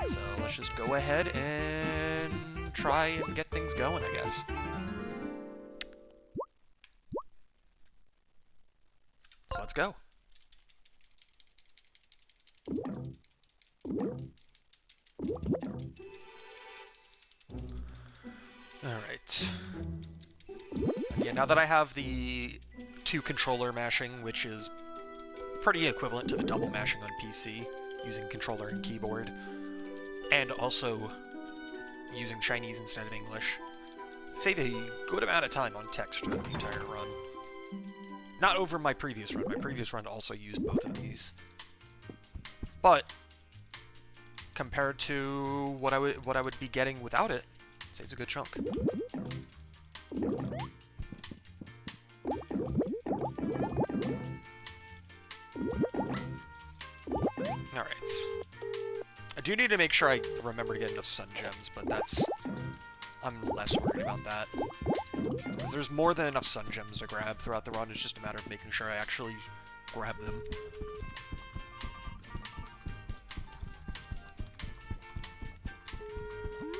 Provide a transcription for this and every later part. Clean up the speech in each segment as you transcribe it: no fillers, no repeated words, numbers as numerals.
So let's just go ahead and try and get things going, I guess. So let's go. Alright. Yeah, now that I have the 2-controller mashing, which is pretty equivalent to the double mashing on PC, using controller and keyboard, and also using Chinese instead of English, save a good amount of time on text throughout the entire run. Not over my previous run. My previous run also used both of these. But compared to what I would be getting without it, saves a good chunk. Alright. I do need to make sure I remember to get enough sun gems, but I'm less worried about that. Because there's more than enough sun gems to grab throughout the run, it's just a matter of making sure I actually grab them.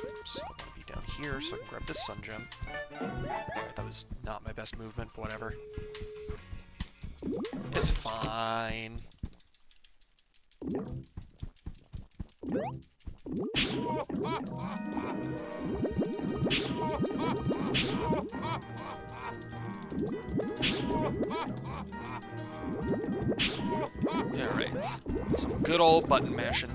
Oops, I want to be down here so I can grab this sun gem. That was not my best movement, but whatever. It's fine. Alright, some good old button mashing.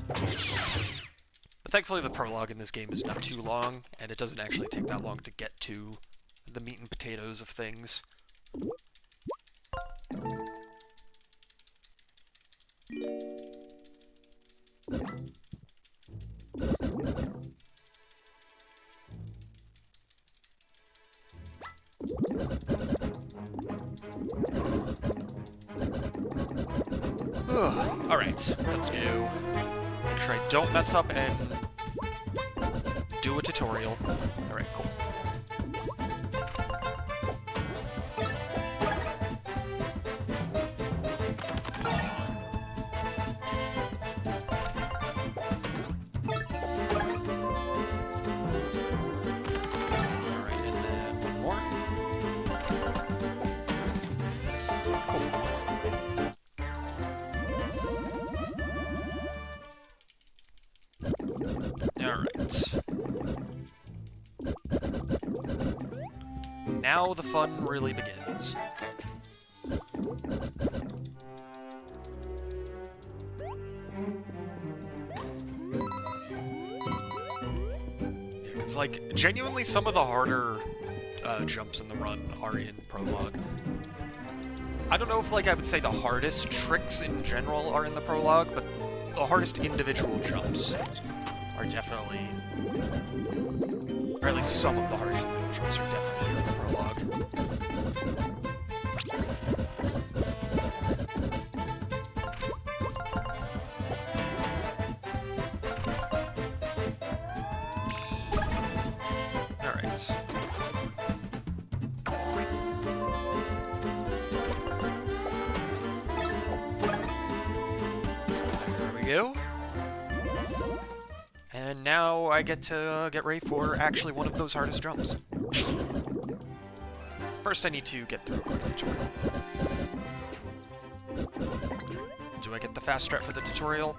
But thankfully the prologue in this game is not too long, and it doesn't actually take that long to get to the meat and potatoes of things. Alright, let's go. Make sure I don't mess up and do a tutorial. Alright, cool. Now the fun really begins. It's like, genuinely some of the harder jumps in the run are in prologue. I don't know if, like, I would say the hardest tricks in general are in the prologue, but the hardest individual jumps are definitely... or at least some of the hardest individual jumps are definitely here in the prologue. Alright. There we go. And now I get to get ready for actually one of those hardest jumps. First I need to get through a quick tutorial. Do I get the fast strat for the tutorial?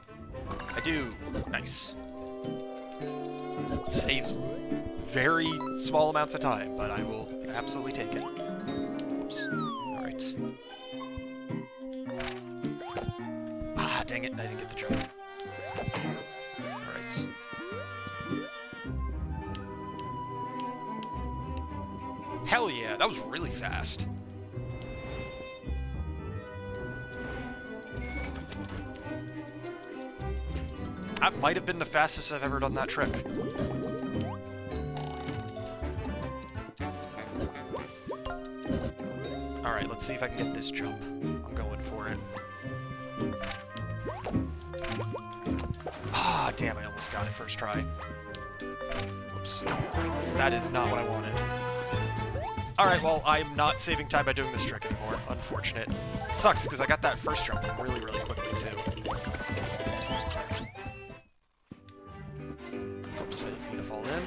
I do. Nice. It saves very small amounts of time, but I will absolutely take it. Oops. Alright. Ah, dang it, I didn't get the jump. Alright. Hell yeah, that was really fast. That might have been the fastest I've ever done that trick. Alright, let's see if I can get this jump. I'm going for it. Ah, damn, I almost got it first try. Whoops. That is not what I wanted. Alright, well, I'm not saving time by doing this trick anymore. Unfortunate. It sucks, because I got that first jump really, really quickly, too. Oops, I didn't mean to fall in.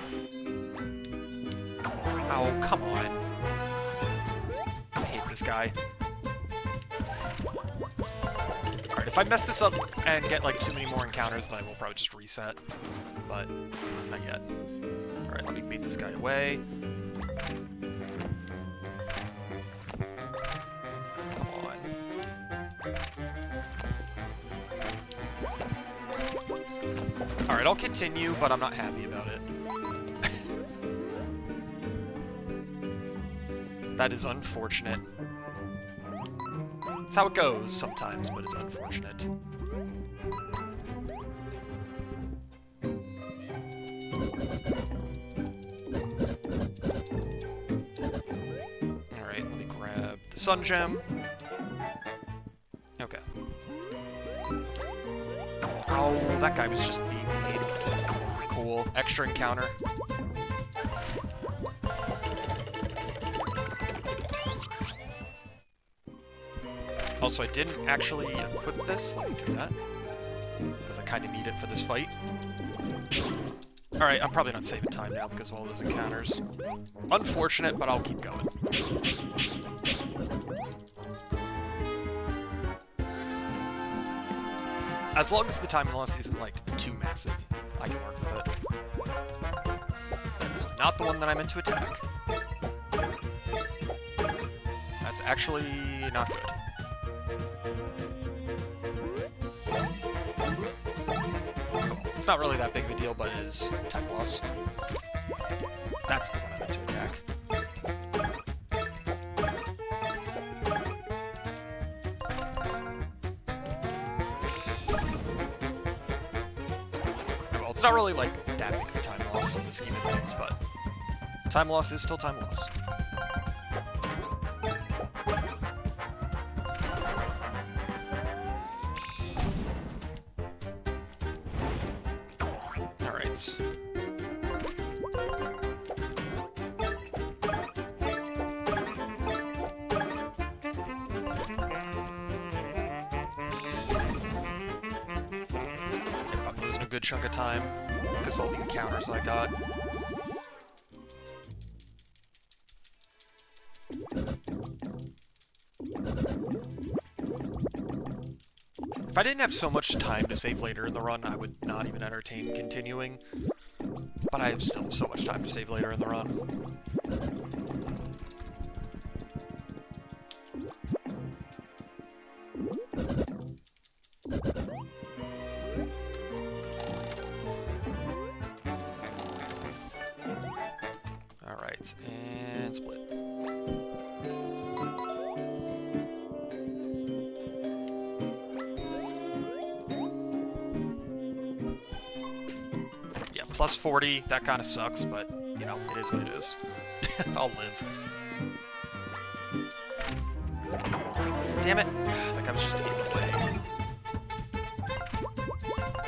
Oh, come on. I hate this guy. Alright, if I mess this up and get, like, too many more encounters, then I will probably just reset. But, not yet. Alright, let me beat this guy away. Come on. Alright, I'll continue, but I'm not happy about it. That is unfortunate. It's how it goes sometimes, but it's unfortunate. Alright, let me grab the Sun Gem. Okay. Oh, that guy was just being mean. Cool. Extra encounter. Also, I didn't actually equip this. Let me do that. Because I kind of need it for this fight. Alright, I'm probably not saving time now because of all those encounters. Unfortunate, but I'll keep going. As long as the time loss isn't, like, too massive, I can work with it. That is not the one that I meant to attack. That's actually not good. It's not really that big of a deal, but it is time loss. That's the one I meant to attack. Well, it's not really, like, that big of a time loss in the scheme of things, but time loss is still time loss. Good chunk of time because of all the encounters I got. If I didn't have so much time to save later in the run, I would not even entertain continuing. But I have still so much time to save later in the run. And split. Yeah, plus 40, that kind of sucks, but, you know, it is what it is. I'll live. Damn it! That guy was just aiming away. I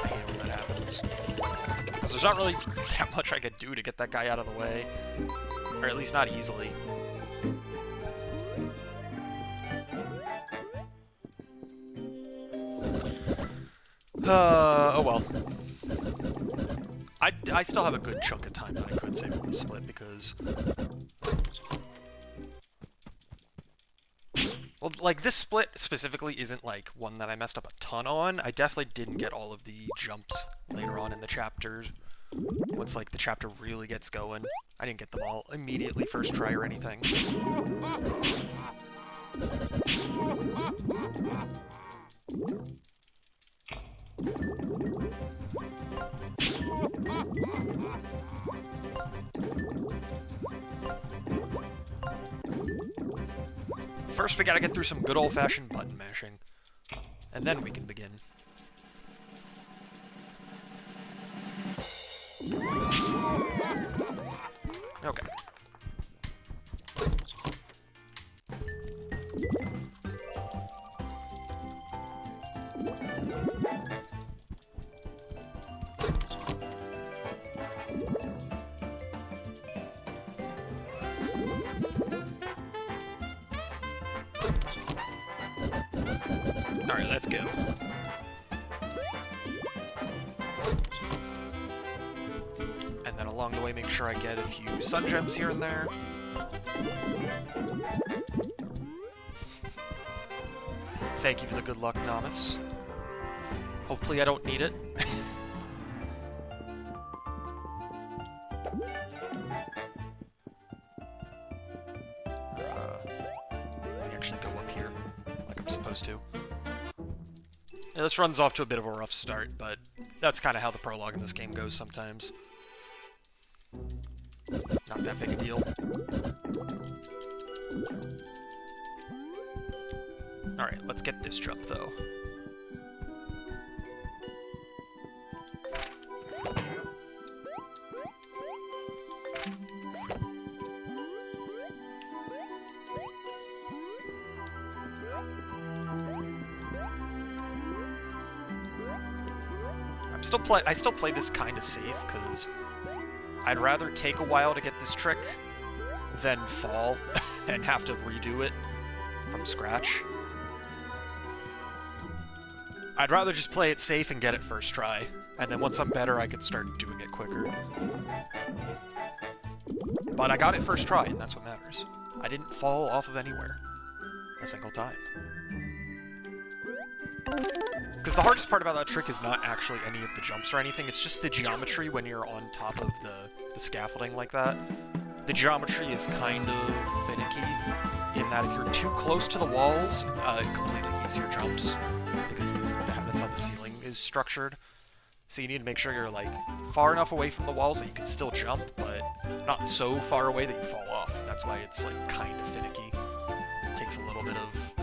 hate it when that happens. Because there's not really that much I could do to get that guy out of the way. Or at least not easily. Oh well. I still have a good chunk of time that I could save on the split because... Well, like, this split specifically isn't, like, one that I messed up a ton on. I definitely didn't get all of the jumps later on in the chapters. Once, like, the chapter really gets going. I didn't get them all immediately first try or anything. First, we gotta get through some good old-fashioned button mashing. And then we can begin. Okay. Alright, let's go. along the way make sure I get a few sun gems here and there. Thank you for the good luck, Namus. Hopefully I don't need it. Let me actually go up here, like I'm supposed to. Yeah, this runs off to a bit of a rough start, but that's kind of how the prologue in this game goes sometimes. Not that big a deal. Alright, let's get this jump, though. I still play this kind of safe, because I'd rather take a while to get this trick than fall and have to redo it from scratch. I'd rather just play it safe and get it first try, and then once I'm better, I could start doing it quicker. But I got it first try, and that's what matters. I didn't fall off of anywhere a single time. Because the hardest part about that trick is not actually any of the jumps or anything, it's just the geometry when you're on top of the scaffolding like that. The geometry is kind of finicky, in that if you're too close to the walls, it completely eats your jumps, because that's how the ceiling is structured. So you need to make sure you're, like, far enough away from the walls that you can still jump, but not so far away that you fall off. That's why it's, like, kind of finicky. It takes a little bit of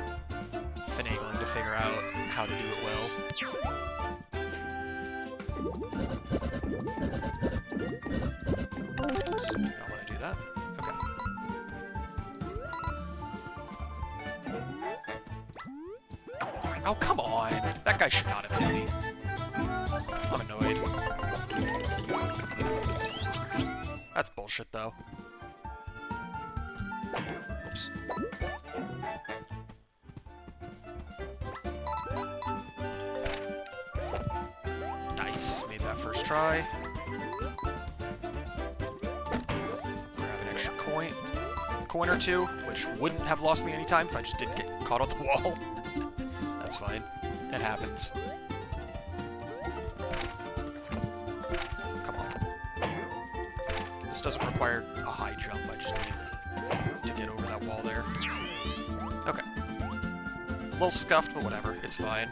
finagling to figure out how to do it well. Oops, do not want to do that. Okay. Oh, come on! That guy should not have hit me. I'm annoyed. That's bullshit, though. Oops. Nice. Made that first try. Grab an extra coin or two, which wouldn't have lost me any time if I just didn't get caught on the wall. That's fine. It happens. Come on. This doesn't require a high jump, I just need to get over that wall there. Okay. A little scuffed, but whatever. It's fine.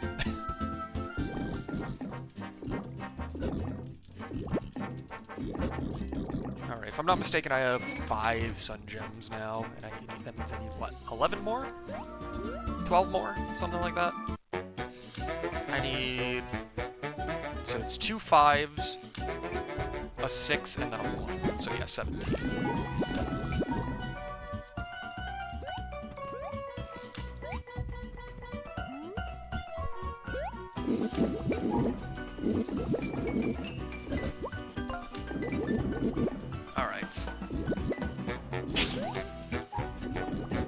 Alright, if I'm not mistaken, I have 5 sun gems now, and that means I need, what, 11 more? 12 more? Something like that? I need... So it's 2 5s, a 6, and then a 1. So yeah, 17. Alright.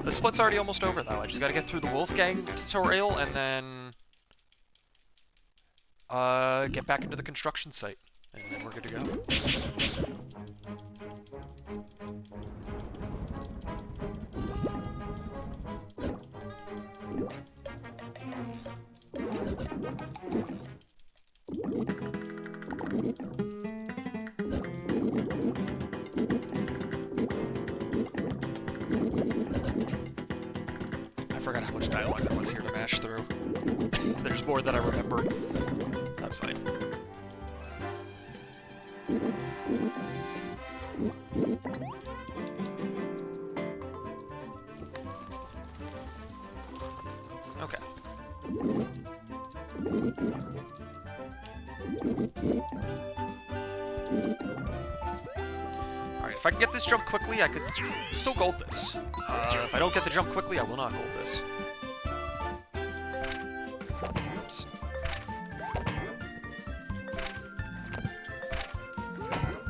The split's already almost over, though. I just gotta get through the Wolfgang tutorial, and then... get back into the construction site. And then we're good to go. I forgot how much dialogue there was here to mash through. There's more than I remember. That's fine. Okay. Alright, if I can get this jump quickly, I could still gold this. If I don't get the jump quickly, I will not gold this. Oops.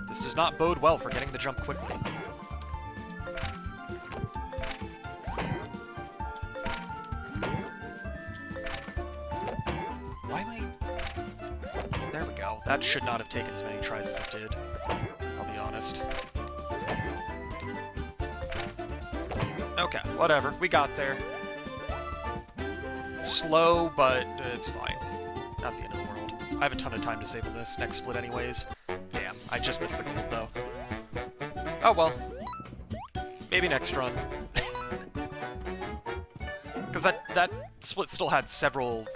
This does not bode well for getting the jump quickly. Why am I... There we go. That should not have taken as many tries as it did. I'll be honest. honest. Okay, whatever. We got there. Slow, but it's fine. Not the end of the world. I have a ton of time to save on this next split anyways. Damn, I just missed the gold, though. Oh well. Maybe next run. Because that split still had several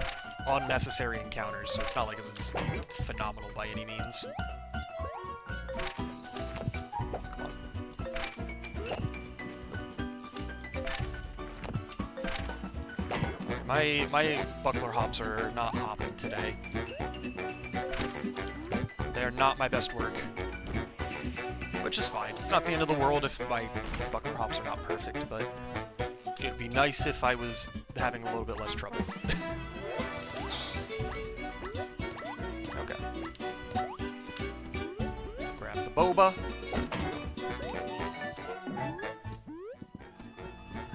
unnecessary encounters, so it's not like it was phenomenal by any means. Come on. My buckler hops are not hopping today. They are not my best work. Which is fine. It's not the end of the world if my buckler hops are not perfect, but it'd be nice if I was having a little bit less trouble. Okay. Grab the boba.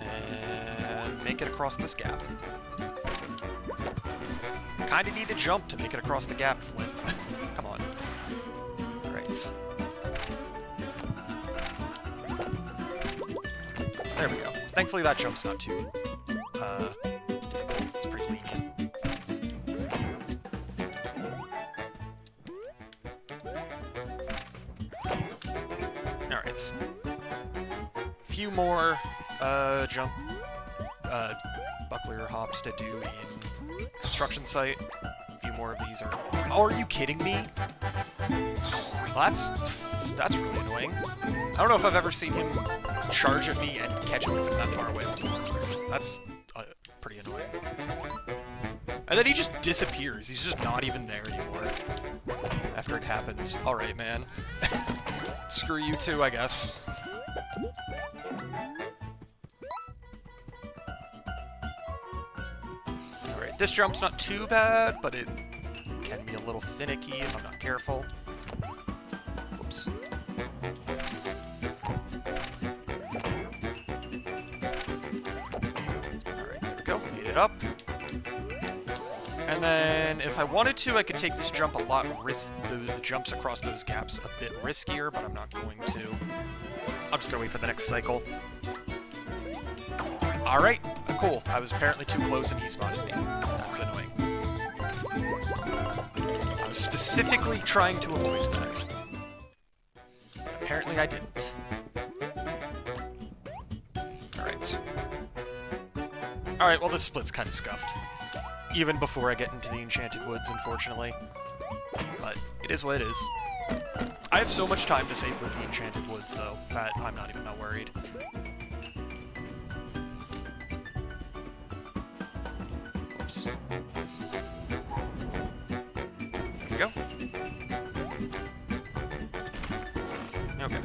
And make it across this gap. Kinda need to jump to make it across the gap, Flint. Come on. Alright. There we go. Thankfully that jump's not too difficult. It's pretty lenient. Alright. Few more jump buckler hops to do in construction site. A few more of these are... Oh, are you kidding me? Well, that's really annoying. I don't know if I've ever seen him charge at me and catch me from that far away before. That's pretty annoying. And then he just disappears. He's just not even there anymore after it happens. Alright, man. Screw you too, I guess. Alright, this jump's not too bad, but it can be a little finicky if I'm not careful. Whoops. Alright, there we go. Made it up. And then, if I wanted to, I could take this jump a lot the jumps across those gaps a bit riskier, but I'm not going to. I'm just gonna wait for the next cycle. Alright, cool. I was apparently too close and he spotted me. That's annoying. I was specifically trying to avoid that. But apparently I didn't. Alright. Alright, well this split's kind of scuffed. Even before I get into the Enchanted Woods, unfortunately. But it is what it is. I have so much time to save with the Enchanted Woods, though, that I'm not even that worried. Oops. There we go. Okay.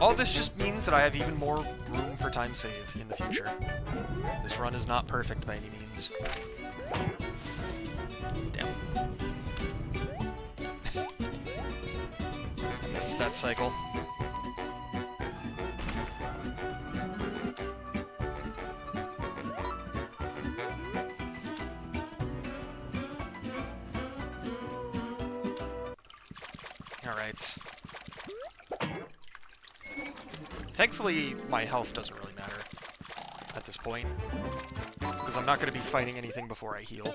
All this just means that I have even more room for time save in the future. This run is not perfect by any means. Damn. Missed that cycle. Alright. Thankfully, my health doesn't really matter at this point, because I'm not going to be fighting anything before I heal.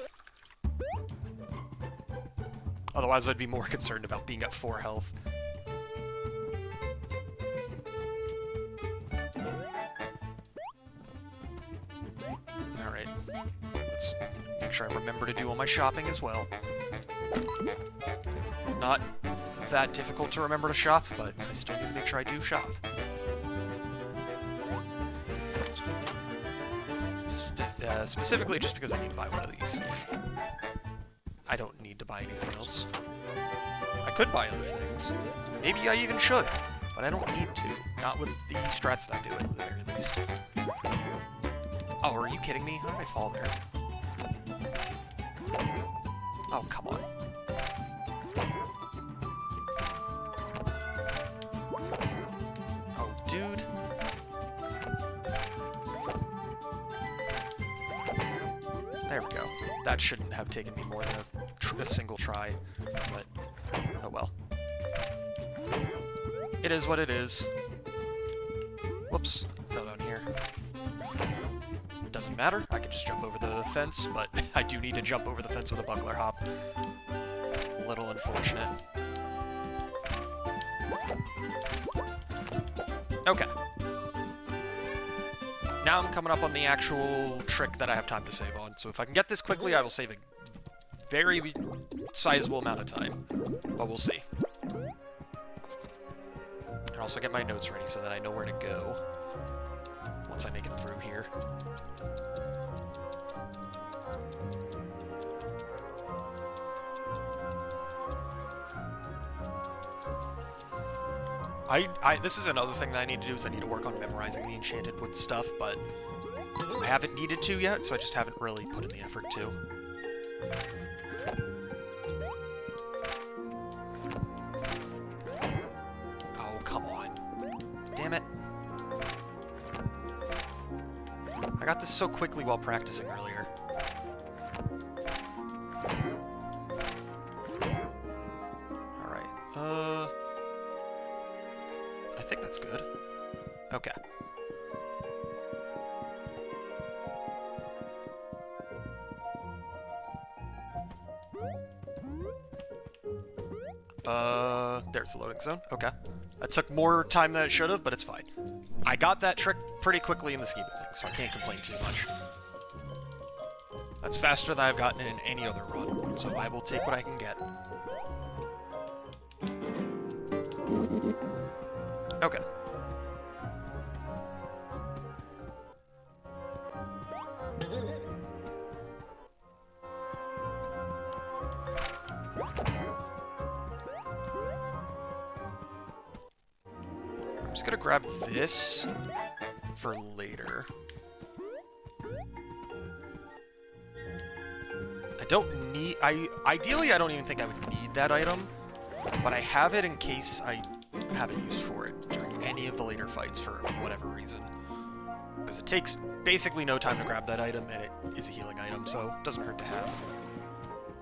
Otherwise, I'd be more concerned about being at 4 health. Alright. Let's make sure I remember to do all my shopping as well. It's not that difficult to remember to shop, but I still need to make sure I do shop. Specifically just because I need to buy one of these. I don't need to buy anything else. I could buy other things. Maybe I even should, but I don't need to. Not with the strats that I'm doing, at the very least. Oh, are you kidding me? How did I fall there? Oh, come on. Oh, dude. There we go. That shouldn't have taken me more than a single try, but Oh well. It is what it is. Whoops, fell down here. Doesn't matter, I can just jump over the fence, but I do need to jump over the fence with a buckler hop. A little unfortunate. Okay. Now I'm coming up on the actual trick that I have time to save on, so if I can get this quickly, I will save a very sizable amount of time, but we'll see. And also get my notes ready so that I know where to go once I make it through here. This is another thing that I need to do, is I need to work on memorizing the enchanted wood stuff, but I haven't needed to yet, so I just haven't really put in the effort to. Oh, come on. Damn it. I got this so quickly while practicing earlier. Alright, I think that's good. Okay. There's the loading zone. Okay. That took more time than it should have, but it's fine. I got that trick pretty quickly in the scheme of things, so I can't complain too much. That's faster than I've gotten in any other run, so I will take what I can get. Okay. I'm just gonna grab this for later. I don't need... Ideally, I don't even think I would need that item, but I have it in case I have a use for it during any of the later fights for whatever reason. Because it takes basically no time to grab that item, and it is a healing item, so it doesn't hurt to have.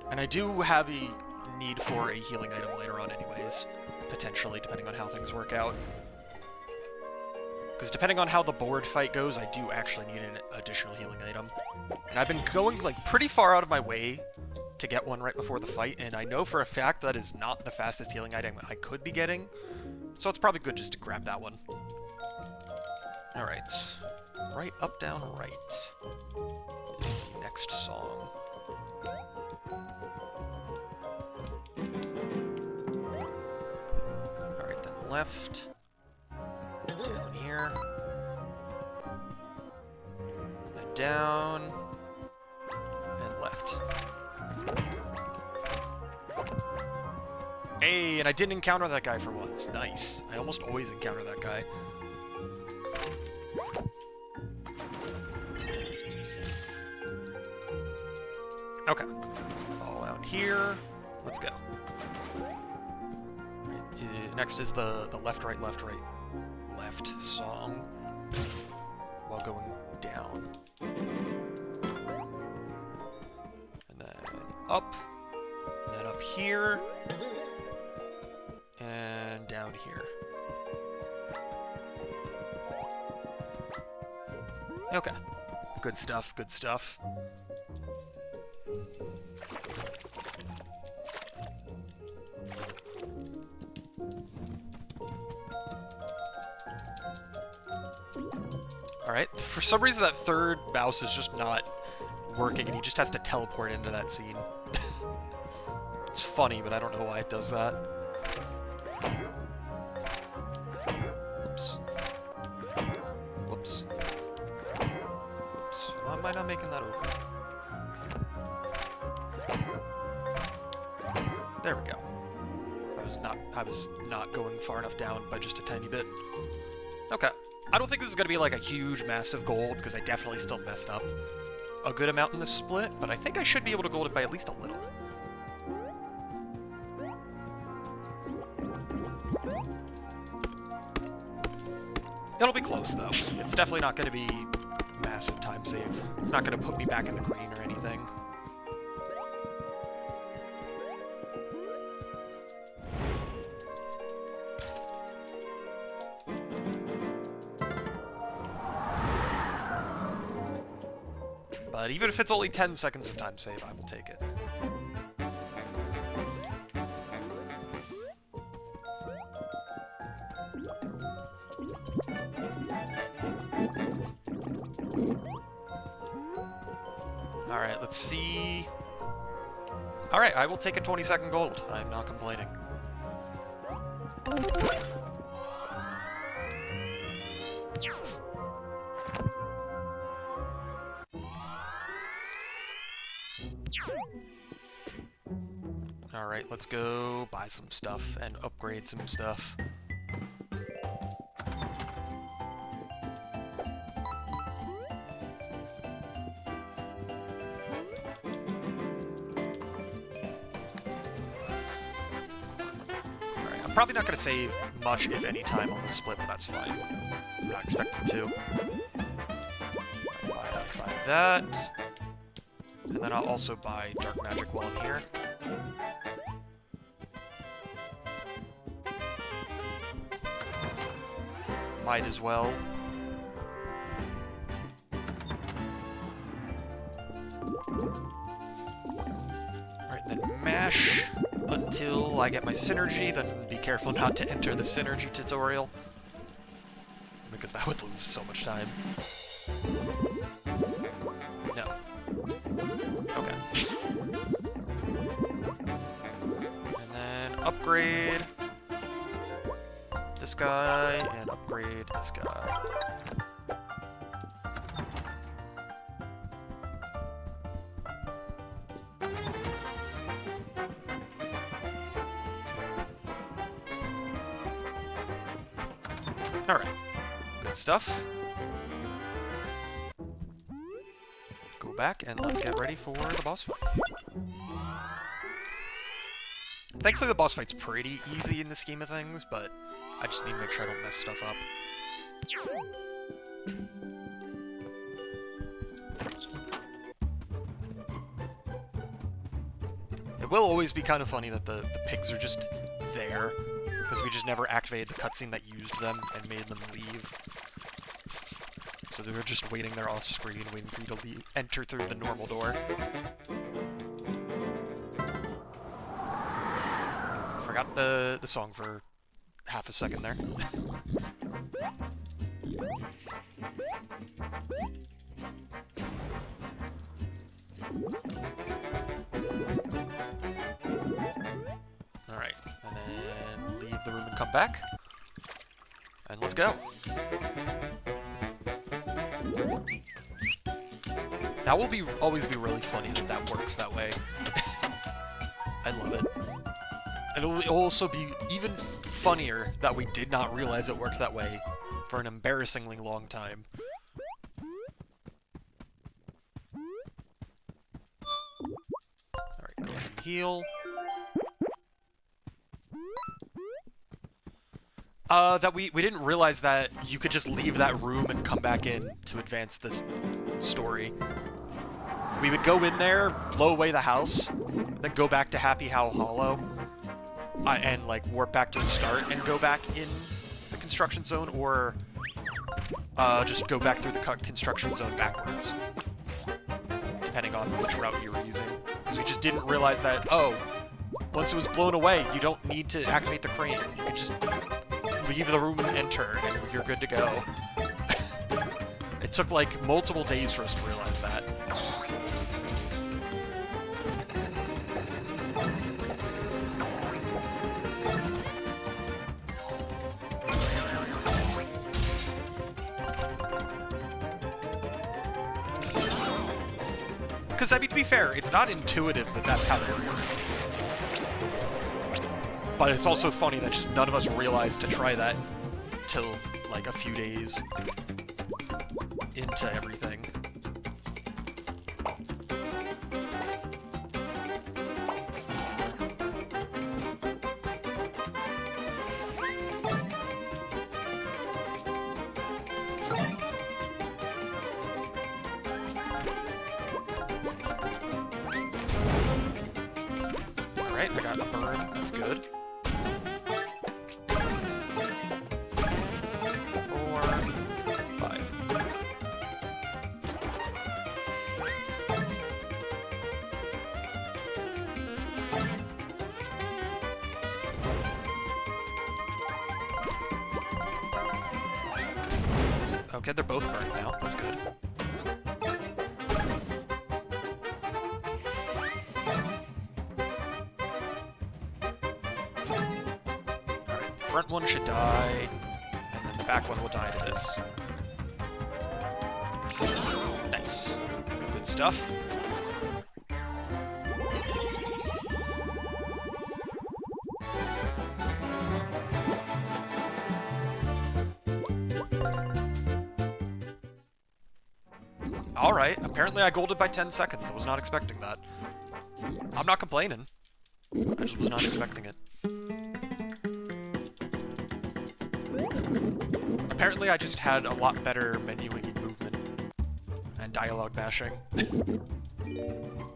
And I do have a need for a healing item later on anyways, potentially, depending on how things work out. Because depending on how the board fight goes, I do actually need an additional healing item. And I've been going, like, pretty far out of my way to get one right before the fight, and I know for a fact that is not the fastest healing item I could be getting, so it's probably good just to grab that one. Alright. Right, up, down, right. Is the next song. Alright, then left. Down here. Then down. And left. Hey, and I didn't encounter that guy for once. Nice. I almost always encounter that guy. Okay. Fall down here. Let's go. Right, next is the left, right, left, right, left song while going down. And then up. And then up here. And down here. Okay. Good stuff, good stuff. Alright, for some reason that third mouse is just not working and he just has to teleport into that scene. It's funny, but I don't know why it does that. Whoops. Whoops. Whoops. Why am I not making that over? There we go. I was not going far enough down by just a tiny bit. Okay. I don't think this is going to be like a huge, massive gold, because I definitely still messed up a good amount in this split, but I think I should be able to gold it by at least a little. It'll be close, though. It's definitely not going to be massive time save. It's not going to put me back in the green or anything. But even if it's only 10 seconds of time save, I will take it. Alright, let's see. Alright, I will take a 20-second gold. I'm not complaining. Alright, let's go buy some stuff and upgrade some stuff. Alright, I'm probably not going to save much, if any, time on the split, but that's fine. I'm not expecting to. Buy that. And then I'll also buy Dark Magic while I'm here. Might as well. Alright, then mash until I get my synergy, then be careful not to enter the synergy tutorial, because that would lose so much time. No. Okay. And then upgrade this guy, and upgrade this guy. Alright. Good stuff. Go back and let's get ready for the boss fight. Thankfully the boss fight's pretty easy in the scheme of things, but I just need to make sure I don't mess stuff up. It will always be kind of funny that the pigs are just there, because we just never activated the cutscene that used them and made them leave. So they were just waiting there off screen, waiting for you to leave, enter through the normal door. Forgot the song for half a second there. Alright, and then leave the room and come back. And let's go. That will always be really funny that that works that way. I love it. It'll also be even funnier that we did not realize it worked that way for an embarrassingly long time. Alright, go ahead and heal. That we didn't realize that you could just leave that room and come back in to advance this story. We would go in there, blow away the house, then go back to Happy How Hollow, and like warp back to the start and go back in the construction zone, or just go back through the construction zone backwards, depending on which route you were using. Because we just didn't realize that, oh, once it was blown away, you don't need to activate the crane. You can just leave the room and enter, and you're good to go. It took like multiple days for us to realize that. Because, I mean, to be fair, it's not intuitive that that's how they work. But it's also funny that just none of us realized to try that till, like, a few days into everything. Alright, I got a burn. That's good. 4, 5. Okay, they're both burned now. That's good. Alright, the front one should die, and then the back one will die to this. Nice. Good stuff. Alright, apparently I golded by 10 seconds. I was not expecting that. I'm not complaining. I just was not expecting it. Apparently I just had a lot better menuing and movement and dialogue bashing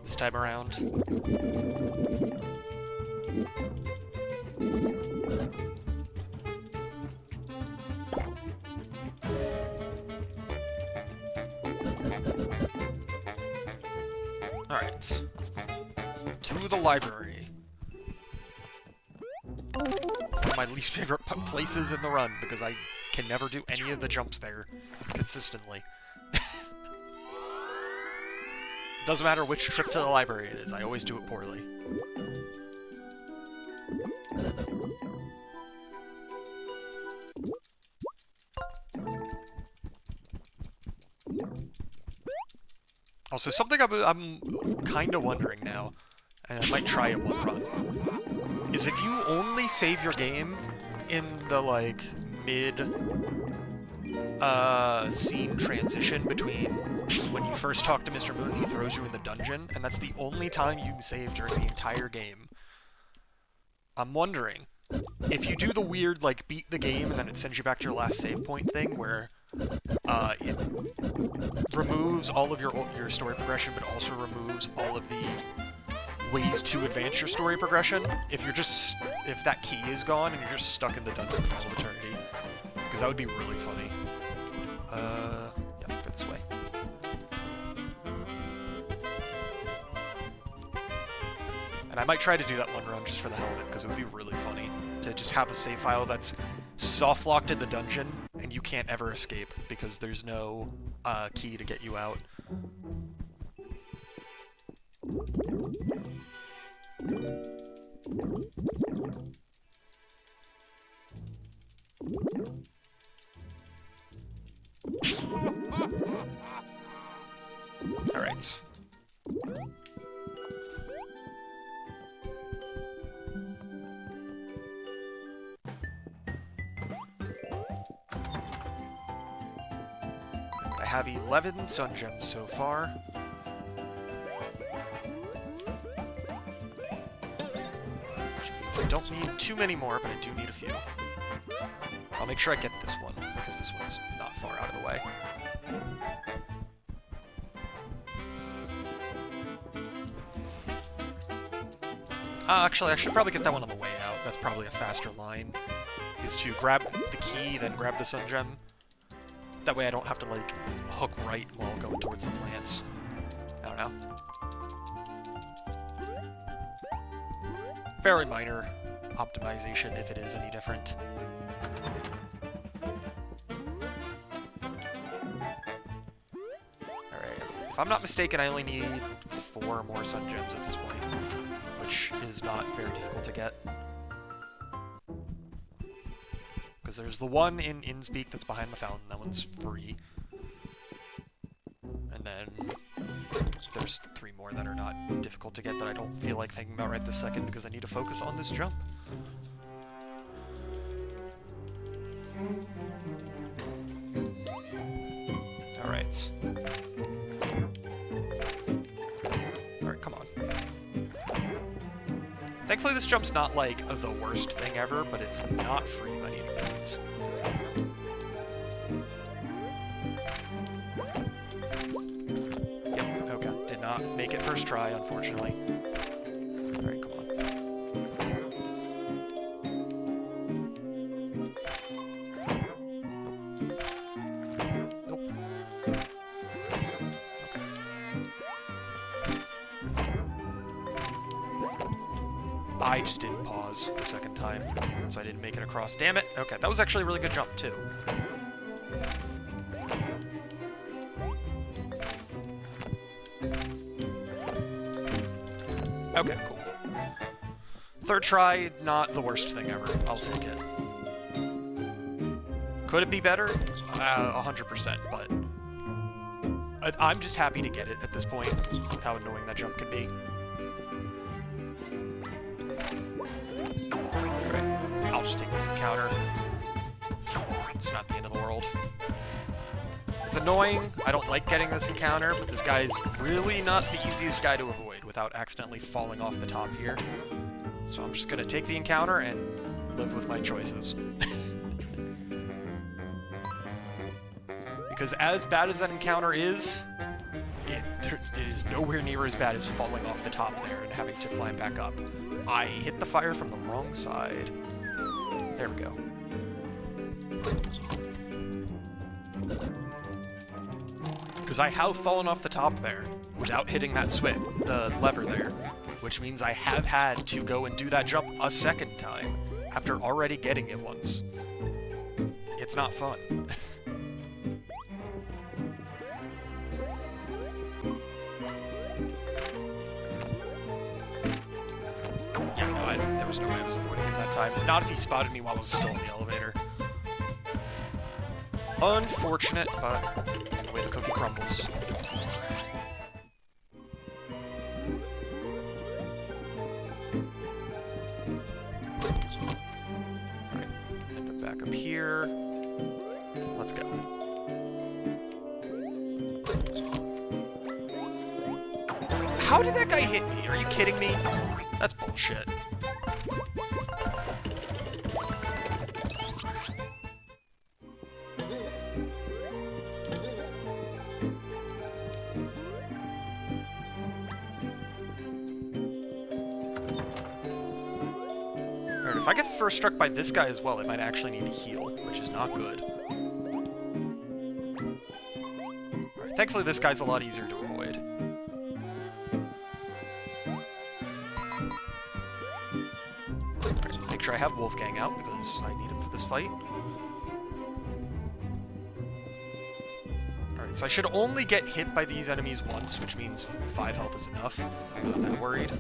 this time around. Alright. To the library. One of my least favorite places in the run, because I can never do any of the jumps there consistently. Doesn't matter which trip to the library it is, I always do it poorly. Also, something I'm kind of wondering now, and I might try it one run, is if you only save your game in the, like, mid-scene transition between when you first talk to Mr. Moon and he throws you in the dungeon, and that's the only time you save during the entire game, I'm wondering, if you do the weird, like, beat the game and then it sends you back to your last save point thing, where it removes all of your story progression, but also removes all of the ways to advance your story progression. If that key is gone and you're just stuck in the dungeon for all of eternity, because that would be really funny. Yeah, go this way. And I might try to do that one run just for the hell of it, because it would be really funny to just have a save file that's soft-locked in the dungeon, and you can't ever escape, because there's no key to get you out. Alright. I have 11 sun gems so far. Which means I don't need too many more, but I do need a few. I'll make sure I get this one, because this one's not far out of the way. Actually, I should probably get that one on the way out. That's probably a faster line, is to grab the key, then grab the sun gem. That way I don't have to, like, hook right while going towards the plants. I don't know. Very minor optimization, if it is any different. Alright, if I'm not mistaken, I only need 4 more sun gems at this point, which is not very difficult to get. Because there's the one in Innspeak that's behind the fountain, that one's free. And then there's 3 more that are not difficult to get that I don't feel like thinking about right this second because I need to focus on this jump. Alright. Alright, come on. Thankfully this jump's not like the worst thing ever, but it's not free by any means. Yep, okay. Did not make it first try, unfortunately. Alright, come on. Nope. Okay. I just didn't pause the second time, so I didn't make it across. Damn it! Okay, that was actually a really good jump, too. Okay, cool. Third try, not the worst thing ever. I'll take it. Could it be better? 100%, but I'm just happy to get it at this point, with how annoying that jump can be. Alright, I'll just take this encounter. It's not the end of the world. It's annoying, I don't like getting this encounter, but this guy is really not the easiest guy to avoid without accidentally falling off the top here. So I'm just gonna take the encounter and live with my choices. Because as bad as that encounter is, it is nowhere near as bad as falling off the top there and having to climb back up. I hit the fire from the wrong side. There we go. Because I have fallen off the top there without hitting that the lever there, which means I have had to go and do that jump a second time after already getting it once. It's not fun. There was no way I was avoiding him that time. Not if he spotted me while I was still in the elevator. Unfortunate, but it's the way the cookie crumbles. Alright, end up back up here. Let's go. How did that guy hit me? Are you kidding me? That's bullshit. Alright, if I get first struck by this guy as well, I might actually need to heal, which is not good. Alright, thankfully this guy's a lot easier to avoid. Alright, make sure I have Wolfgang out, because I need him for this fight. Alright, so I should only get hit by these enemies once, which means 5 health is enough. I'm not that worried.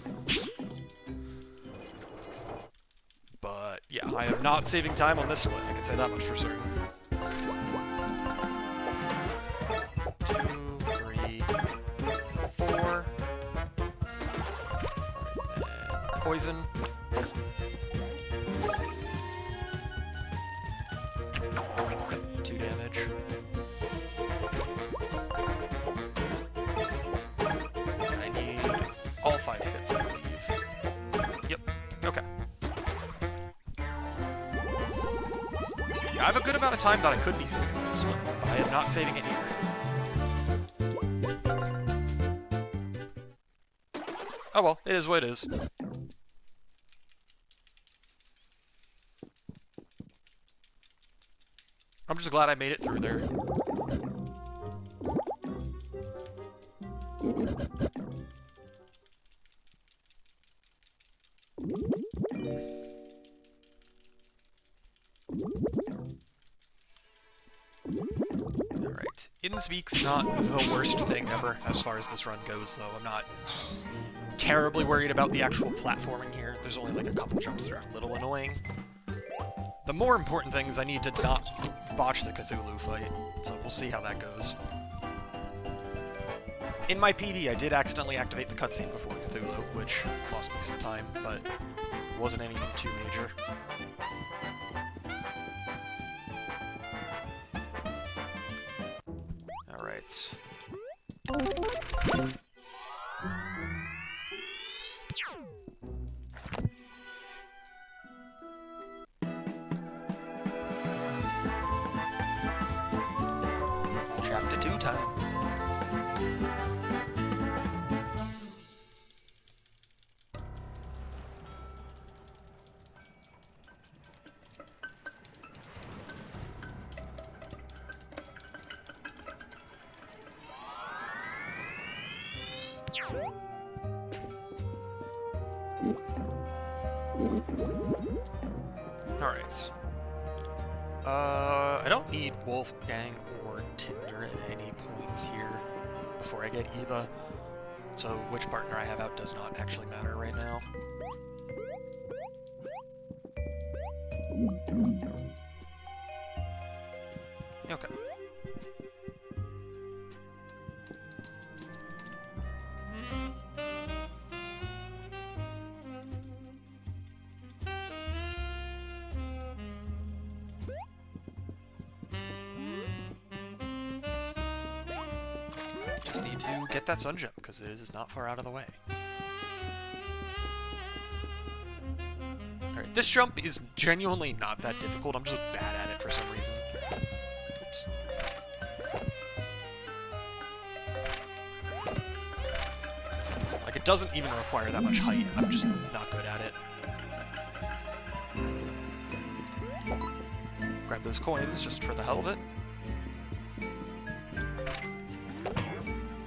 Yeah, I am not saving time on this one, I can say that much for certain. 2, 3, 4. And poison. Two damage. I need all 5 hits, I believe. Yep, okay. I have a good amount of time that I could be saving this one, but I am not saving it here. Oh well, it is what it is. I'm just glad I made it through there. Alright. Innspeak's not the worst thing ever as far as this run goes, though. I'm not terribly worried about the actual platforming here. There's only like a couple jumps that are a little annoying. The more important thing is I need to not botch the Cthulhu fight, so we'll see how that goes. In my PB, I did accidentally activate the cutscene before Cthulhu, which lost me some time, but it wasn't anything too major. Alright. Chapter 2 time. Alright. I don't need Wolfgang or Tinder at any point here before I get Eva. So which partner I have out does not actually matter right now. Okay. Just need to get that sun gem, because it is not far out of the way. Alright, this jump is genuinely not that difficult, I'm just bad at it for some reason. Oops. Like, it doesn't even require that much height, I'm just not good at it. Grab those coins, just for the hell of it.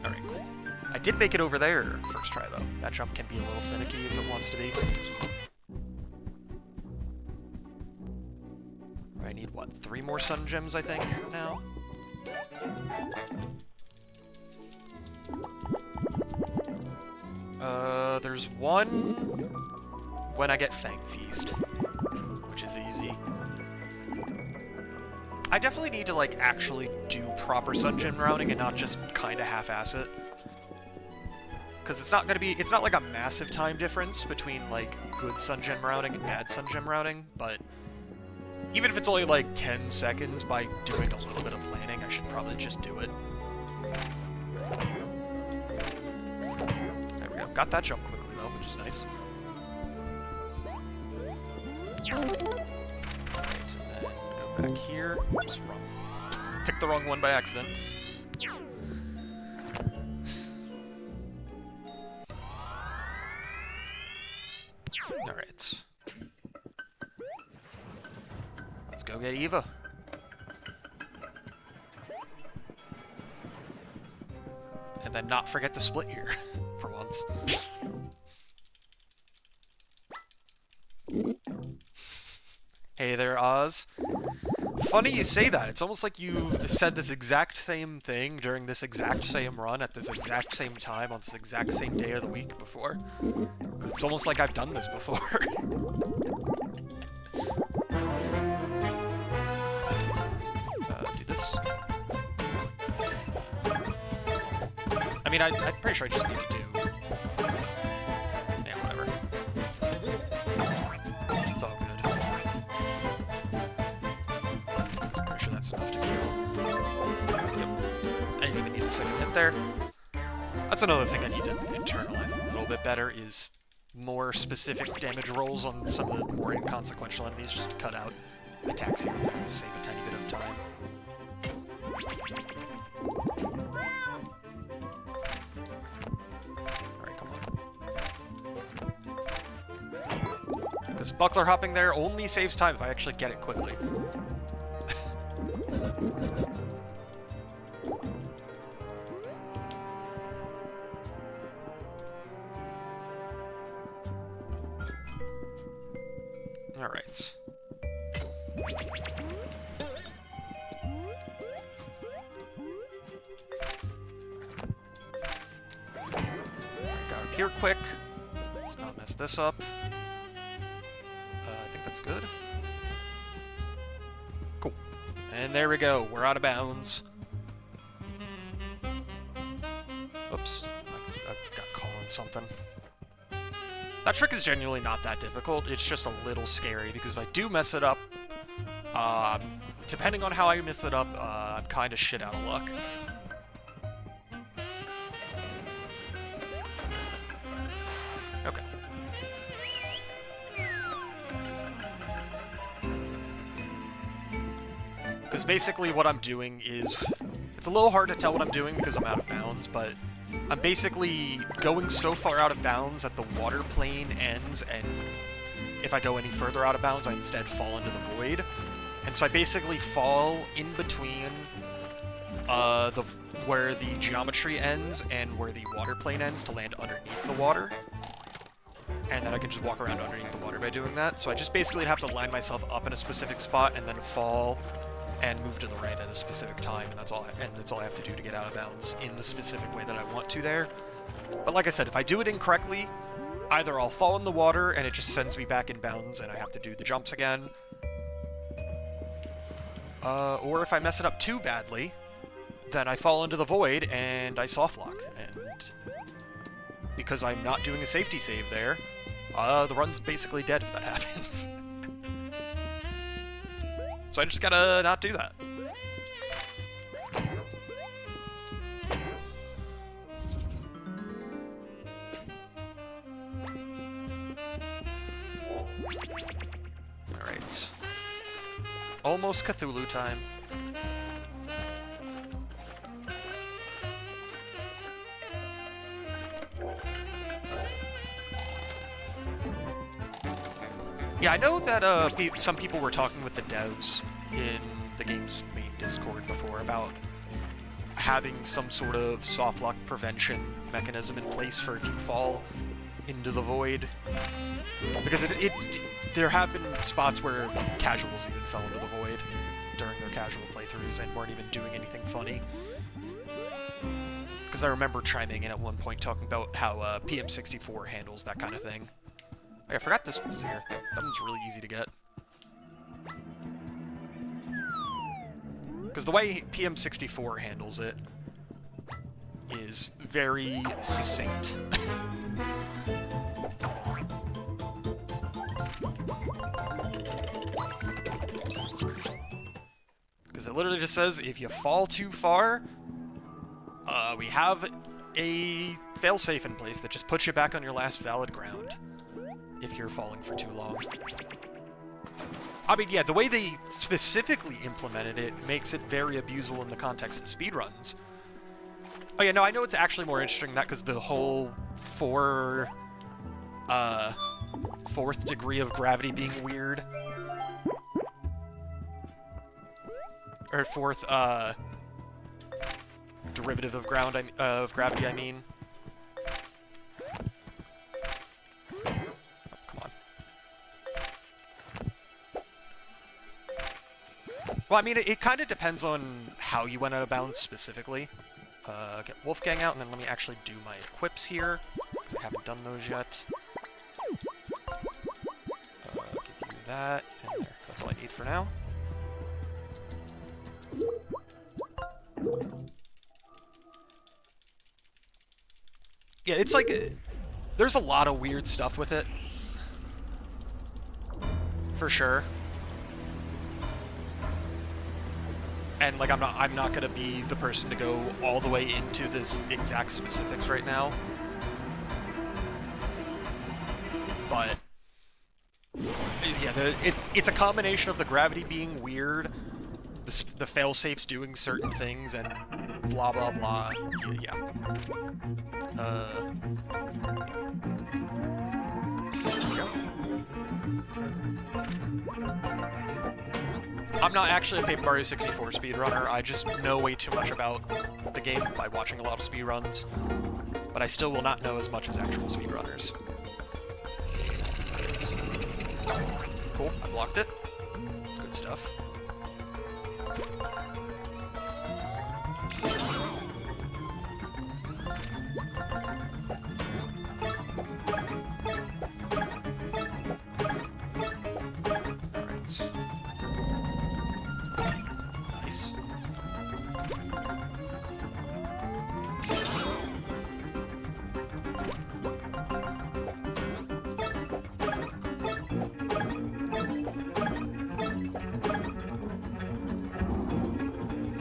Alright, cool. I did make it over there first try, though. That jump can be a little finicky if it wants to be. I need, what, 3 more sun gems, I think, now? There's one when I get Fang Feast, which is easy. I definitely need to, like, actually do proper sun gem routing and not just kind of half-ass it. Because it's not like a massive time difference between, like, good sun gem routing and bad sun gem routing, but even if it's only, like, 10 seconds by doing a little bit of planning, I should probably just do it. There we go. Got that jump quickly, though, which is nice. Alright, and then go back here. Oops, wrong. Picked the wrong one by accident. Alright. Let's go get Eva. And then not forget to split here, for once. Hey there, Oz. Funny you say that. It's almost like you said this exact same thing during this exact same run at this exact same time on this exact same day of the week before. Because it's almost like I've done this before. Do this. I mean, I'm pretty sure I just need to do... Yeah, whatever. It's all good. I'm pretty sure that's enough to kill. Yep. I didn't even need the second hit there. That's another thing I need to internalize a little bit better, is more specific damage rolls on some of the more inconsequential enemies, just to cut out attacks here and there to save a tiny bit of time. Alright, come on. Because buckler hopping there only saves time if I actually get it quickly. Alright. Got up here quick. Let's not mess this up. I think that's good. Cool. And there we go. We're out of bounds. Oops. I got caught on something. That trick is genuinely not that difficult, it's just a little scary, because if I do mess it up, depending on how I mess it up, I'm kind of shit out of luck. Okay. Because basically what I'm doing is... It's a little hard to tell what I'm doing because I'm out of bounds, but... I'm basically going so far out of bounds that the water plane ends, and if I go any further out of bounds, I instead fall into the void. And so I basically fall in between where the geometry ends and where the water plane ends to land underneath the water. And then I can just walk around underneath the water by doing that. So I just basically have to line myself up in a specific spot and then fall and move to the right at a specific time, and that's all I have to do to get out of bounds in the specific way that I want to there. But like I said, if I do it incorrectly, either I'll fall in the water and it just sends me back in bounds and I have to do the jumps again, or if I mess it up too badly, then I fall into the void and I softlock. And because I'm not doing a safety save there, the run's basically dead if that happens. So I just gotta not do that. Alright. Almost Cthulhu time. Yeah, I know that some people were talking with the devs in the game's main Discord before about having some sort of softlock prevention mechanism in place for if you fall into the void. Because there have been spots where casuals even fell into the void during their casual playthroughs and weren't even doing anything funny. Because I remember chiming in at one point talking about how PM64 handles that kind of thing. I forgot this was here. That one's really easy to get. Because the way PM64 handles it is very succinct. Because it literally just says, if you fall too far, we have a failsafe in place that just puts you back on your last valid ground if you're falling for too long. I mean, yeah, the way they specifically implemented it makes it very abusable in the context of speedruns. Oh yeah, no, I know it's actually more interesting than that because the whole fourth degree of gravity being weird. Or fourth, derivative of gravity, I mean. Well, I mean, it kind of depends on how you went out of bounds specifically. Get Wolfgang out, and then let me actually do my equips here, because I haven't done those yet. Give you that, and there. That's all I need for now. Yeah, it's like, there's a lot of weird stuff with it. For sure. And like I'm not gonna be the person to go all the way into this exact specifics right now. But yeah, it's a combination of the gravity being weird, the failsafes doing certain things, and blah blah blah. Yeah. There we go. I'm not actually a Paper Mario 64 speedrunner, I just know way too much about the game by watching a lot of speedruns, but I still will not know as much as actual speedrunners. Cool, I blocked it. Good stuff.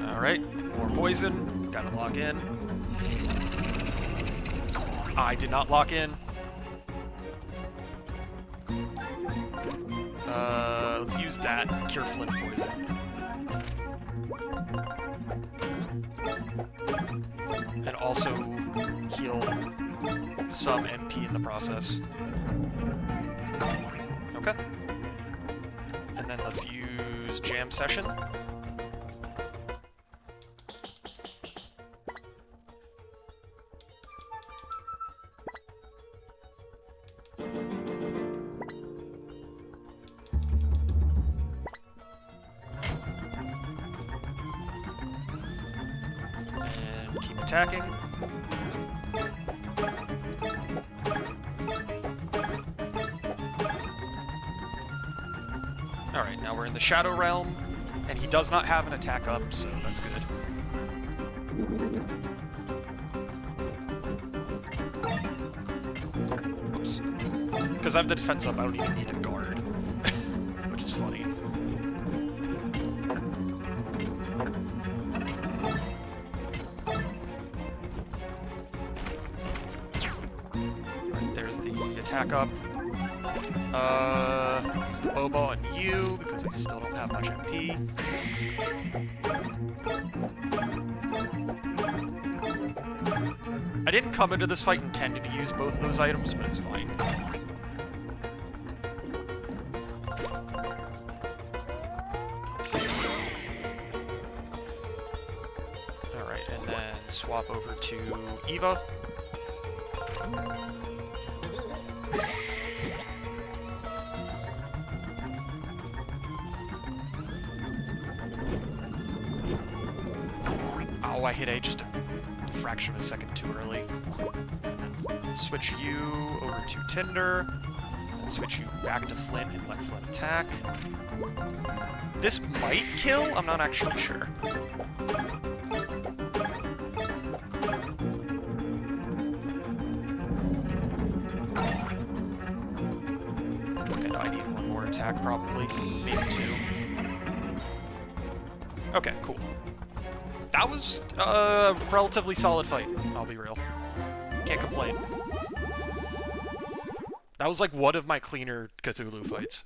Alright, more poison. Gotta lock in. I did not lock in. Let's use that. Cure Flint poison. And also heal some MP in the process. Okay. And then let's use Jam Session. And keep attacking. Alright, now we're in the Shadow Realm, and he does not have an attack up, so that's good. Oops. Because I have the defense up, I don't even need to guard. Which is funny. Alright, there's the attack up. Use the Bobo on you, because I still don't have much MP. I didn't come into this fight intending to use both of those items, but it's fine. Alright, and then swap over to Eva. Oh, I hit A just a fraction of a second too early. And switch you over to Tinder. And switch you back to Flint and let Flint attack. This might kill? I'm not actually sure. Okay, no, I need one more attack probably. Maybe two. Okay, cool. That was a relatively solid fight, I'll be real. Can't complain. That was like one of my cleaner Cthulhu fights.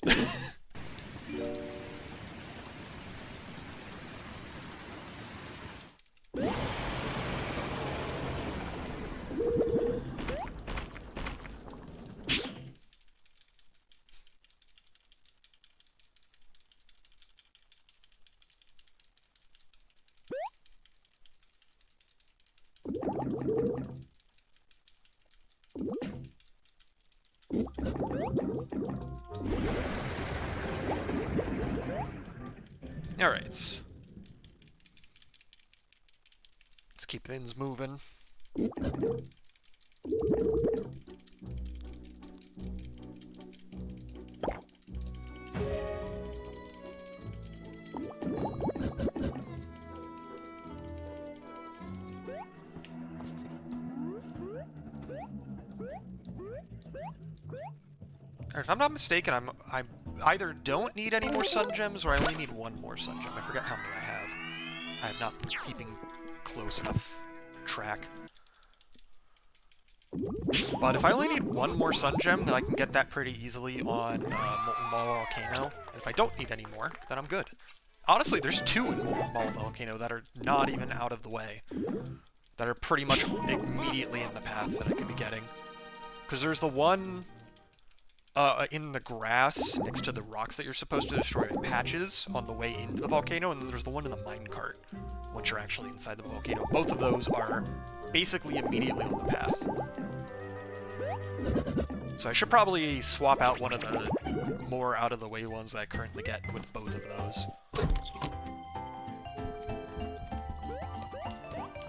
Alright. Let's keep things moving. If I'm not mistaken, I either don't need any more sun gems or I only need one more sun gem. I forget how many I have. I have not been keeping close enough track. But if I only need one more sun gem, then I can get that pretty easily on Molten Ball Volcano. And if I don't need any more, then I'm good. Honestly, there's two in Molten Ball Volcano that are not even out of the way. That are pretty much immediately in the path that I could be getting. Because there's the one in the grass next to the rocks that you're supposed to destroy with patches on the way into the volcano, and then there's the one in the minecart once you're actually inside the volcano. Both of those are basically immediately on the path. So I should probably swap out one of the more out-of-the-way ones that I currently get with both of those.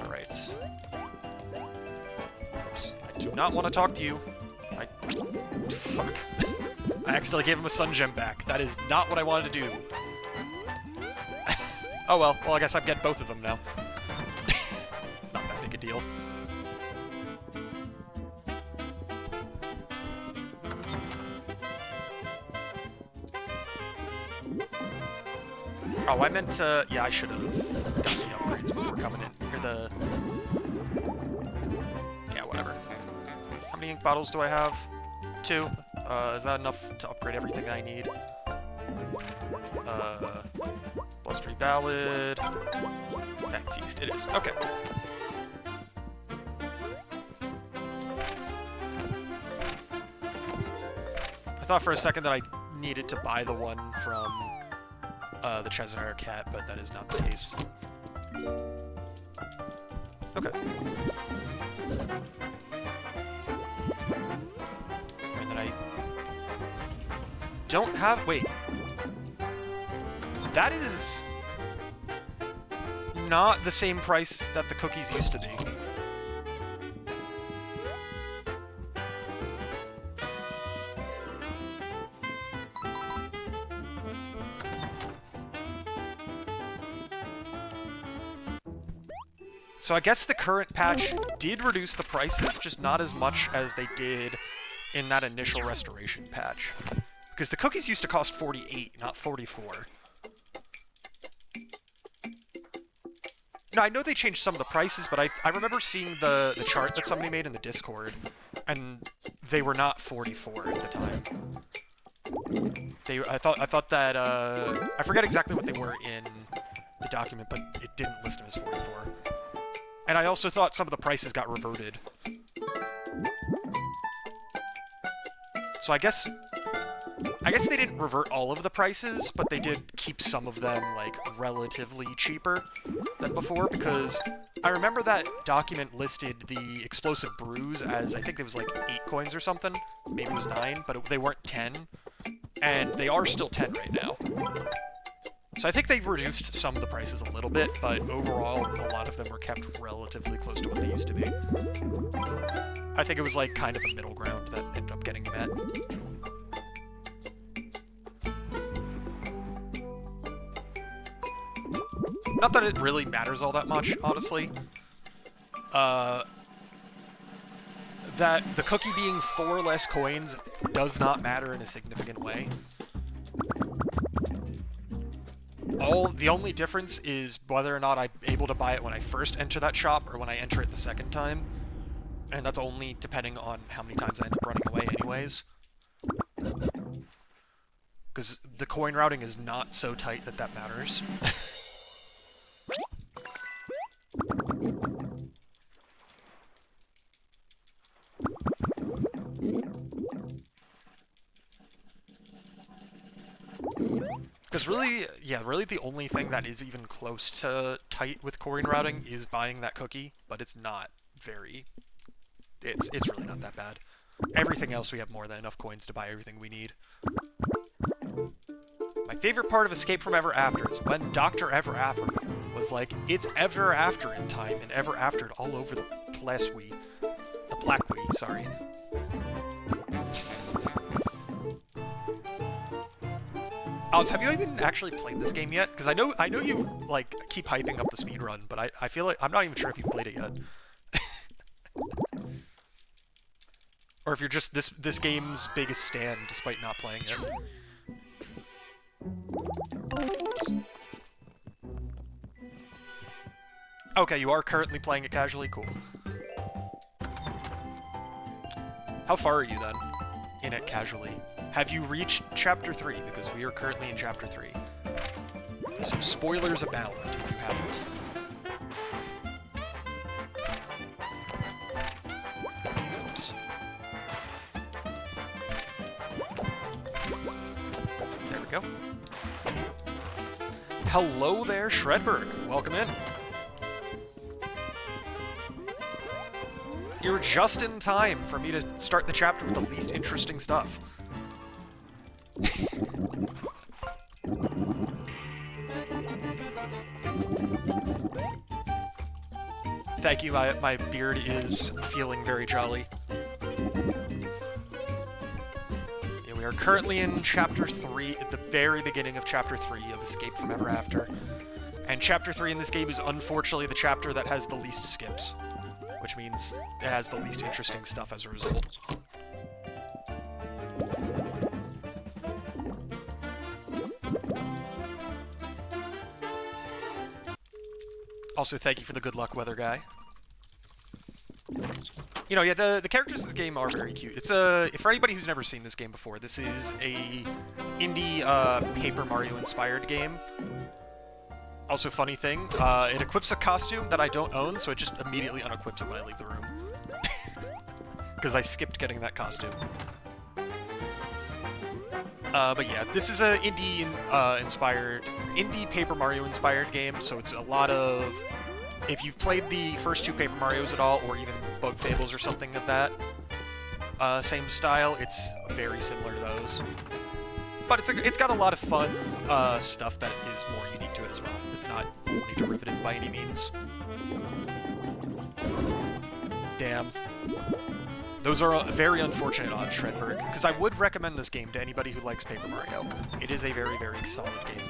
Alright. Oops. I do not want to talk to you. Fuck. I accidentally gave him a sun gem back. That is not what I wanted to do. Oh well. Well, I guess I'm getting both of them now. Not that big a deal. Oh, I meant to... Yeah, I should have gotten the upgrades before coming in. Or the... Yeah, whatever. How many ink bottles do I have? 2. Is that enough to upgrade everything I need? Blustery Ballad... Fang Feast. It is. Okay, cool. I thought for a second that I needed to buy the one from the Cheshire Cat, but that is not the case. Okay. And then I don't have... Wait. That is not the same price that the cookies used to be. So I guess the current patch did reduce the prices, just not as much as they did in that initial restoration patch. Because the cookies used to cost 48, not 44. No, I know they changed some of the prices, but I remember seeing the chart that somebody made in the Discord, and they were not 44 at the time. I thought that I forget exactly what they were in the document, but it didn't list them as 44. And I also thought some of the prices got reverted. So I guess they didn't revert all of the prices, but they did keep some of them, like, relatively cheaper than before, because I remember that document listed the explosive brews as, I think it was like 8 coins or something. Maybe it was 9, but they weren't 10. And they are still 10 right now. So I think they've reduced some of the prices a little bit, but overall, a lot of them were kept relatively close to what they used to be. I think it was like kind of a middle ground that ended up getting met. Not that it really matters all that much, honestly. That the cookie being 4 less coins does not matter in a significant way. The only difference is whether or not I'm able to buy it when I first enter that shop or when I enter it the second time. And that's only depending on how many times I end up running away anyways. Because the coin routing is not so tight that that matters. Because really the only thing that is even close to tight with coin routing is buying that cookie, but it's not very... It's really not that bad. Everything else we have more than enough coins to buy everything we need. My favorite part of Escape from Ever After is when Dr. Ever After was like, it's ever after in time, and ever aftered all over the Pleswee. The Plackwee, sorry. Alice, have you even actually played this game yet? Because I know you, like, keep hyping up the speedrun, but I feel like I'm not even sure if you've played it yet. Or if you're just this game's biggest stand, despite not playing it. Okay, you are currently playing it casually? Cool. How far are you, then, in it casually? Have you reached Chapter 3? Because we are currently in Chapter 3. So spoilers abound if you haven't. Oops. There we go. Hello there, Shredberg. Welcome in. You're just in time for me to start the chapter with the least interesting stuff. Thank you, my beard is feeling very jolly. Yeah, we are currently in Chapter 3, at the very beginning of Chapter 3 of Escape from Ever After. And Chapter 3 in this game is unfortunately the chapter that has the least skips, which means it has the least interesting stuff as a result. Also, thank you for the good luck weather guy. You know, yeah, the characters of the game are very cute. It's for anybody who's never seen this game before, this is a indie Paper Mario inspired game. Also, funny thing, it equips a costume that I don't own, so it just immediately unequips it when I leave the room. Because I skipped getting that costume. But yeah, this is a indie Paper Mario inspired game, so it's a lot of... If you've played the first 2 Paper Marios at all, or even Bug Fables or something of that same style, it's very similar to those. But it's got a lot of fun stuff that is more unique to it as well. It's not only derivative by any means. Damn. Those are very unfortunate odds, Shredberg, because I would recommend this game to anybody who likes Paper Mario. It is a very, very solid game.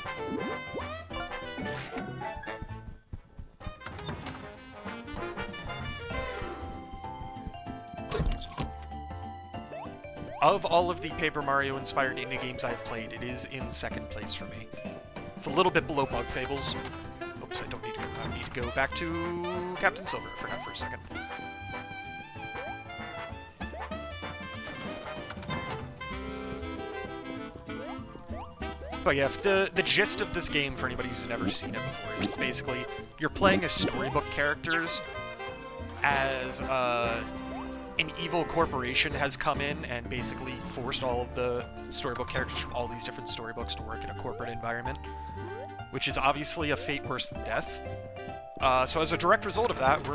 of all of the Paper Mario-inspired indie games I've played, it is in second place for me. It's a little bit below Bug Fables. Oops, I don't need to go. I need to go back to Captain Silver. I forgot for a second. But yeah, the gist of this game, for anybody who's never seen it before, is it's basically you're playing as storybook characters as an evil corporation has come in and basically forced all of the storybook characters from all these different storybooks to work in a corporate environment, which is obviously a fate worse than death. So as a direct result of that,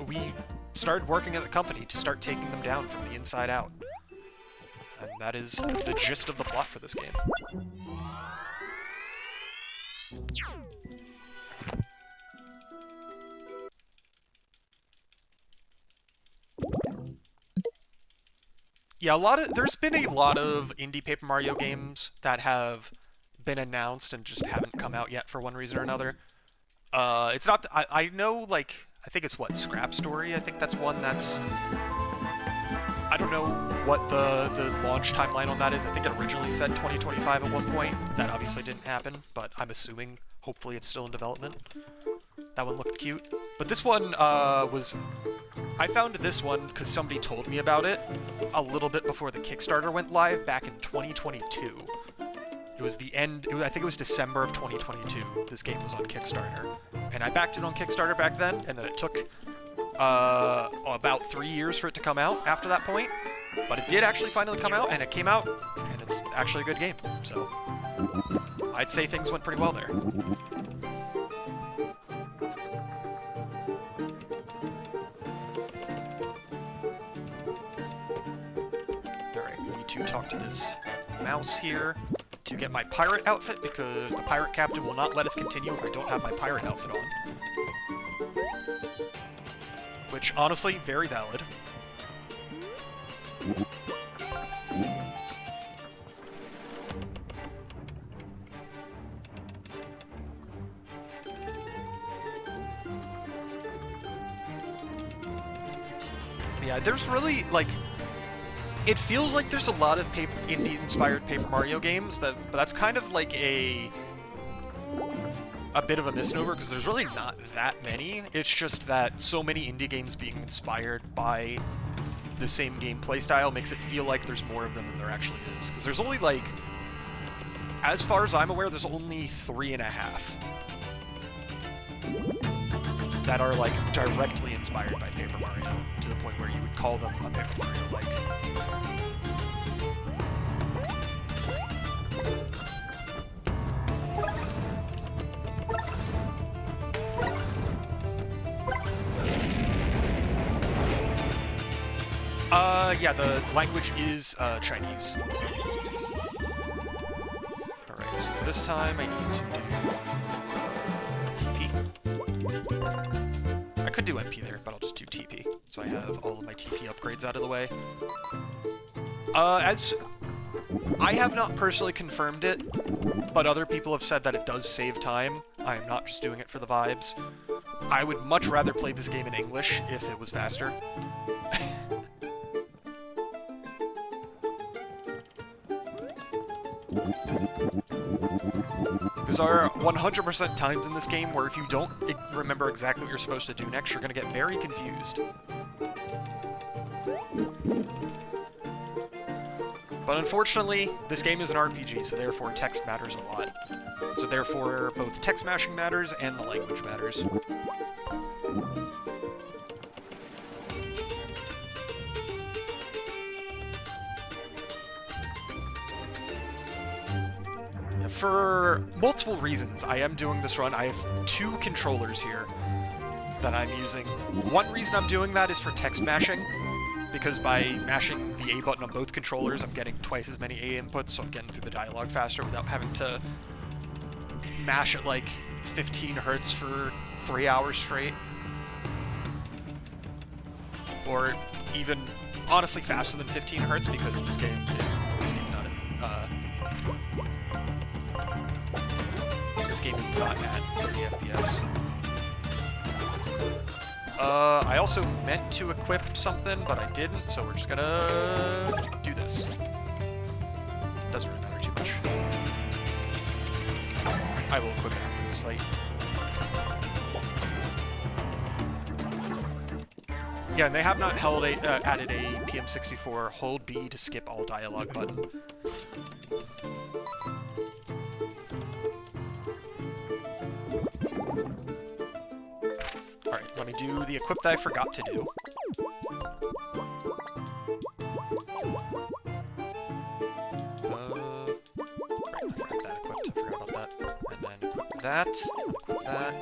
we started working at the company to start taking them down from the inside out. And that is the gist of the plot for this game. Yeah, there's been a lot of indie Paper Mario games that have been announced and just haven't come out yet for one reason or another. It's not... I know, like... I think it's, Scrap Story? I think that's one that's... I don't know what the launch timeline on that is. I think it originally said 2025 at one point. That obviously didn't happen, but I'm assuming, hopefully, it's still in development. That one looked cute. But this one was... I found this one because somebody told me about it a little bit before the Kickstarter went live back in 2022. It was the end... I think it was December of 2022 this game was on Kickstarter. And I backed it on Kickstarter back then, and then it took... about 3 years for it to come out after that point, but it did actually finally come out, and it came out, and it's actually a good game, so I'd say things went pretty well there. Alright, we need to talk to this mouse here to get my pirate outfit, because the pirate captain will not let us continue if I don't have my pirate outfit on. Which, honestly, very valid. Yeah, there's really, like... It feels like there's a lot of indie-inspired Paper Mario games, but that's kind of like a bit of a misnomer, because there's really not that many. It's just that so many indie games being inspired by the same gameplay style makes it feel like there's more of them than there actually is. Because there's only, like... As far as I'm aware, there's only 3.5 that are, like, directly inspired by Paper Mario, to the point where you would call them a Paper Mario-like. Yeah, the language is, Chinese. Alright, so this time I need to do TP. I could do MP there, but I'll just do TP, so I have all of my TP upgrades out of the way. As I have not personally confirmed it, but other people have said that it does save time. I am not just doing it for the vibes. I would much rather play this game in English if it was faster. Because there are 100% times in this game where if you don't remember exactly what you're supposed to do next, you're going to get very confused. But unfortunately, this game is an RPG, so therefore text matters a lot. So therefore, both text mashing matters and the language matters. For multiple reasons, I am doing this run. I have 2 controllers here that I'm using. One reason I'm doing that is for text mashing, because by mashing the A button on both controllers, I'm getting twice as many A inputs, so I'm getting through the dialogue faster without having to mash at like 15 hertz for 3 hours straight. Or even, honestly, faster than 15 hertz, because this game's not this game is not at 30 FPS. I also meant to equip something, but I didn't, so we're just gonna do this. I will equip it after this fight. Yeah, and they have not added a PM64 hold B to skip all dialogue button. Alright, let me do the equip that I forgot to do. That, equip that.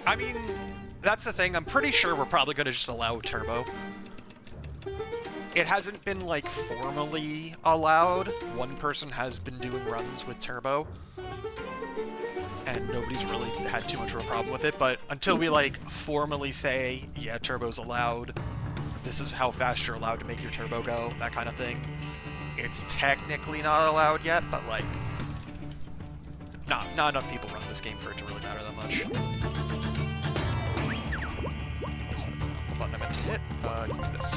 I mean, that's the thing, I'm pretty sure we're probably gonna just allow turbo. It hasn't been, like, formally allowed. One person has been doing runs with turbo, and nobody's really had too much of a problem with it, but until we, like, formally say, yeah, turbo's allowed, this is how fast you're allowed to make your turbo go, that kind of thing, it's technically not allowed yet, but, like, not enough people run this game for it to really matter that much. That's not the button I meant to hit. Use this.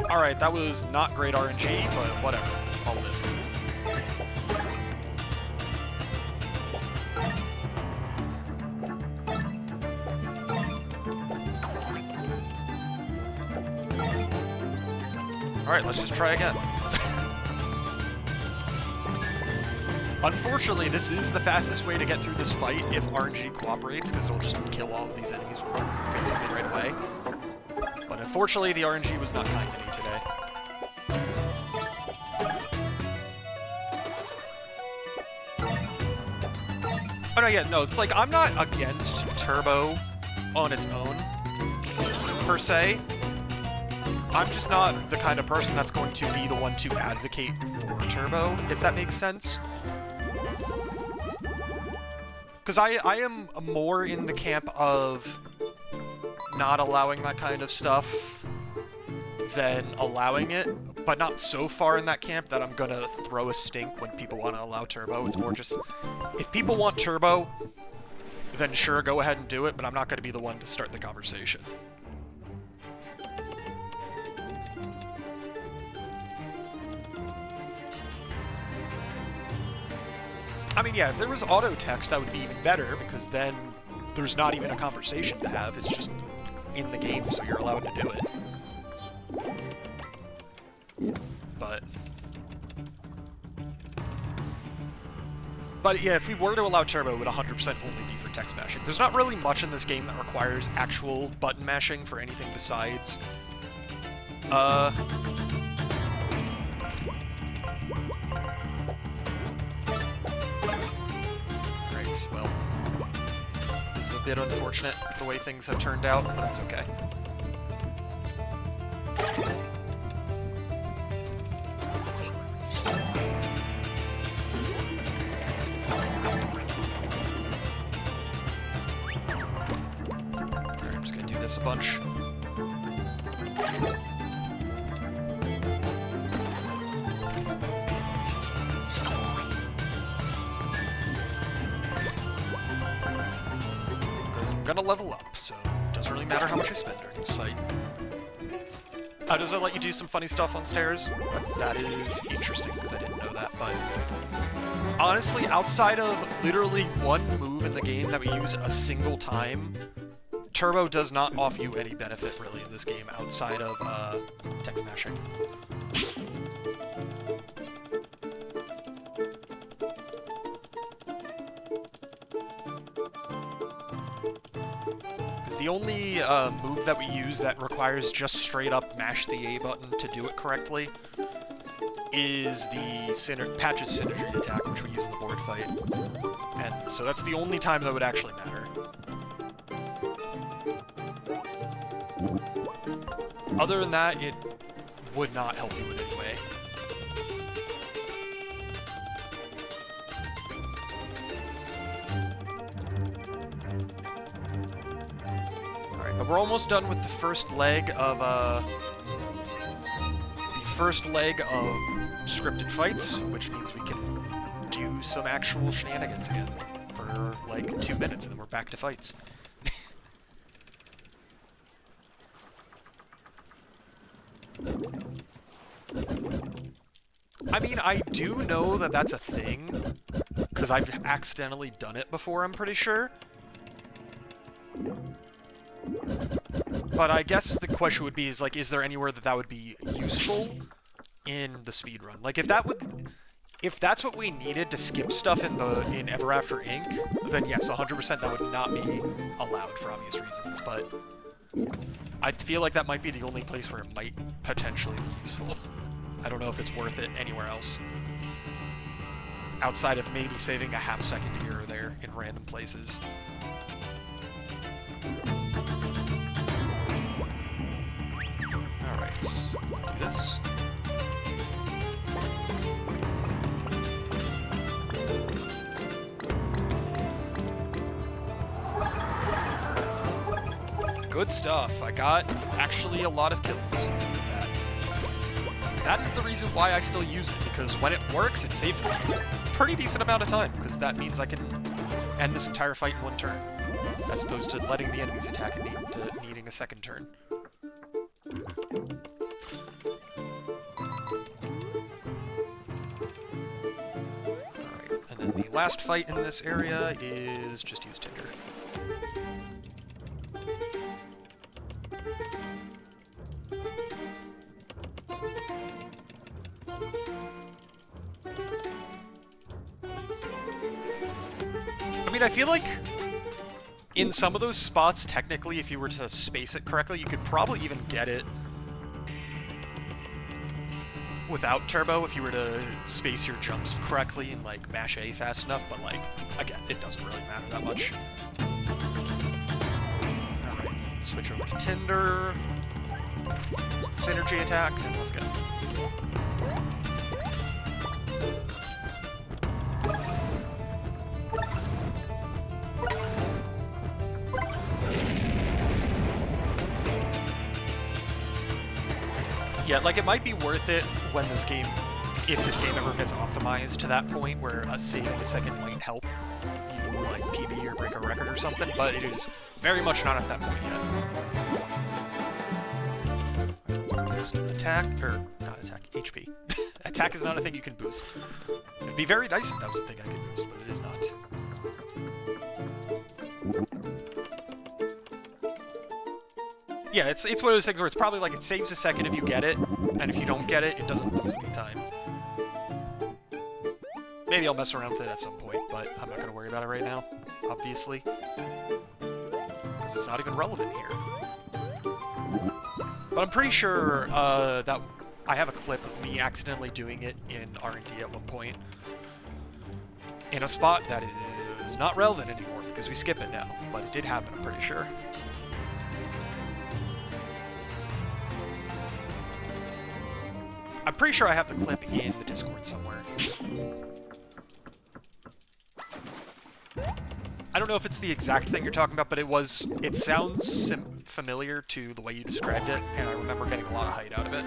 Alright, that was not great RNG, but whatever. I'll live. Alright, let's just try again. Unfortunately, this is the fastest way to get through this fight if RNG cooperates, because it'll just kill all of these enemies basically right away. But unfortunately, the RNG was not kind to me today. Oh no, yeah, no, it's like, I'm not against turbo on its own, per se. I'm just not the kind of person that's going to be the one to advocate for turbo, if that makes sense. Because I am more in the camp of not allowing that kind of stuff than allowing it, but not so far in that camp that I'm gonna throw a stink when people want to allow turbo. It's more just, if people want turbo, then sure, go ahead and do it, but I'm not gonna be the one to start the conversation. I mean, yeah, if there was auto text, that would be even better, because then there's not even a conversation to have. It's just in the game, so you're allowed to do it. But yeah, if we were to allow turbo, it would 100% only be for text mashing. There's not really much in this game that requires actual button mashing for anything besides... Right, well... This is a bit unfortunate, the way things have turned out, but that's okay. I'm just gonna do this a bunch. Because I'm gonna level up, so it doesn't really matter how much I spend during this fight. Does it let you do some funny stuff on stairs? That is interesting, because I didn't know that, but... Honestly, outside of literally one move in the game that we use a single time, turbo does not offer you any benefit, really, in this game, outside of, text mashing. Because the only, move that we use that requires just straight up mash the A button to do it correctly is the Patch's Synergy attack, which we use in the board fight. And so that's the only time that would actually matter. Other than that, it would not help you in any way. Alright, but we're almost done with the first leg of, the first leg of scripted fights, which means we can do some actual shenanigans again for like 2 minutes, and then we're back to fights. I mean, I do know that that's a thing, because I've accidentally done it before, I'm pretty sure. But I guess the question would be, is like, is there anywhere that would be useful in the speedrun? Like, if that's what we needed to skip stuff in Ever After Inc., then yes, 100% that would not be allowed for obvious reasons, but I feel like that might be the only place where it might potentially be useful. I don't know if it's worth it anywhere else. Outside of maybe saving a half second here or there in random places. Alright, do this. Good stuff. I got actually a lot of kills with that. That is the reason why I still use it, because when it works, it saves a pretty decent amount of time, because that means I can end this entire fight in one turn, as opposed to letting the enemies attack and needing a second turn. Alright, and then the last fight in this area is just use Tinder. I feel like in some of those spots, technically, if you were to space it correctly, you could probably even get it without turbo if you were to space your jumps correctly and, like, mash A fast enough, but, like, again, it doesn't really matter that much. Alright, switch over to Tinder, use the synergy attack, and let's go. Yeah, like, it might be worth it when this game, if this game ever gets optimized to that point where saving a second might help you, like, PB or break a record or something, but it is very much not at that point yet. Alright, let's boost attack, or not attack, HP. Attack is not a thing you can boost. It'd be very nice if that was a thing I could boost, but it is not. Yeah, it's one of those things where it's probably like it saves a second if you get it, and if you don't get it, it doesn't lose any time. Maybe I'll mess around with it at some point, but I'm not going to worry about it right now, obviously. Because it's not even relevant here. But I'm pretty sure that I have a clip of me accidentally doing it in R&D at one point. In a spot that is not relevant anymore, because we skip it now. But it did happen, I'm pretty sure. I'm pretty sure I have the clip in the Discord somewhere. I don't know if it's the exact thing you're talking about, but it sounds familiar to the way you described it, and I remember getting a lot of height out of it.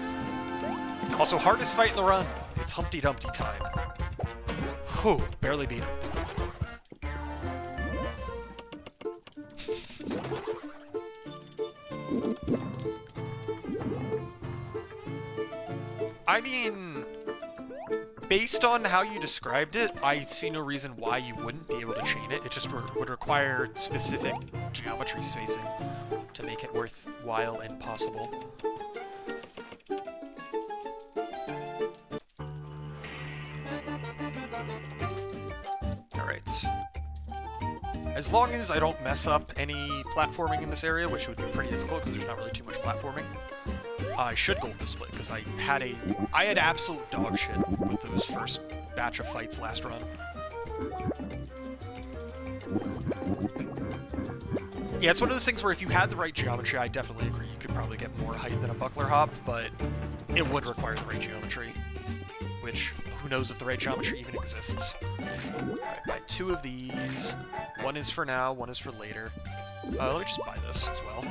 Also, hardest fight in the run. It's Humpty Dumpty time. Whew, barely beat him. I mean, based on how you described it, I see no reason why you wouldn't be able to chain it. It just would require specific geometry spacing to make it worthwhile and possible. Alright. As long as I don't mess up any platforming in this area, which would be pretty difficult because there's not really too much platforming, I should go with the split, because I had absolute dog shit with those first batch of fights last run. Yeah, it's one of those things where if you had the right geometry, I definitely agree you could probably get more height than a buckler hop, but it would require the right geometry, which, who knows if the right geometry even exists. Alright, buy 2 of these. One is for now, one is for later. Let me just buy this as well.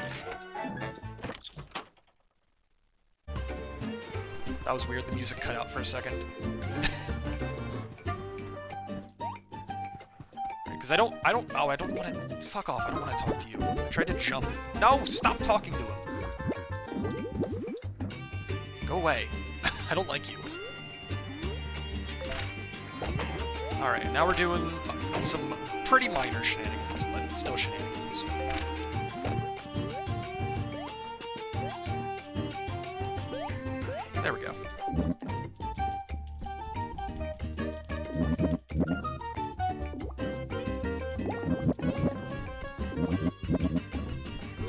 That was weird, the music cut out for a second. Because I don't want to... Fuck off, I don't want to talk to you. I tried to jump. No, stop talking to him. Go away. I don't like you. Alright, now we're doing some pretty minor shenanigans, but still shenanigans. There we go.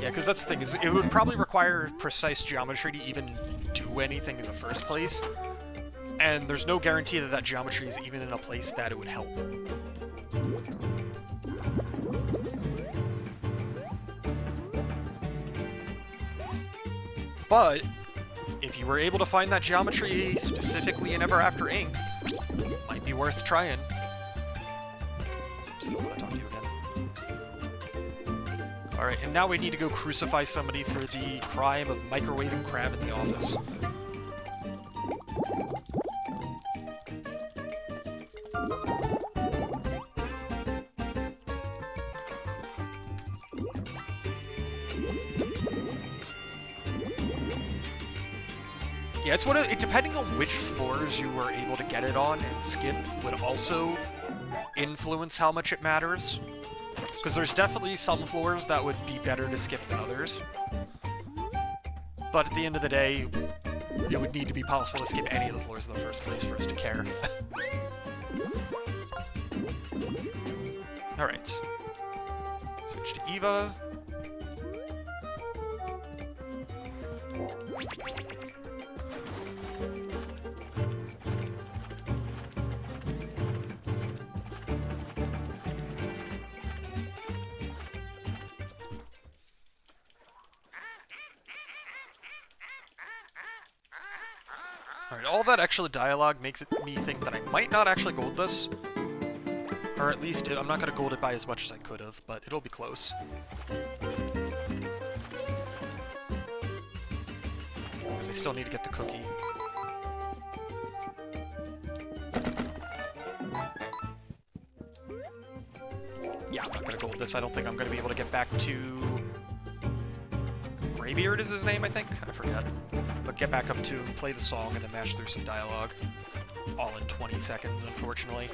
Yeah, because that's the thing, is it would probably require precise geometry to even do anything in the first place, and there's no guarantee that that geometry is even in a place that it would help. But if you were able to find that geometry specifically in Ever After Inc., it might be worth trying. So I don't want to talk to you again. Alright, and now we need to go crucify somebody for the crime of microwaving crab in the office. Yeah, it's one of, depending on which floors you were able to get it on and skip would also influence how much it matters. Because there's definitely some floors that would be better to skip than others. But at the end of the day, it would need to be possible to skip any of the floors in the first place for us to care. Alright. Switch to Eva. Alright, all that extra dialogue makes me think that I might not actually gold this. Or at least, I'm not going to gold it by as much as I could have, but it'll be close. Because I still need to get the cookie. Yeah, I'm not going to gold this. I don't think I'm going to be able to get back to... Greybeard is his name, I think? I forget. But get back up to play the song and then mash through some dialogue. All in 20 seconds, unfortunately.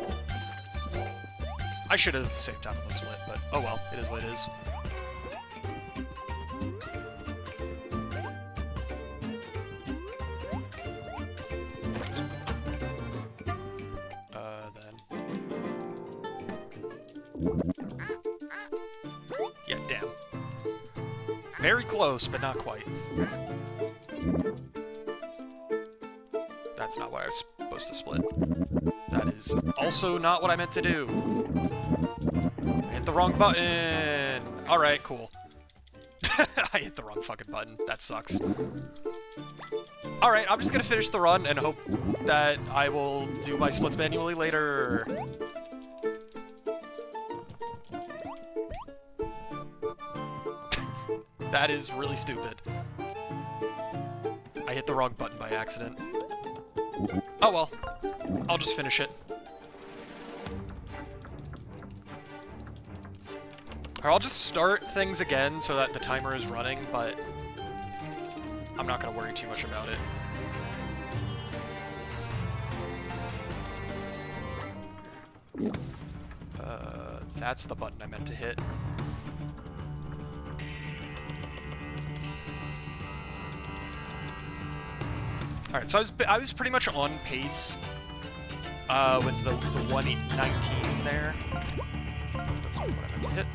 I should have saved time on the split, but oh well, it is what it is. Yeah, damn. Very close, but not quite. That's not what I was supposed to split. That is also not what I meant to do. I hit the wrong button! Alright, cool. I hit the wrong fucking button. That sucks. Alright, I'm just gonna finish the run and hope that I will do my splits manually later. That is really stupid. I hit the wrong button by accident. Oh well. I'll just finish it. Or I'll just start things again so that the timer is running, but I'm not going to worry too much about it. That's the button I meant to hit. Alright, so I was pretty much on pace with the 119 there. That's not what I meant to hit.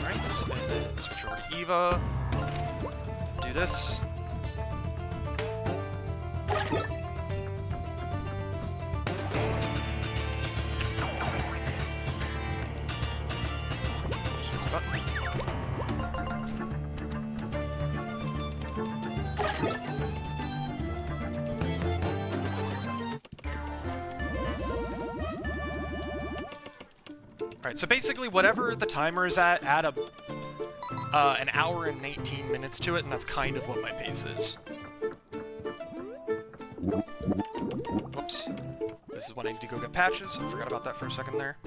Alright, and then switch over to Eva. Do this. Alright, so basically whatever the timer is at a an hour and 18 minutes to it, and that's kind of what my pace is. Whoops. This is when I need to go get patches. I forgot about that for a second there.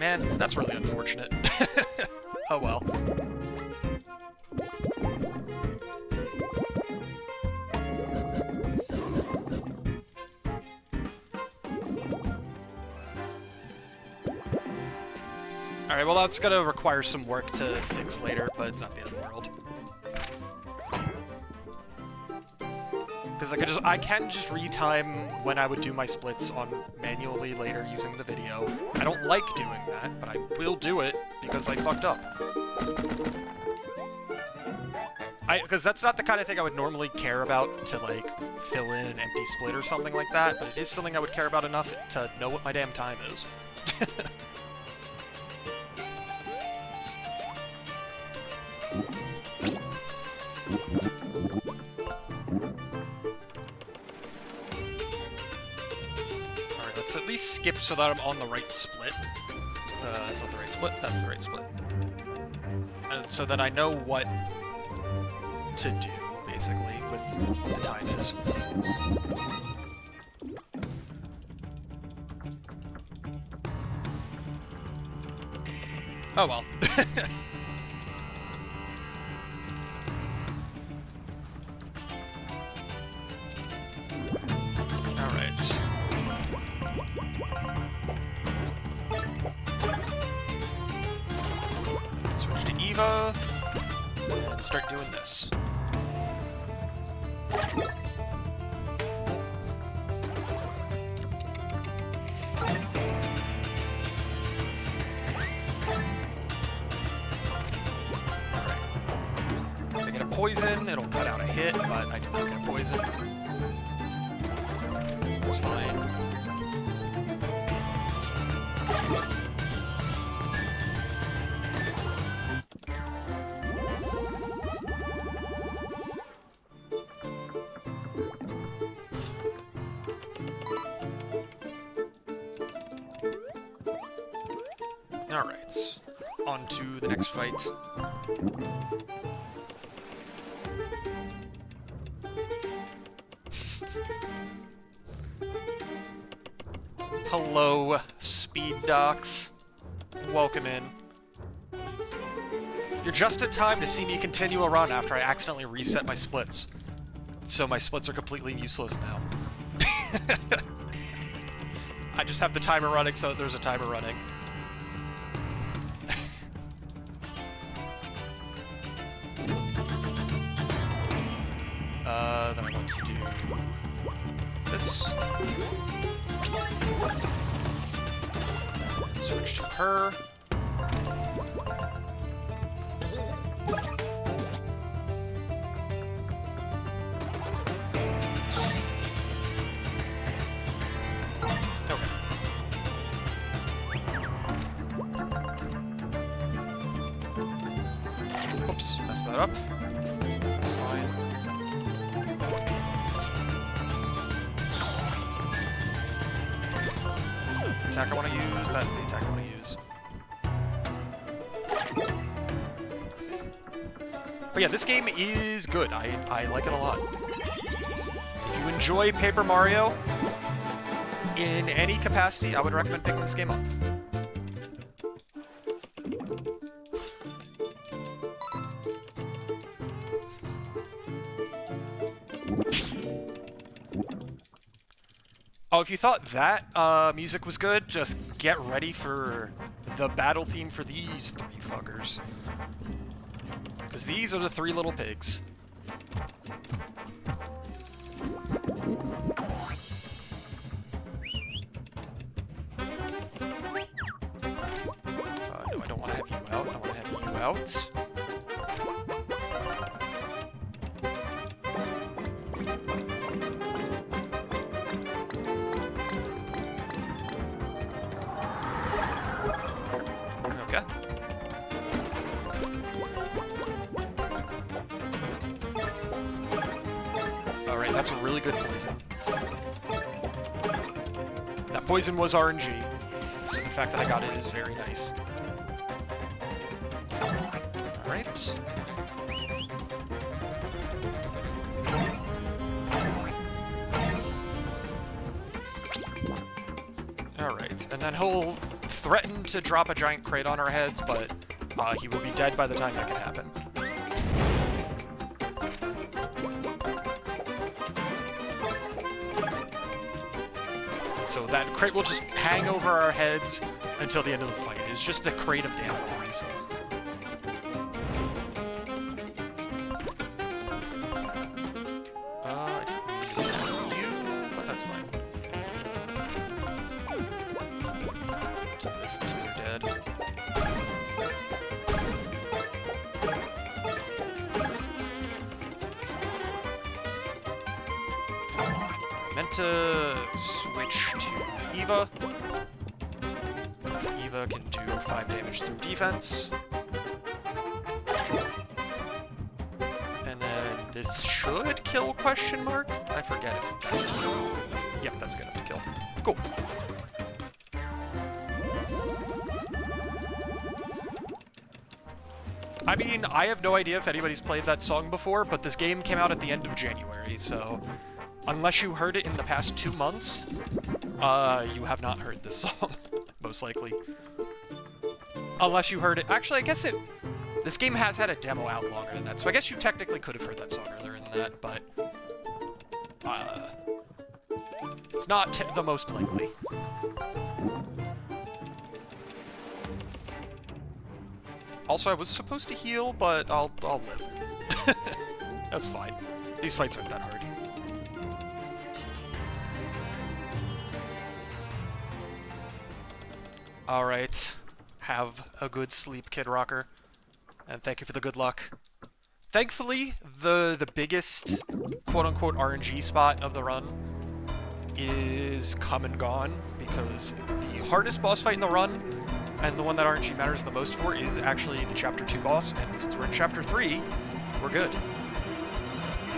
Man, that's really unfortunate. Oh well. Alright, well that's gonna require some work to fix later, but it's not the end of the world. Because I can just retime when I would do my splits on manually later using the video. I don't like doing that, but I will do it because I fucked up. Because that's not the kind of thing I would normally care about to, like, fill in an empty split or something like that, but it is something I would care about enough to know what my damn time is. Let's at least skip so that I'm on the right split. That's not the right split, that's the right split. And so that I know what to do, basically, with what the time is. Oh well. Alright. Switch to Eva, and start doing this. If I get a poison, it'll cut out a hit, but I did not get a poison. That's fine. Alright, on to the next fight. Hello, speed docs. Welcome in. You're just in time to see me continue a run after I accidentally reset my splits. So my splits are completely useless now. I just have the timer running so that there's a timer running. Then I want to do this. And switch to her. Okay. Oops, messed that up. That's fine. Attack I want to use, that's the attack I want to use. But yeah, this game is good. I like it a lot. If you enjoy Paper Mario in any capacity, I would recommend picking this game up. Oh, if you thought that music was good, just get ready for the battle theme for these three fuckers. Because these are the three little pigs. No, I don't want to have you out. I want to have you out. that's a really good poison. That poison was RNG, so the fact that I got it is very nice. Alright. Alright, and then he'll threaten to drop a giant crate on our heads, but he will be dead by the time that can happen. So that crate will just hang over our heads until the end of the fight. It's just the crate of Damocles. I didn't mean to tell you, but that's fine. Do this until you're dead. Meant to switch to Eva, because Eva can do 5 damage through defense. And then this should kill, question mark? I forget if that's good enough. Yep, that's good enough to kill. Cool. I mean, I have no idea if anybody's played that song before, but this game came out at the end of January, so unless you heard it in the past 2 months, you have not heard this song, most likely. Unless you heard it... Actually, I guess this game has had a demo out longer than that, so I guess you technically could have heard that song earlier than that, but... it's not the most likely. Also, I was supposed to heal, but I'll live. That's fine. These fights aren't that hard. Alright. Have a good sleep, Kid Rocker. And thank you for the good luck. Thankfully, the biggest quote-unquote RNG spot of the run is come and gone, because the hardest boss fight in the run, and the one that RNG matters the most for, is actually the Chapter 2 boss, and since we're in Chapter 3, we're good.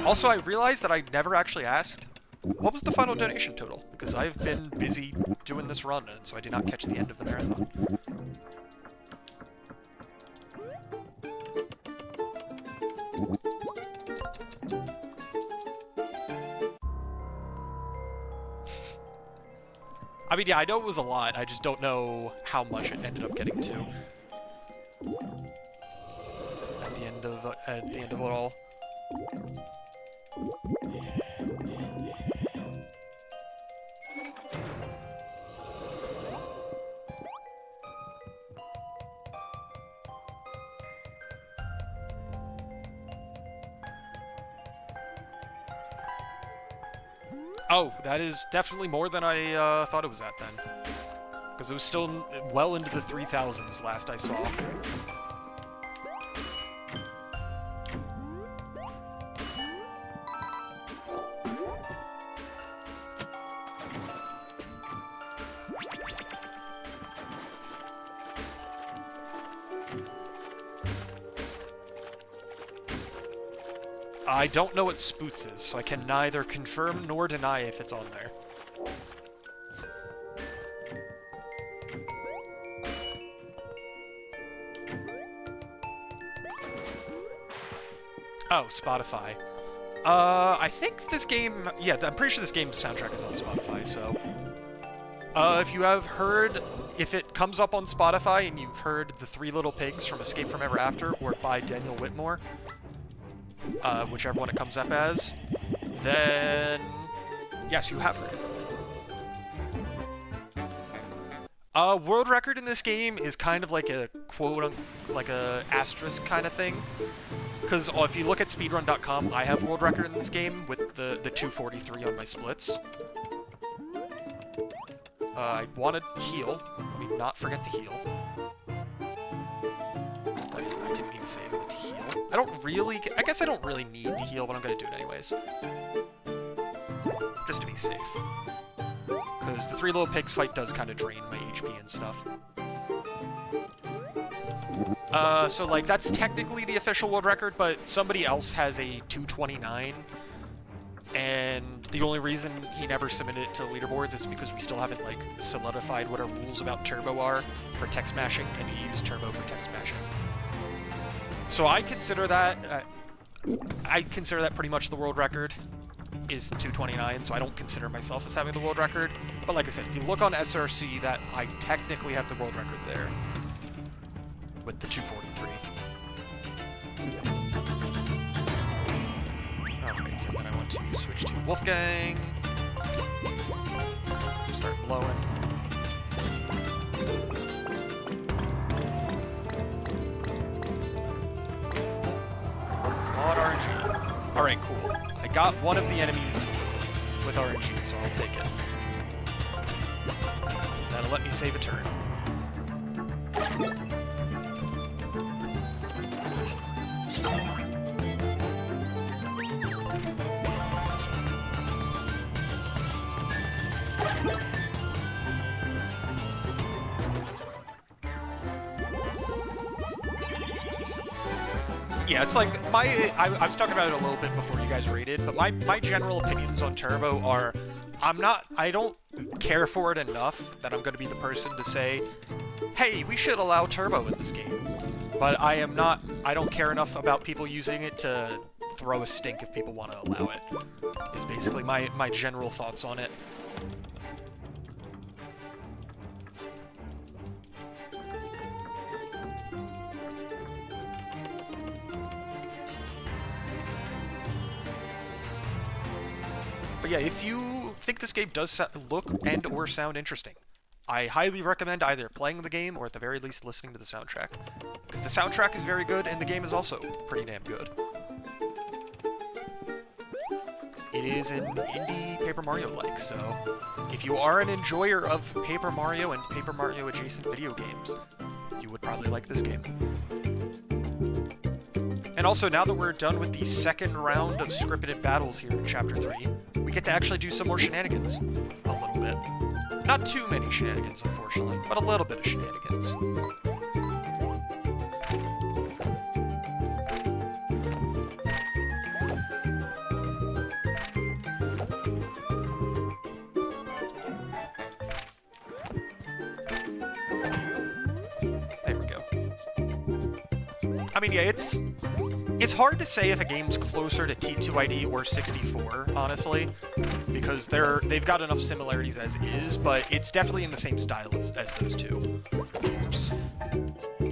Also, I realized that I never actually asked, what was the final donation total? Because I've been busy doing this run, and so I did not catch the end of the marathon. I mean, yeah, I know it was a lot, I just don't know how much it ended up getting to. At the end of it all. Oh, that is definitely more than I thought it was at then. Because it was still well into the 3000s last I saw. I don't know what Spoots is, so I can neither confirm nor deny if it's on there. Oh, Spotify. I think this game... Yeah, I'm pretty sure this game's soundtrack is on Spotify, so... if you have heard... If it comes up on Spotify and you've heard The Three Little Pigs from Escape from Ever After, or by Daniel Whitmore, whichever one it comes up as, then... Yes, you have heard it. World record in this game is kind of like a like a asterisk kind of thing. Because if you look at speedrun.com, I have world record in this game with the 243 on my splits. I want to heal. Let me not forget to heal. I didn't mean to say I need to heal. I don't really... I guess I don't really need to heal, but I'm going to do it anyways. Just to be safe. Because the Three Little Pigs fight does kind of drain my HP and stuff. So, like, that's technically the official world record, but somebody else has a 229, and the only reason he never submitted it to leaderboards is because we still haven't like solidified what our rules about turbo are for text mashing, and he used turbo for text mashing. So I consider that pretty much the world record is 229, so I don't consider myself as having the world record. But like I said, if you look on SRC, that I technically have the world record there with the 243. Alright, so then I want to switch to Wolfgang. Start blowing. Come on, RNG. Alright, cool. I got one of the enemies with RNG, so I'll take it. That'll let me save a turn. Yeah, it's like I was talking about it a little bit before you guys rated, but my general opinions on Turbo are I don't care for it enough that I'm going to be the person to say, hey, we should allow Turbo in this game. But I don't care enough about people using it to throw a stink if people want to allow it, is basically my general thoughts on it. But yeah, if you think this game does look and or sound interesting, I highly recommend either playing the game or at the very least listening to the soundtrack. Because the soundtrack is very good and the game is also pretty damn good. It is an indie Paper Mario-like, so if you are an enjoyer of Paper Mario and Paper Mario adjacent video games, you would probably like this game. And also, now that we're done with the second round of scripted battles here in Chapter 3, we get to actually do some more shenanigans. A little bit. Not too many shenanigans, unfortunately, but a little bit of shenanigans. There we go. I mean, yeah, it's hard to say if a game's closer to T2ID or 64, honestly, because they've got enough similarities as is, but it's definitely in the same style as those two. Oops. There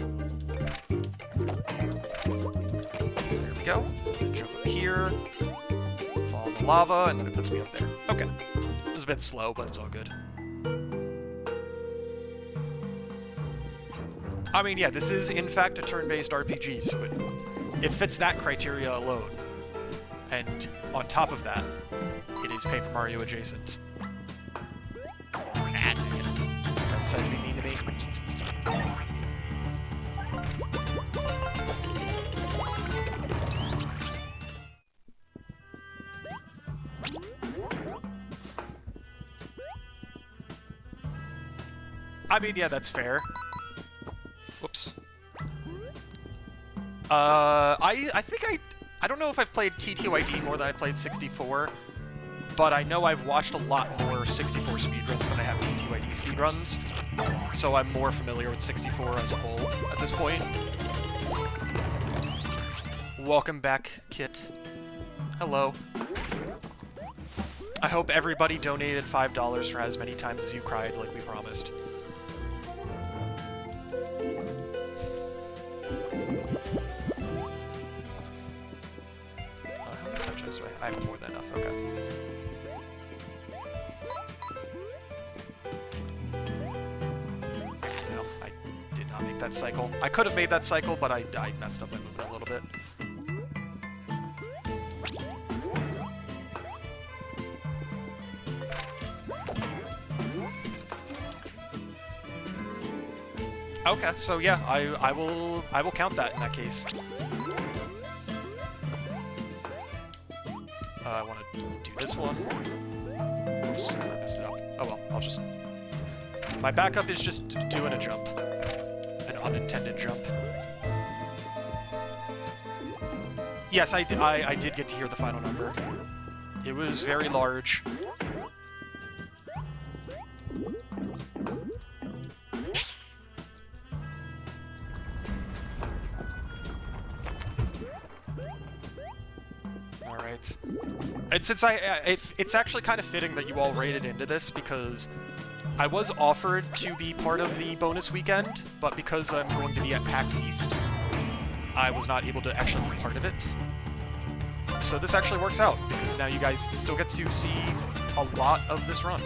we go. Jump up here, fall in the lava, and then it puts me up there. Okay. It was a bit slow, but it's all good. I mean, yeah, this is in fact a turn-based RPG, so it fits that criteria alone. And on top of that, it is Paper Mario adjacent. Ah, dang it. That decided to be mean to me. I mean, yeah, that's fair. Whoops. I think I don't know if I've played T2ID more than I played 64, but I know I've watched a lot more 64 speedruns than I have T2ID speedruns, so I'm more familiar with 64 as a whole at this point. Welcome back, Kit. Hello. I hope everybody donated $5 for as many times as you cried like we promised. I have more than enough, okay. No, I did not make that cycle. I could have made that cycle, but I messed up my movement a little bit. Okay, so yeah, I will count that in that case. I want to do this one. Oops, I messed it up. Oh well, I'll just... My backup is just doing a jump. An unintended jump. Yes, I did get to hear the final number. It was very large. Alright. And since it's actually kind of fitting that you all raided into this, because I was offered to be part of the bonus weekend, but because I'm going to be at PAX East, I was not able to actually be part of it. So this actually works out, because now you guys still get to see a lot of this run.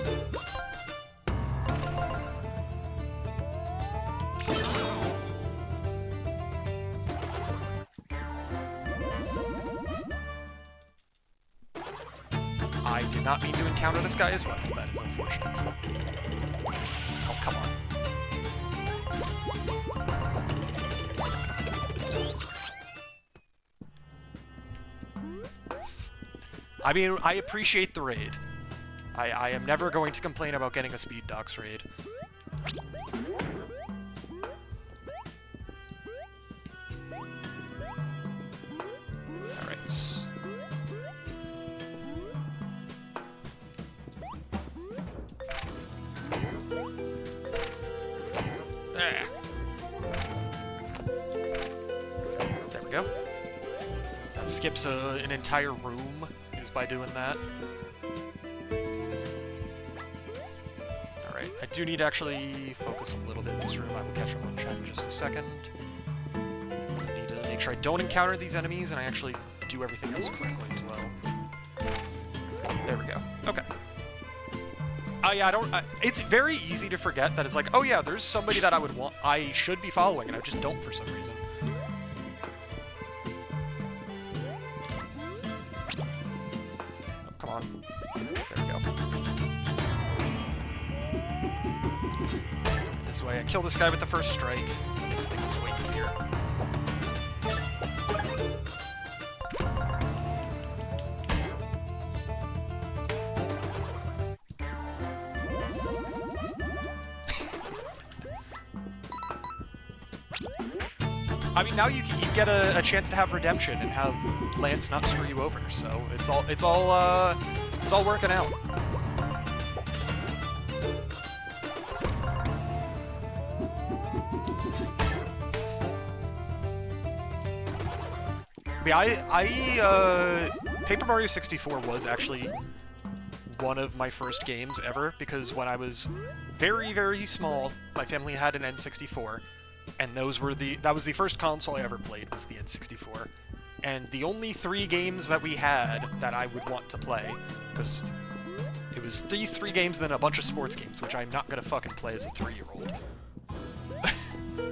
I did not mean to encounter this guy as well. That is unfortunate. Oh, come on. I mean, I appreciate the raid. I am never going to complain about getting a Speed Docs raid. Alright. There we go. That skips an entire room, is by doing that. Alright, I do need to actually focus a little bit in this room. I will catch up on chat in just a second. I need to make sure I don't encounter these enemies, and I actually do everything else correctly as well. There we go. Okay. Yeah, it's very easy to forget that it's like, oh yeah, there's somebody that I should be following, and I just don't for some reason. Oh, come on. There we go. This way, I kill this guy with the first strike. That makes things way easier. I mean, now you get a chance to have redemption and have Lance not screw you over, so it's all working out. Paper Mario 64 was actually one of my first games ever, because when I was very, very small, my family had an N64. And that was the first console I ever played, was the N64. And the only 3 games that we had that I would want to play, because it was these 3 games and then a bunch of sports games, which I'm not gonna fucking play as a 3-year-old.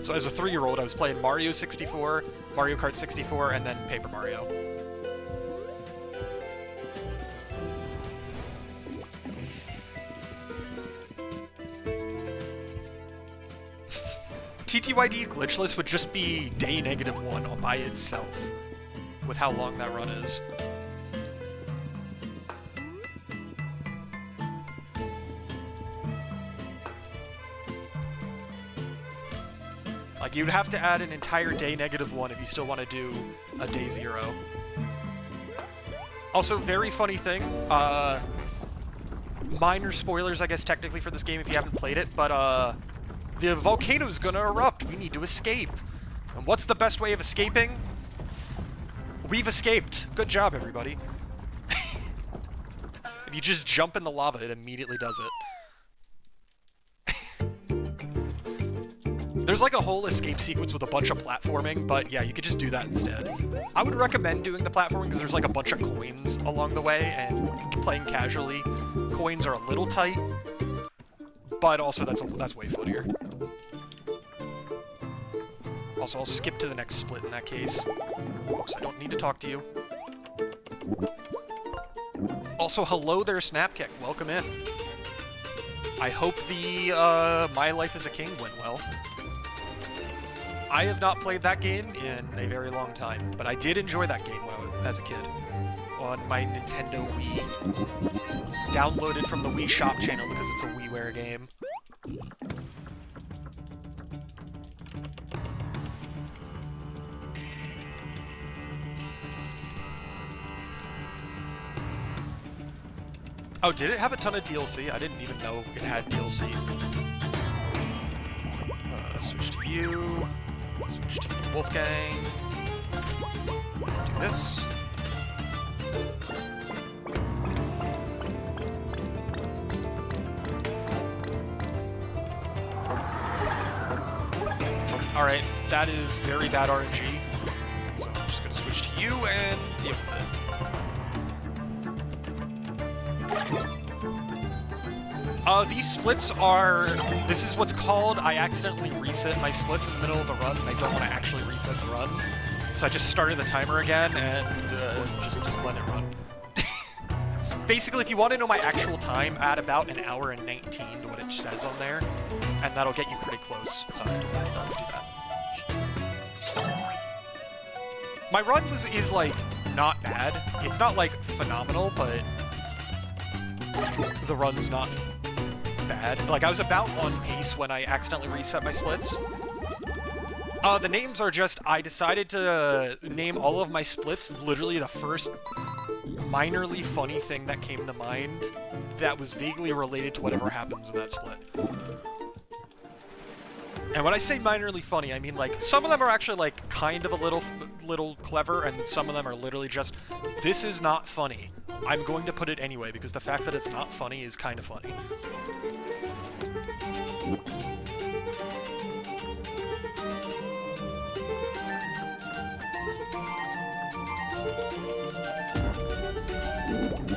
So as a 3-year-old, I was playing Mario 64, Mario Kart 64, and then Paper Mario. TTYD glitchless would just be day -1 all by itself, with how long that run is. Like, you'd have to add an entire day -1 if you still want to do a day 0. Also, very funny thing, minor spoilers, I guess, technically for this game if you haven't played it, but, the volcano's gonna erupt. We need to escape. And what's the best way of escaping? We've escaped. Good job, everybody. If you just jump in the lava, it immediately does it. There's like a whole escape sequence with a bunch of platforming, but yeah, you could just do that instead. I would recommend doing the platforming because there's like a bunch of coins along the way, and playing casually, coins are a little tight. But also, that's way funnier. Also, I'll skip to the next split in that case. Oops, I don't need to talk to you. Also, hello there, Snapkick. Welcome in. I hope the My Life as a King went well. I have not played that game in a very long time, but I did enjoy that game as a kid. On my Nintendo Wii. Downloaded from the Wii Shop channel because it's a WiiWare game. Oh, did it have a ton of DLC? I didn't even know it had DLC. Switch to you. Switch to Wolfgang. Do this. Alright, that is very bad RNG. So I'm just going to switch to you and deal with it. These splits are... This is what's called... I accidentally reset my splits in the middle of the run, and I don't want to actually reset the run. So I just started the timer again, and just let it run. Basically, if you want to know my actual time, add about an hour and 19 to what it says on there, and that'll get you pretty close. Don't do that. My run is like, not bad. It's not, like, phenomenal, but the run's not bad. Like, I was about on pace when I accidentally reset my splits. The names are just, I decided to name all of my splits literally the first minorly funny thing that came to mind that was vaguely related to whatever happens in that split. And when I say minorly funny, I mean, like, some of them are actually, like, kind of a little clever, and some of them are literally just, this is not funny. I'm going to put it anyway, because the fact that it's not funny is kind of funny.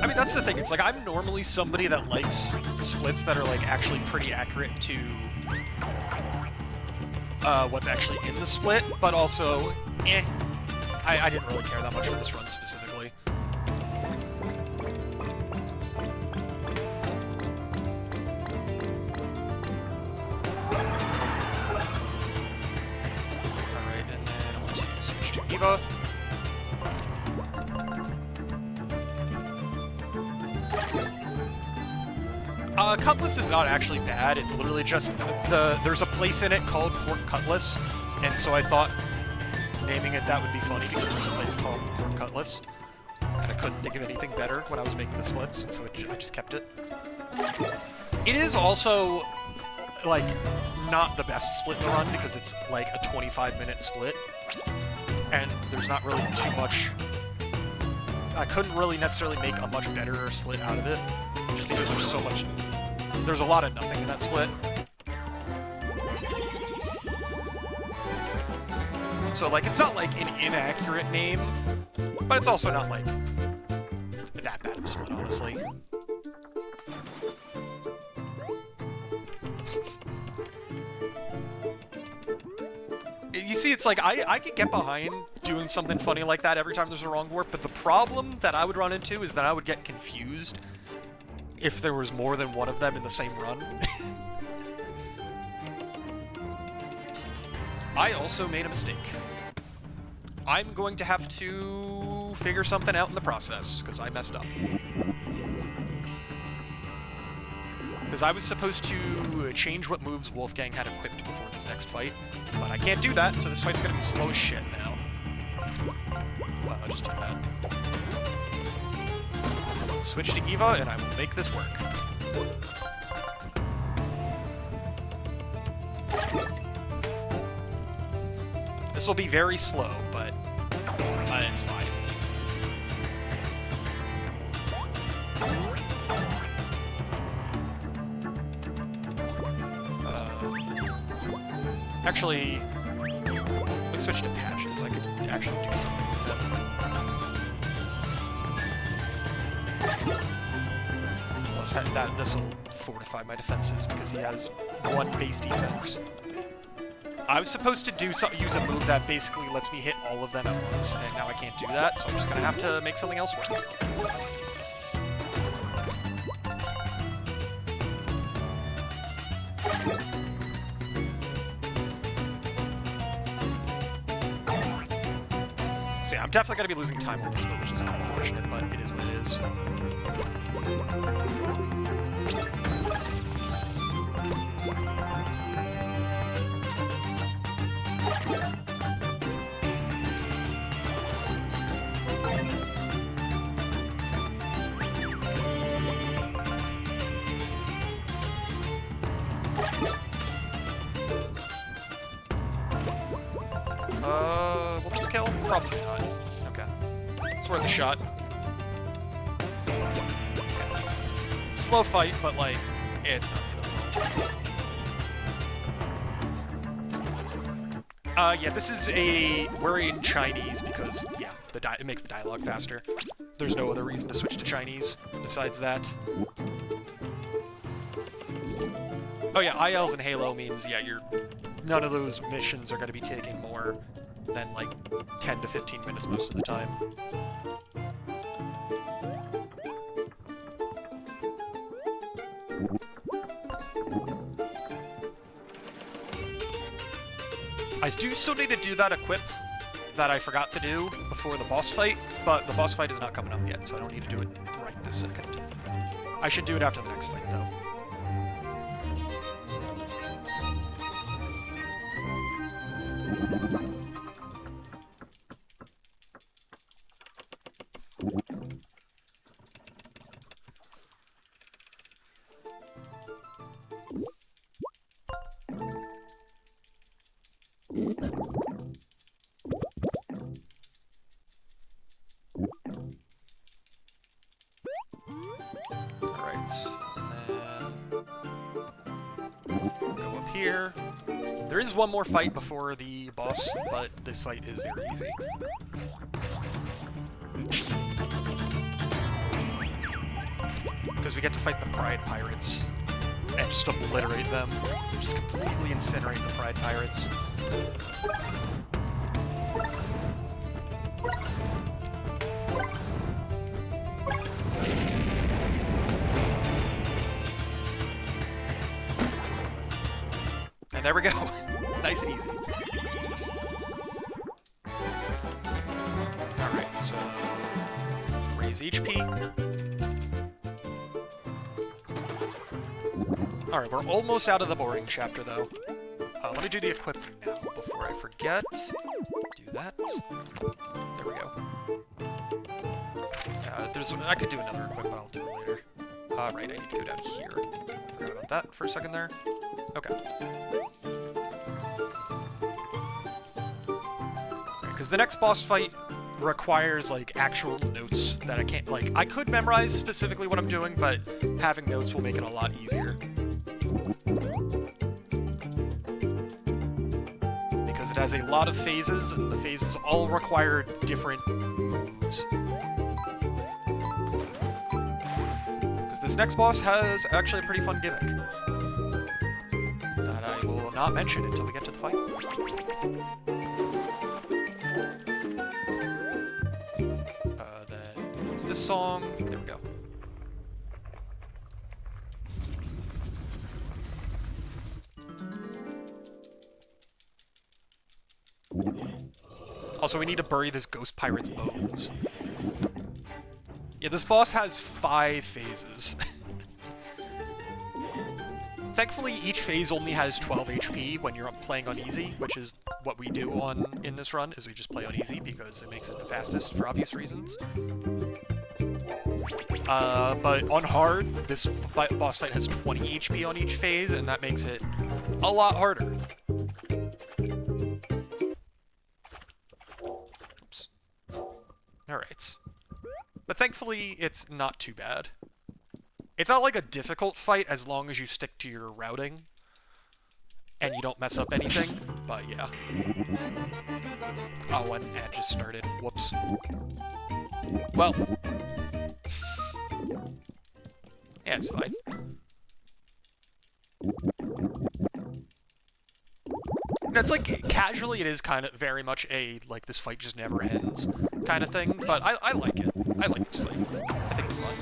I mean, that's the thing. It's like, I'm normally somebody that likes splits that are, like, actually pretty accurate to what's actually in the split, but also, I didn't really care that much for this run specifically. Alright, and then I want to switch to Eva. Cutlass is not actually bad, it's literally just there's a place in it called Pork Cutlass, and so I thought naming it that would be funny because there's a place called Pork Cutlass, and I couldn't think of anything better when I was making the splits, and so I just kept it. It is also, like, not the best split in the run because it's, like, a 25-minute split, and there's not really too much... I couldn't really necessarily make a much better split out of it, just because there's so much... There's a lot of nothing in that split. So, like, it's not, like, an inaccurate name, but it's also not, like, that bad of a split, honestly. You see, it's like, I could get behind doing something funny like that every time there's a wrong warp, but the problem that I would run into is that I would get confused if there was more than one of them in the same run. I also made a mistake. I'm going to have to figure something out in the process, because I messed up. Because I was supposed to change what moves Wolfgang had equipped before this next fight, but I can't do that, so this fight's going to be slow as shit now. Well, I'll just do that. Switch to Eva, and I will make this work. This will be very slow, but it's fine. Actually, let me switch to patches. I could actually do something with them. Plus, this will fortify my defenses because he has one base defense. I was supposed to use a move that basically lets me hit all of them at once, and now I can't do that, so I'm just gonna have to make something else work. So yeah, I'm definitely gonna be losing time on this one, which is unfortunate, but it is what it is. Will this kill? Probably not. Okay. It's worth a shot. Okay. Slow fight, but, like, it's not the end of the world. Yeah, this is we're in Chinese because, yeah, it makes the dialogue faster. There's no other reason to switch to Chinese besides that. Oh yeah, ILs in Halo means, yeah, none of those missions are going to be taking more than, like, 10 to 15 minutes most of the time. I do still need to do that equip that I forgot to do before the boss fight, but the boss fight is not coming up yet, so I don't need to do it right this second. I should do it after the next fight, though. Here. There is one more fight before the boss, but this fight is very easy. Because we get to fight the Pride Pirates and just obliterate them. Just completely incinerate the Pride Pirates. And there we go. Nice and easy. Alright, so raise HP. Alright, we're almost out of the boring chapter, though. Let me do the equip now before I forget. Do that. There we go. I could do another equip, but I'll do it later. Right, I need to go down here. Forgot about that for a second there. Okay. Because the next boss fight requires, like, actual notes that I can't, like, I could memorize specifically what I'm doing, but having notes will make it a lot easier. Because it has a lot of phases, and the phases all require different moves. Because this next boss has actually a pretty fun gimmick that I will not mention until we get to the fight. This song. There we go. Also, we need to bury this ghost pirate's bones. Yeah, this boss has 5 phases. Thankfully, each phase only has 12 HP when you're playing on easy, which is what we do in this run, is we just play on easy because it makes it the fastest for obvious reasons. But on hard, this boss fight has 20 HP on each phase, and that makes it a lot harder. Oops. Alright. But thankfully, it's not too bad. It's not like a difficult fight as long as you stick to your routing and you don't mess up anything, but yeah. Oh, and ad just started. Whoops. Well. Yeah, it's fine. It's like, casually it is kind of very much a, like, this fight just never ends kind of thing, but I like it. I like this fight. I think it's fun.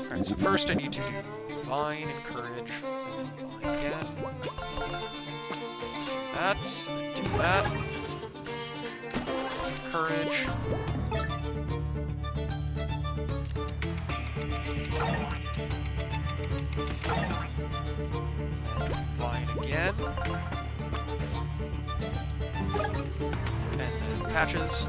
Alright, so first I need to do Vine and Courage, and then Vine again. Do that. Courage. Vine again. And then Patches.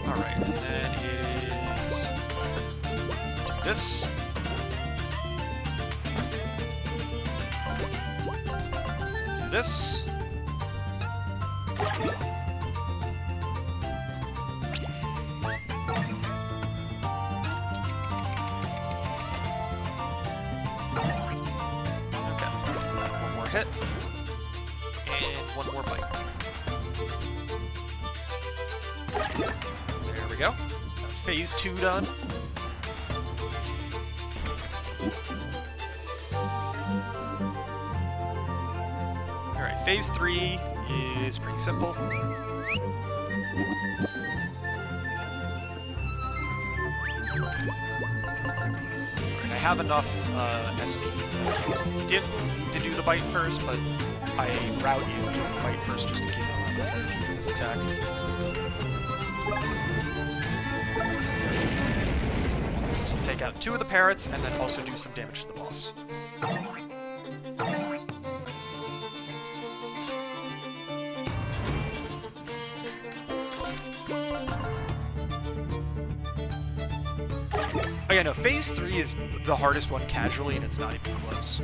Alright, and then it is... do this. Do this. Okay, one more hit. And one more bite. There we go. That was phase 2 done. Alright, phase 3 is pretty simple. I have enough SP. Didn't need to do the bite first, but I route you doing the bite first just in case I don't have enough SP for this attack. So take out 2 of the parrots, and then also do some damage to the boss. Oh yeah, no, phase 3 is the hardest one casually, and it's not even close.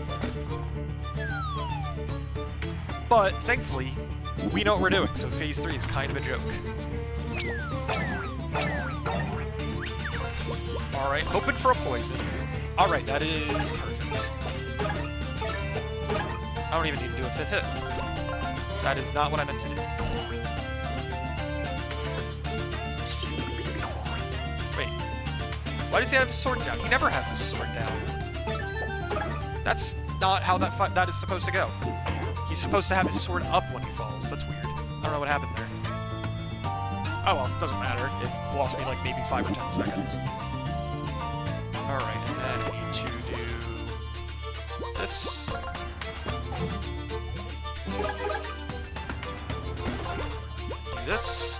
But, thankfully, we know what we're doing, so phase 3 is kind of a joke. Alright, hoping for a poison. Alright, that is perfect. I don't even need to do a 5th hit. That is not what I meant to do. Wait. Why does he have his sword down? He never has his sword down. That's not how that is supposed to go. He's supposed to have his sword up when he falls. That's weird. I don't know what happened there. Oh well, doesn't matter. It lost me like maybe 5 or 10 seconds. Alright, and then we need to do this. Do this.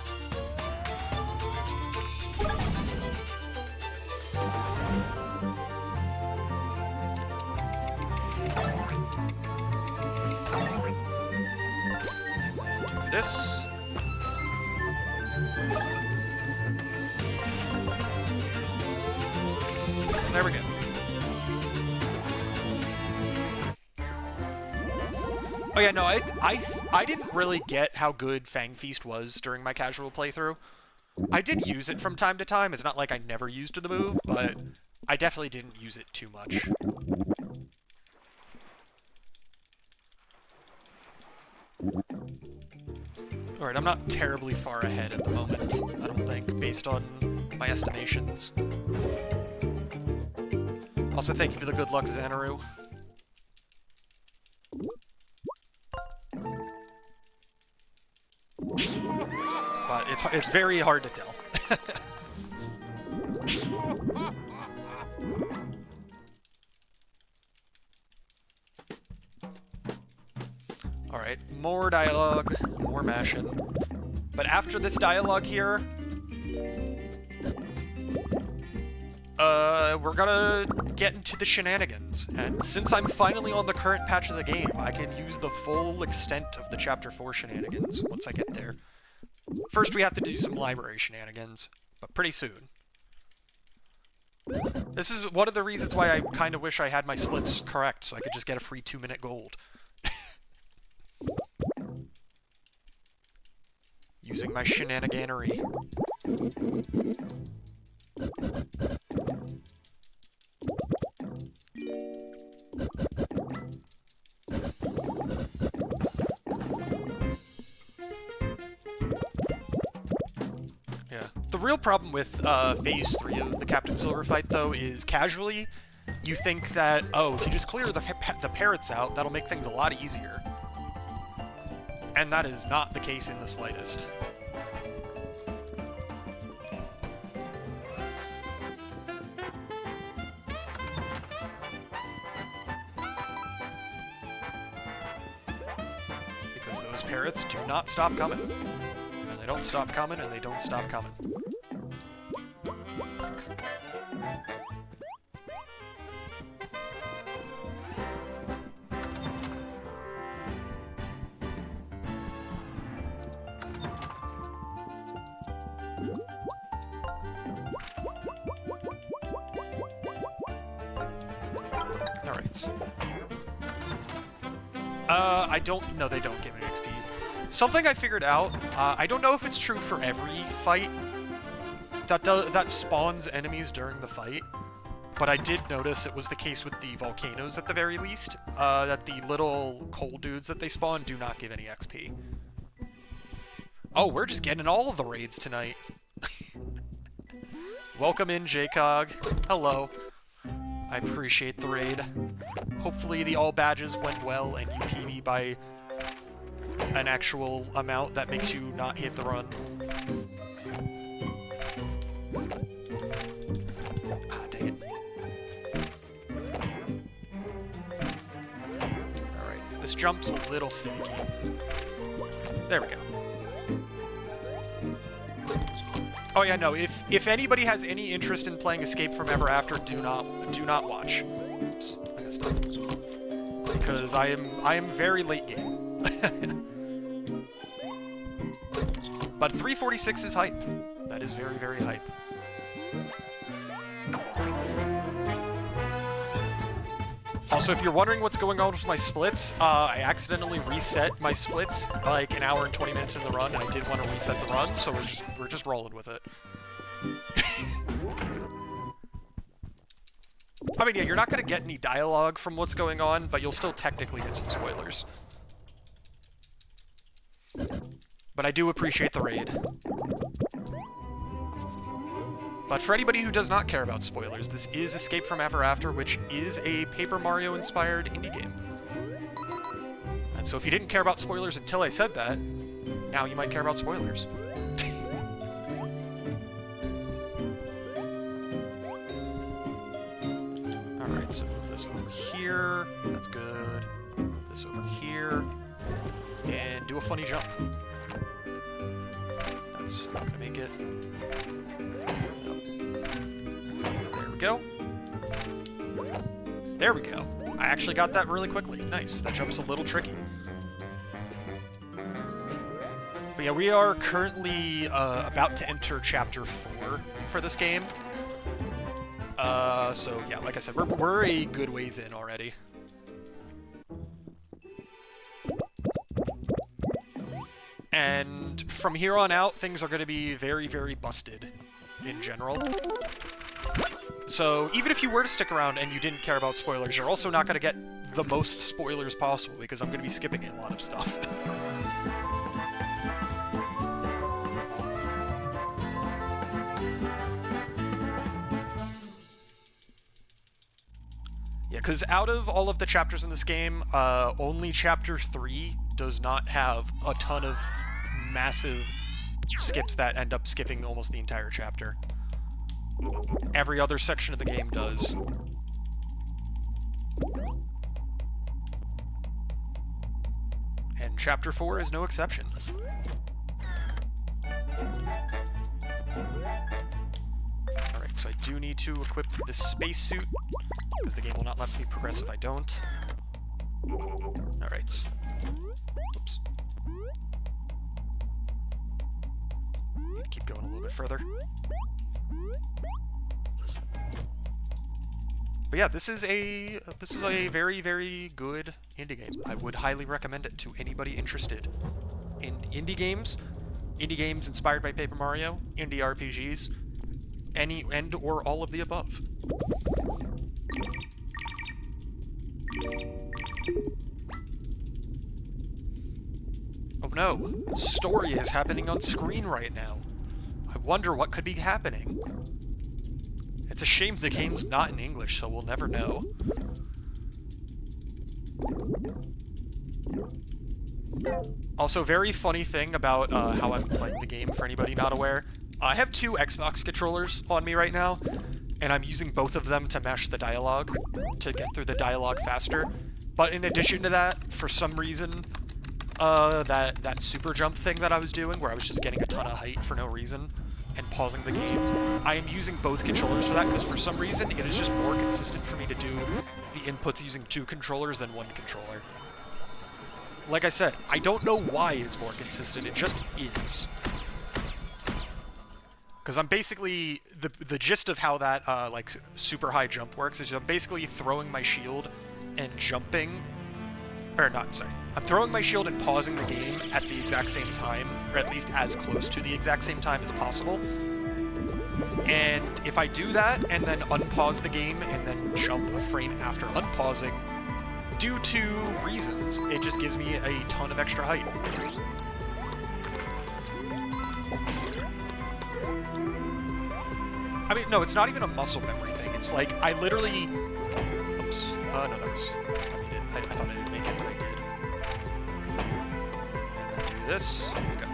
This. There we go. Oh yeah, no, I didn't really get how good Fang Feast was during my casual playthrough. I did use it from time to time. It's not like I never used the move, but I definitely didn't use it too much. Alright, I'm not terribly far ahead at the moment, I don't think, based on my estimations. Also, thank you for the good luck, Xanaru. But it's very hard to tell. Alright, more dialogue, more mashing. But after this dialogue here, we're gonna get into the shenanigans. And since I'm finally on the current patch of the game, I can use the full extent of the Chapter 4 shenanigans once I get there. First, we have to do some library shenanigans, but pretty soon. This is one of the reasons why I kind of wish I had my splits correct, so I could just get a free 2-minute gold. Using my shenaniganery. Yeah. The real problem with Phase 3 of the Captain Silver fight, though, is casually, you think that, oh, if you just clear the parrots out, that'll make things a lot easier. And that is not the case in the slightest. Because those parrots do not stop coming. And they don't stop coming, and they don't stop coming. Alright. I don't... No, they don't give me XP. Something I figured out, I don't know if it's true for every fight that spawns enemies during the fight, but I did notice it was the case with the volcanoes at the very least, that the little coal dudes that they spawn do not give any XP. Oh, we're just getting all of the raids tonight. Welcome in, JCog. Hello. I appreciate the raid. Hopefully the all badges went well and you PB by an actual amount that makes you not hit the run. Ah, dang it. Alright, so this jump's a little finicky. There we go. Oh yeah, no, if anybody has any interest in playing Escape from Ever After, do not watch. Oops, I messed up. Because I am very late game. But 346 is hype. That is very, very hype. Also, if you're wondering what's going on with my splits, I accidentally reset my splits like an hour and 20 minutes in the run, and I did want to reset the run, so we're just rolling with it. I mean, yeah, you're not going to get any dialogue from what's going on, but you'll still technically get some spoilers. But I do appreciate the raid. But for anybody who does not care about spoilers, this is Escape from Ever After, which is a Paper Mario-inspired indie game. And so if you didn't care about spoilers until I said that, now you might care about spoilers. Alright, so move this over here. That's good. Move this over here. And do a funny jump. That's not gonna make it. There we go. There we go. I actually got that really quickly. Nice. That jump's a little tricky. But yeah, we are currently about to enter Chapter 4 for this game. So yeah, like I said, we're a good ways in already. And from here on out, things are going to be very, very busted in general. So even if you were to stick around and you didn't care about spoilers, you're also not going to get the most spoilers possible because I'm going to be skipping a lot of stuff. Yeah, because out of all of the chapters in this game, only Chapter 3 does not have a ton of massive skips that end up skipping almost the entire chapter. Every other section of the game does. And Chapter 4 is no exception. Alright, so I do need to equip this spacesuit, because the game will not let me progress if I don't. Alright. Oops. Need to keep going a little bit further. But yeah, this is a very, very good indie game. I would highly recommend it to anybody interested in indie games inspired by Paper Mario, indie RPGs, any and or all of the above. Oh no, story is happening on screen right now. I wonder what could be happening. It's a shame the game's not in English, so we'll never know. Also, very funny thing about how I'm playing the game, for anybody not aware. I have two Xbox controllers on me right now, and I'm using both of them to mesh the dialogue, to get through the dialogue faster. But in addition to that, for some reason, that super jump thing that I was doing, where I was just getting a ton of height for no reason, and pausing the game, I am using both controllers for that, because for some reason, it is just more consistent for me to do the inputs using two controllers than one controller. Like I said, I don't know why it's more consistent, it just is. Because I'm basically, the gist of how that, like, super high jump works is I'm basically throwing my shield and jumping, or not, sorry. I'm throwing my shield and pausing the game at the exact same time, or at least as close to the exact same time as possible. And if I do that and then unpause the game and then jump a frame after unpausing, due to reasons, it just gives me a ton of extra height. I mean, no, it's not even a muscle memory thing. It's like, I literally... Oops. No, that was... I thought I didn't make it, but I did. And then do this. Go.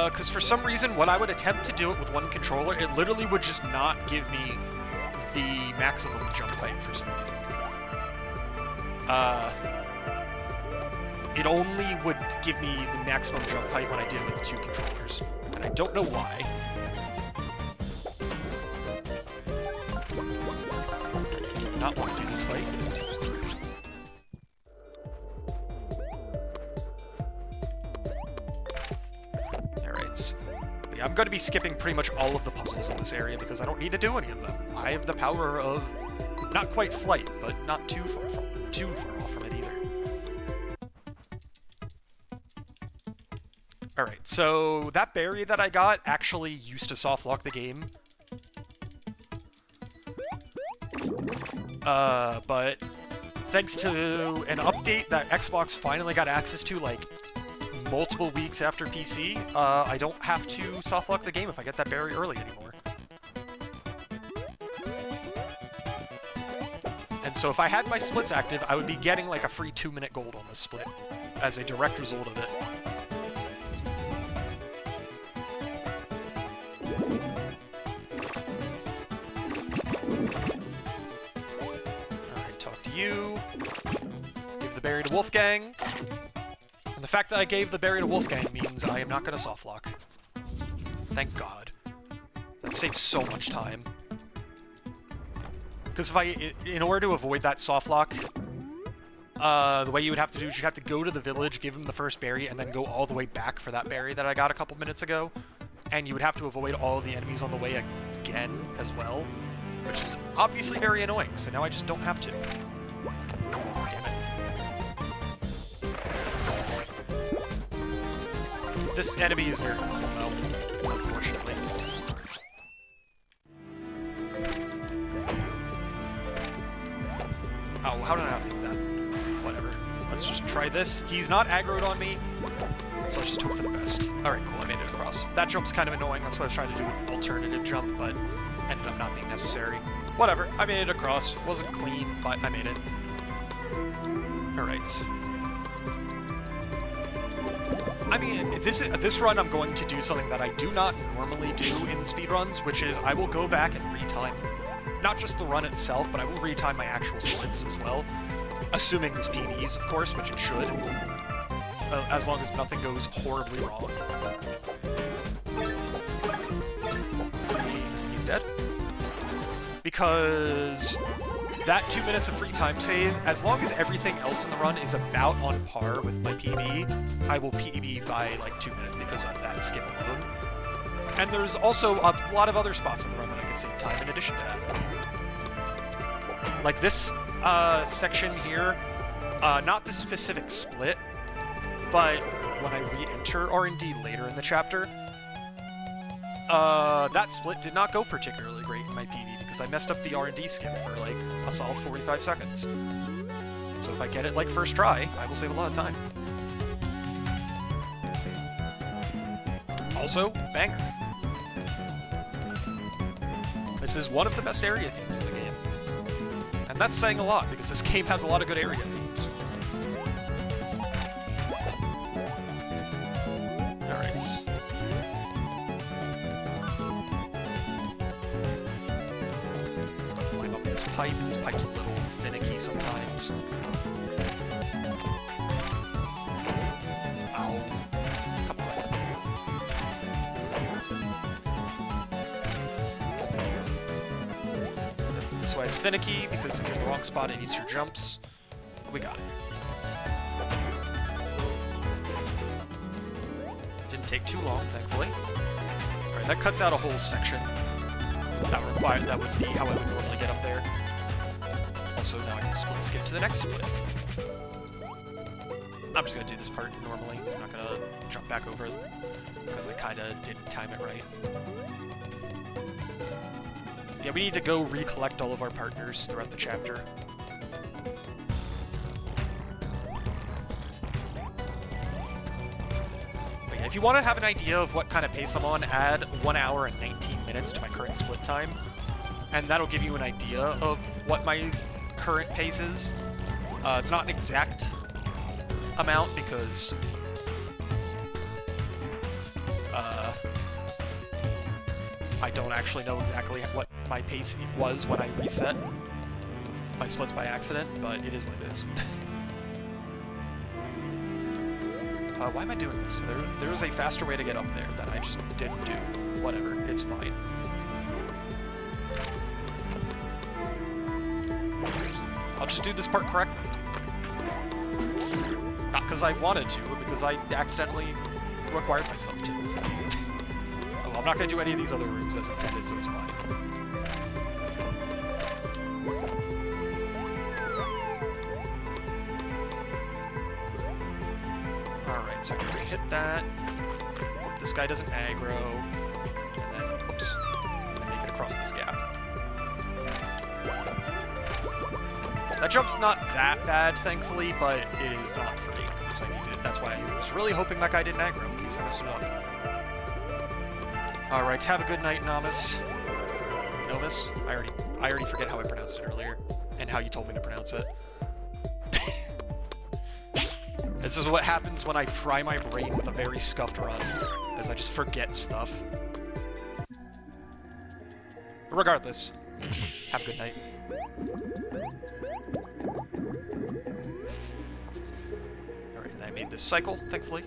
Because for some reason, when I would attempt to do it with one controller, it literally would just not give me the maximum jump height for some reason. It only would give me the maximum jump height when I did it with two controllers. And I don't know why. I do not want to do this fight. Alright. But yeah, I'm going to be skipping pretty much all of the puzzles in this area because I don't need to do any of them. I have the power of not quite flight, but not too far off from it either. Alright, so that berry that I got actually used to soft lock the game. But thanks to an update that Xbox finally got access to, like, multiple weeks after PC, I don't have to soft lock the game if I get that berry early anymore. And so if I had my splits active, I would be getting, like, a free 2-minute gold on this split as a direct result of it. You give the berry to Wolfgang, and the fact that I gave the berry to Wolfgang means I am not going to softlock. Thank God. That saves so much time. Because in order to avoid that softlock, the way you would have to do is you'd have to go to the village, give him the first berry, and then go all the way back for that berry that I got a couple minutes ago. And you would have to avoid all of the enemies on the way again as well, which is obviously very annoying, so now I just don't have to. Damn it. This enemy is very normal, though, unfortunately. Oh, how did I not make that? Whatever. Let's just try this. He's not aggroed on me, so let's just hope for the best. Alright, cool, I made it across. That jump's kind of annoying, that's why I was trying to do an alternative jump, but ended up not being necessary. Whatever, I made it across. Wasn't clean, but I made it. Alright. I mean, this run I'm going to do something that I do not normally do in speedruns, which is I will go back and retime, not just the run itself, but I will retime my actual splits as well. Assuming this PBs, of course, which it should. As long as nothing goes horribly wrong. He's dead. Because that 2 minutes of free time save, as long as everything else in the run is about on par with my PB, I will PB by like 2 minutes because of that skip alone. And there's also a lot of other spots in the run that I can save time in addition to that. Like this section here, not the specific split, but when I re-enter R&D later in the chapter, that split did not go particularly great in my PB because I messed up the R&D skip for like a solid 45 seconds. So if I get it like first try, I will save a lot of time. Also, banger. This is one of the best area themes in the game. And that's saying a lot because this game has a lot of good area themes. Alright. Pipe. This pipe's a little finicky sometimes. Ow. Come on. This way it's finicky, because if you're in the wrong spot, it eats your jumps. But we got it. Didn't take too long, thankfully. Alright, that cuts out a whole section. That would be how I would normally get up there. Also, now I can skip to the next split. I'm just gonna do this part normally. I'm not gonna jump back over because I kinda didn't time it right. Yeah, we need to go recollect all of our partners throughout the chapter. But yeah, if you want to have an idea of what kind of pace I'm on, add 1 hour and 19 minutes to my current split time. And that'll give you an idea of what my current pace is. It's not an exact amount because I don't actually know exactly what my pace was when I reset my splits by accident, but it is what it is. Why am I doing this? There is a faster way to get up there that I just didn't do. Whatever, it's fine. I'll just do this part correctly. Not because I wanted to, but because I accidentally required myself to. Well, I'm not going to do any of these other rooms as intended, so it's fine. Alright, so I'm going to hit that. Hope this guy doesn't aggro. And then, oops, and make it across this gap. That jump's not that bad, thankfully, but it is not free. So I need to, that's why I was really hoping that guy didn't aggro in case I messed it up. Alright, have a good night, Nomus. Nomus? I already forget how I pronounced it earlier, and how you told me to pronounce it. This is what happens when I fry my brain with a very scuffed run, as I just forget stuff. Regardless, have a good night. Alright, and I made this cycle, thankfully.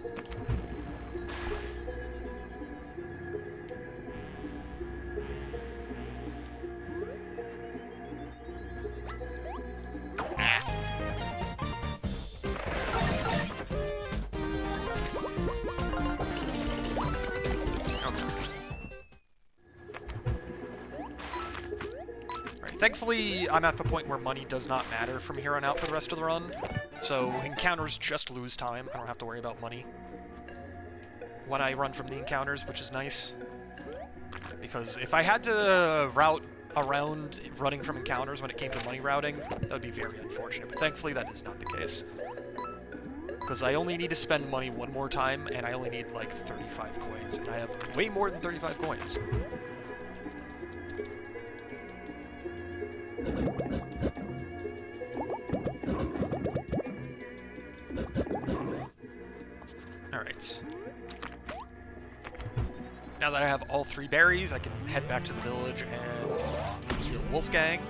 Thankfully, I'm at the point where money does not matter from here on out for the rest of the run, so encounters just lose time. I don't have to worry about money when I run from the encounters, which is nice. Because if I had to route around running from encounters when it came to money routing, that would be very unfortunate, but thankfully that is not the case. Because I only need to spend money one more time, and I only need like 35 coins, and I have way more than 35 coins. Alright. Now that I have all 3 berries, I can head back to the village and heal Wolfgang.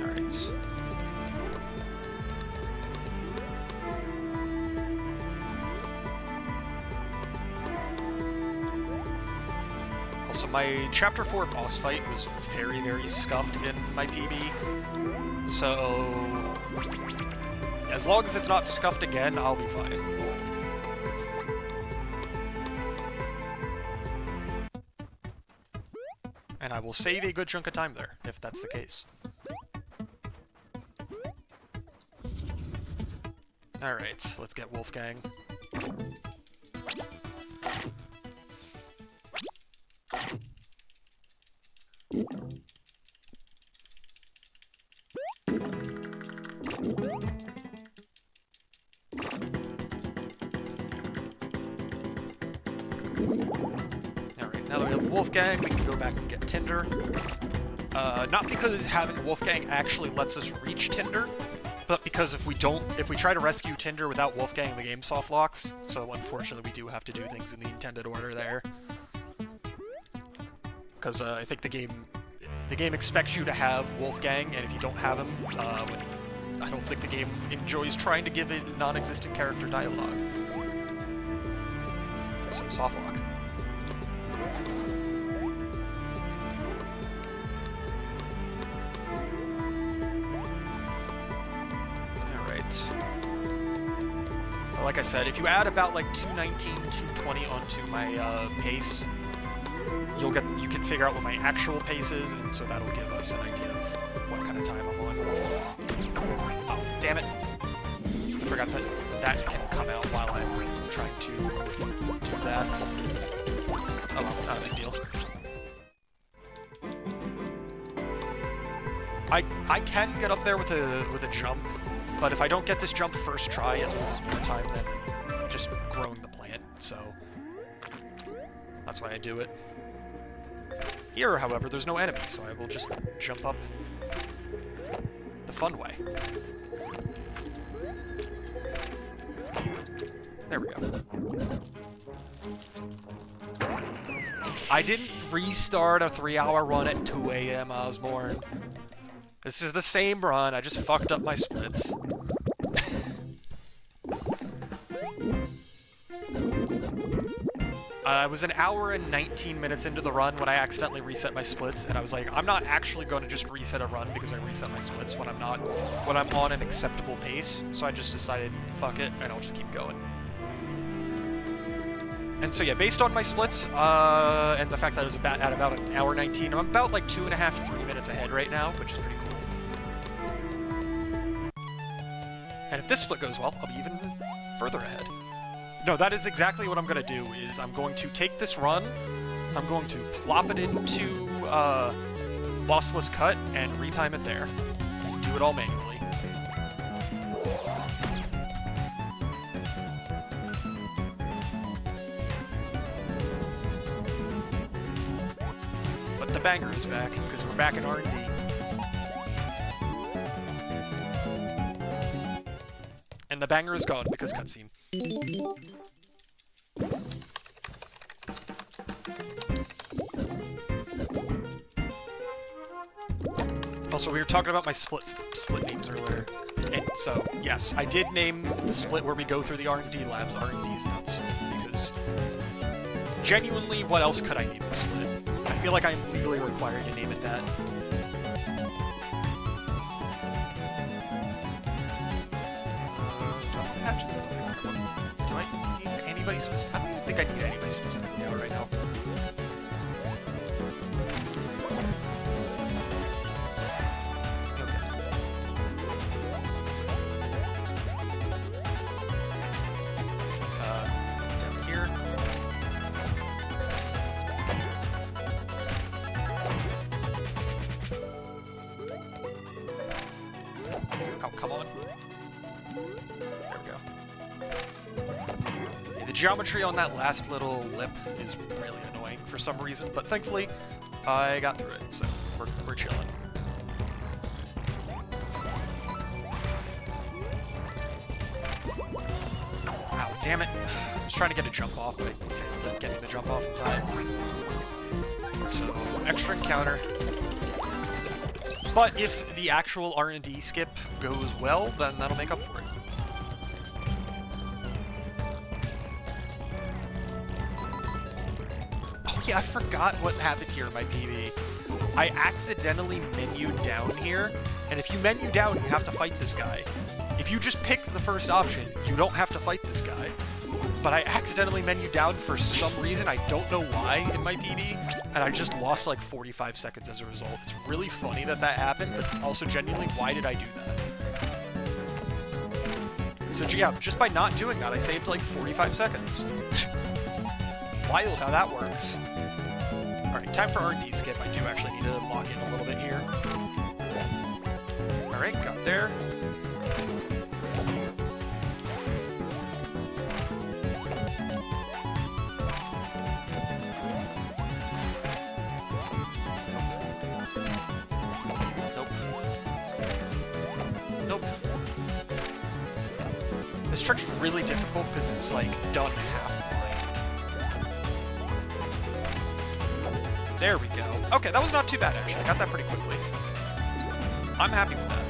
Alright. Also, my Chapter 4 boss fight was very, very scuffed in my PB, so as long as it's not scuffed again, I'll be fine. And I will save a good chunk of time there, if that's the case. Alright, let's get Wolfgang. Alright, now that we have Wolfgang, we can go back and get Tinder. Not because having Wolfgang actually lets us reach Tinder, but because if we try to rescue Tinder without Wolfgang, the game soft locks, so unfortunately we do have to do things in the intended order there. Because I think the game expects you to have Wolfgang, and if you don't have him, I don't think the game enjoys trying to give a non-existent character dialogue. So, softlock. Alright. like I said, if you add about like 219, 220 onto my pace, you can figure out what my actual pace is, and so that'll give us an idea of what kind of time I'm on. Oh, damn it. I forgot that that can come out while I'm trying to do that. Oh well, not a big deal. I can get up there with a jump, but if I don't get this jump first try, it loses more time than just growing the plant, so that's why I do it. Here, however, there's no enemy, so I will just jump up the fun way. There we go. I didn't restart a 3-hour run at 2 a.m., Osborne. This is the same run, I just fucked up my splits. I was an hour and 19 minutes into the run when I accidentally reset my splits, and I was like, I'm not actually going to just reset a run because I reset my splits when I'm on an acceptable pace, so I just decided, fuck it, and I'll just keep going. And so yeah, based on my splits, and the fact that I was at about an hour 19, I'm about like 2.5, 3 minutes ahead right now, which is pretty cool. And if this split goes well, I'll be even further ahead. No, that is exactly what I'm going to do, is I'm going to take this run, I'm going to plop it into lossless cut, and retime it there. And do it all manually. But the banger is back, because we're back in R&D. And the banger is gone because cutscene. Also, we were talking about my split names earlier. And so, yes, I did name the split where we go through the R&D labs R&D's nuts. Because, genuinely, what else could I name the split? I feel like I'm legally required to name it that. Do I need anybody specific? I don't even think I need anybody specifically out right now. Down here. Oh, come on. There we go. Yeah, the geometry on that last little lip is really annoying for some reason, but thankfully, I got through it, so we're chilling. Ow, damn it. I was trying to get a jump off, but I failed at getting the jump off in time. So, extra encounter. But if the actual R&D skip goes well, then that'll make up for it. Oh yeah, I forgot what happened here in my PB. I accidentally menued down here, and if you menu down, you have to fight this guy. If you just pick the first option, you don't have to fight this guy. But I accidentally menued down for some reason, I don't know why, in my PB, and I just lost like 45 seconds as a result. It's really funny that that happened, but also genuinely, why did I do that? So yeah, just by not doing that, I saved like 45 seconds. Wild how that works. Alright, time for R&D skip. I do actually need to lock in a little bit here. Alright, got there. This trick's really difficult because it's like done half blind. There we go. Okay, that was not too bad actually. I got that pretty quickly. I'm happy with that.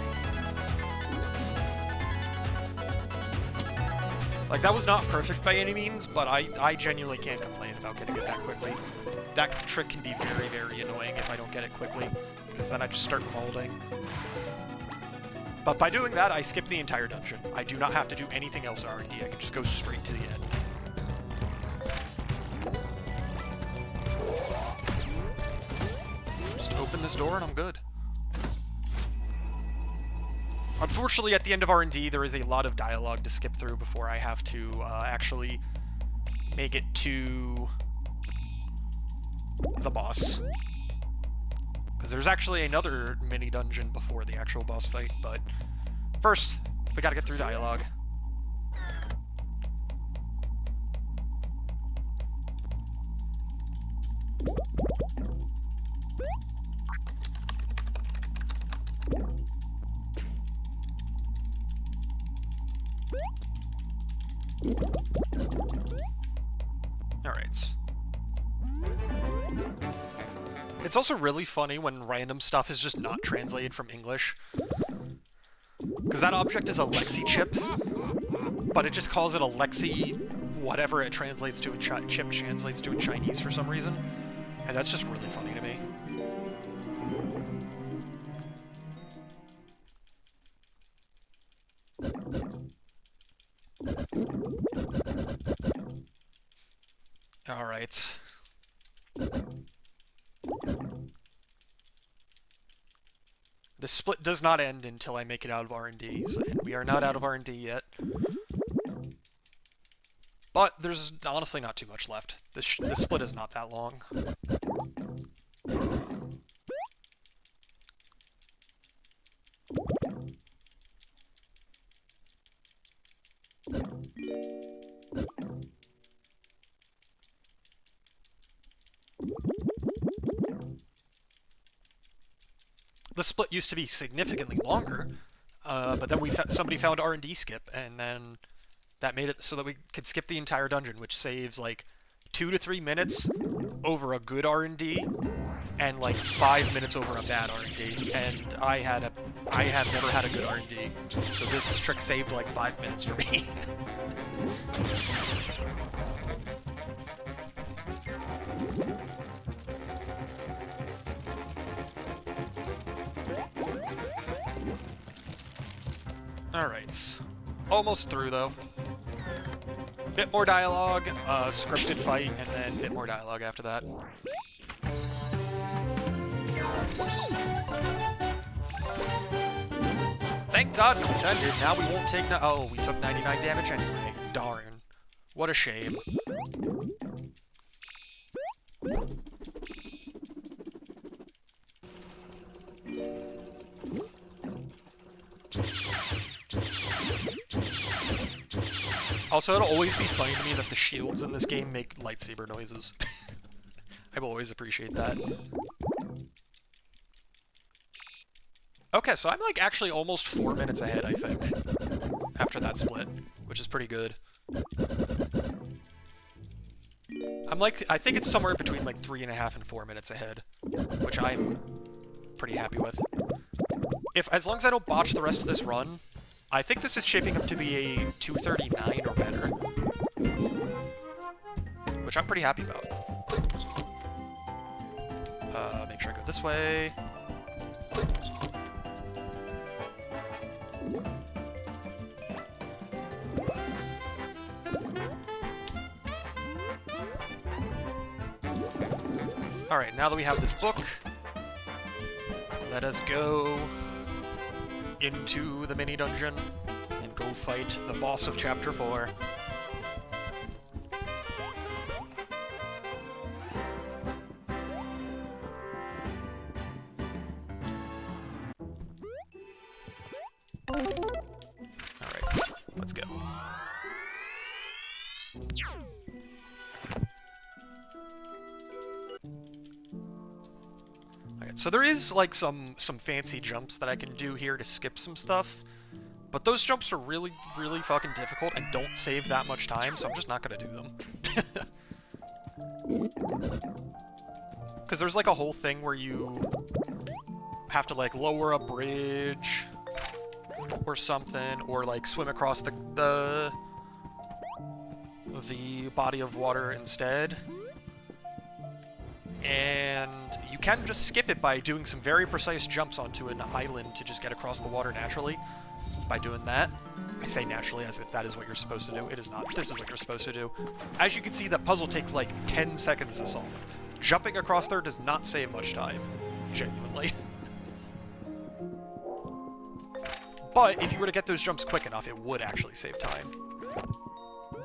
Like, that was not perfect by any means, but I genuinely can't complain about getting it that quickly. That trick can be very, very annoying if I don't get it quickly, because then I just start molding. But by doing that, I skip the entire dungeon. I do not have to do anything else R&D. I can just go straight to the end. Just open this door and I'm good. Unfortunately, at the end of R&D, there is a lot of dialogue to skip through before I have to actually make it to the boss. Because there's actually another mini-dungeon before the actual boss fight, but first, we gotta get through dialogue. Alright. It's also really funny when random stuff is just not translated from English. Because that object is a Lexi chip, but it just calls it a Lexi whatever it translates to in chip translates to in Chinese for some reason. And that's just really funny to me. Alright. The split does not end until I make it out of R&D, and we are not out of R&D yet. But there's honestly not too much left. The split is not that long. The split used to be significantly longer, but then somebody found R&D skip, and then that made it so that we could skip the entire dungeon, which saves like 2 to 3 minutes over a good R&D, and like 5 minutes over a bad R&D. And I have never had a good R&D, so this trick saved like 5 minutes for me. Alright. Almost through, though. Bit more dialogue, scripted fight, and then bit more dialogue after that. Whoops. Thank God no offended. Now we won't take oh, we took 99 damage anyway. Darn. What a shame. Also, it'll always be funny to me that the shields in this game make lightsaber noises. I will always appreciate that. Okay, so I'm like actually almost 4 minutes ahead, I think, after that split, which is pretty good. I think it's somewhere between like 3.5 and 4 minutes ahead, which I'm pretty happy with. As long as I don't botch the rest of this run, I think this is shaping up to be a 239 or better, which I'm pretty happy about. Make sure I go this way. Alright, now that we have this book, let us go into the mini-dungeon and go fight the boss of Chapter 4. Alright, let's go. So there is, like, some fancy jumps that I can do here to skip some stuff, but those jumps are really, really fucking difficult and don't save that much time, so I'm just not gonna do them. Because there's, like, a whole thing where you have to, like, lower a bridge or something, or, like, swim across the body of water instead. And you can just skip it by doing some very precise jumps onto an island to just get across the water naturally. By doing that, I say naturally as if that is what you're supposed to do. It is not. This is what you're supposed to do. As you can see, that puzzle takes like 10 seconds to solve. Jumping across there does not save much time. Genuinely. But if you were to get those jumps quick enough, it would actually save time.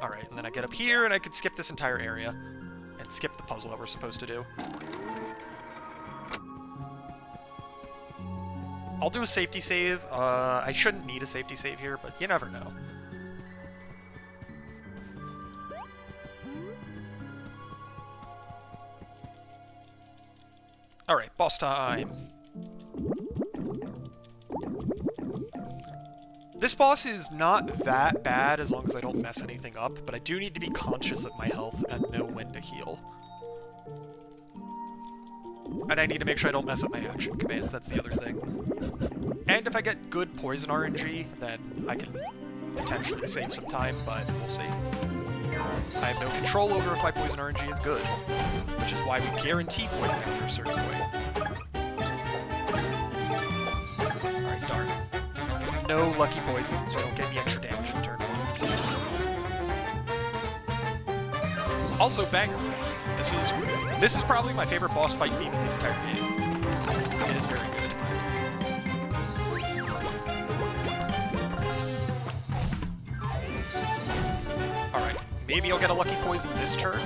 Alright, and then I get up here, and I could skip this entire area. And skip the puzzle that we're supposed to do. I'll do a safety save. I shouldn't need a safety save here, but you never know. Alright, boss time. This boss is not that bad as long as I don't mess anything up, but I do need to be conscious of my health and know when to heal. And I need to make sure I don't mess up my action commands, that's the other thing. And if I get good poison RNG, then I can potentially save some time, but we'll see. I have no control over if my poison RNG is good, which is why we guarantee poison after a certain point. Alright, darn. No lucky poison, so I don't get any extra damage in turn 1. Also, banger. This is probably my favorite boss fight theme in the entire game. It is very good. Alright, maybe I'll get a lucky poison this turn.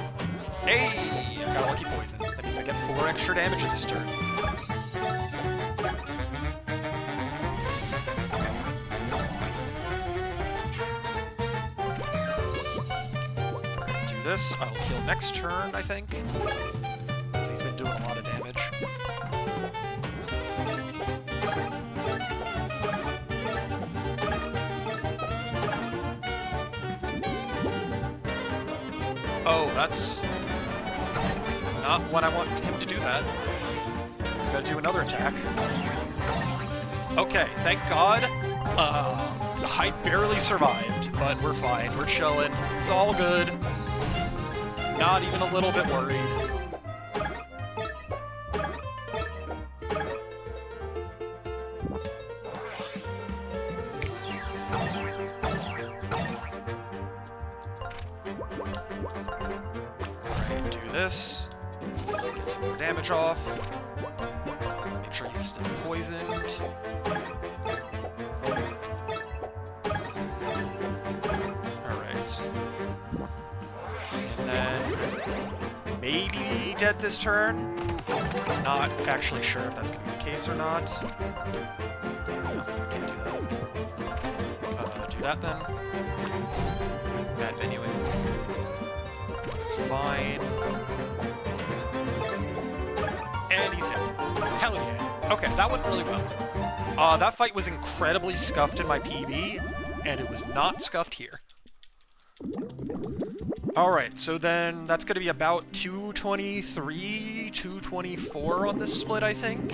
Hey! I got a lucky poison. That means I get 4 extra damage this turn. This, I'll heal next turn, I think, because he's been doing a lot of damage. Oh, that's not when I want him to do that. He's got to do another attack. Okay, thank God. I barely survived, but we're fine. We're chilling. It's all good. Not even a little bit worried. Alright, do this. Get some more damage off. Make sure he's still poisoned. Alright. And then maybe dead this turn. Not actually sure if that's going to be the case or not. No, can't do that. Do that then. Bad menuing. That's fine. And he's dead. Hell yeah. Okay, that went really well. That fight was incredibly scuffed in my PB, and it was not scuffed here. Alright, so then that's going to be about 223, 224 on this split, I think.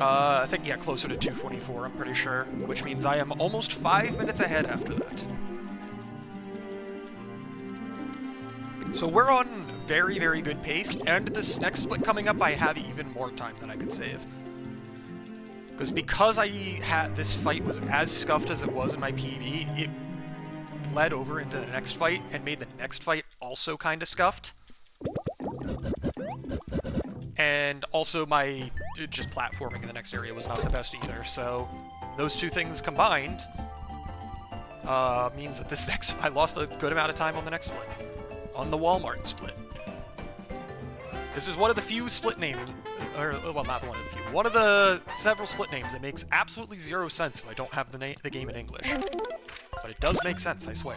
I think, yeah, closer to 224, I'm pretty sure. Which means I am almost 5 minutes ahead after that. So we're on very, very good pace, and this next split coming up, I have even more time than I could save. Because I had this fight was as scuffed as it was in my PB, it led over into the next fight and made the next fight also kind of scuffed. And also my just platforming in the next area was not the best either, so those two things combined means that this next I lost a good amount of time on the next split. On the Walmart split. This is one of the few split names, or, well, not one of the few, one of the several split names that makes absolutely zero sense if I don't have the game in English. But it does make sense, I swear.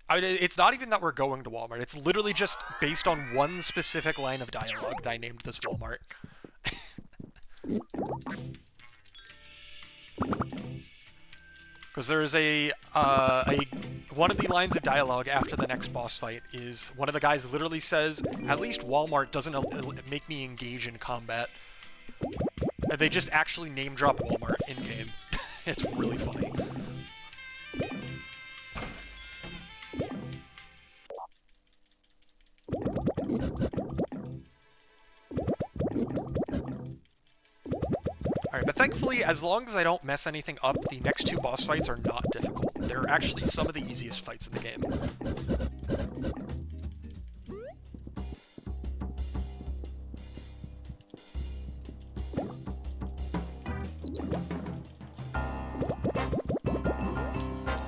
I mean, it's not even that we're going to Walmart, it's literally just based on one specific line of dialogue that I named this Walmart. Because there's one of the lines of dialogue after the next boss fight is, one of the guys literally says, at least Walmart doesn't make me engage in combat. And they just actually name drop Walmart in-game. It's really funny. Alright, but thankfully, as long as I don't mess anything up, the next 2 boss fights are not difficult. They're actually some of the easiest fights in the game.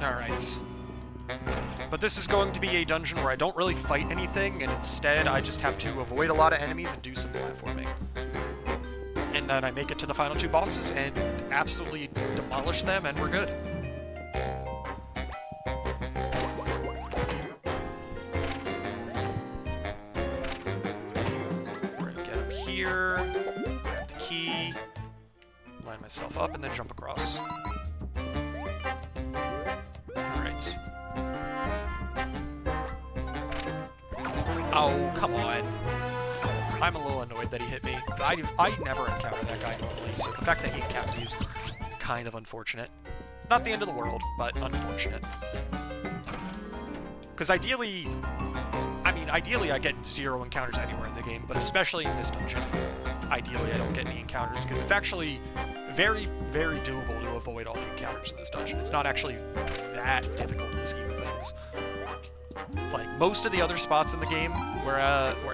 Alright. But this is going to be a dungeon where I don't really fight anything, and instead I just have to avoid a lot of enemies and do some platforming. And then I make it to the final 2 bosses and absolutely demolish them, and we're good. We're gonna get up here, grab the key, line myself up, and then jump across. Alright. Oh, come on. I'm a little annoyed that he hit me. I never encounter that guy normally, so the fact that he encountered me is kind of unfortunate. Not the end of the world, but unfortunate. Because ideally I get 0 encounters anywhere in the game, but especially in this dungeon, ideally I don't get any encounters, because it's actually very, very doable to avoid all the encounters in this dungeon. It's not actually that difficult in the scheme of things. Like, most of the other spots in the game where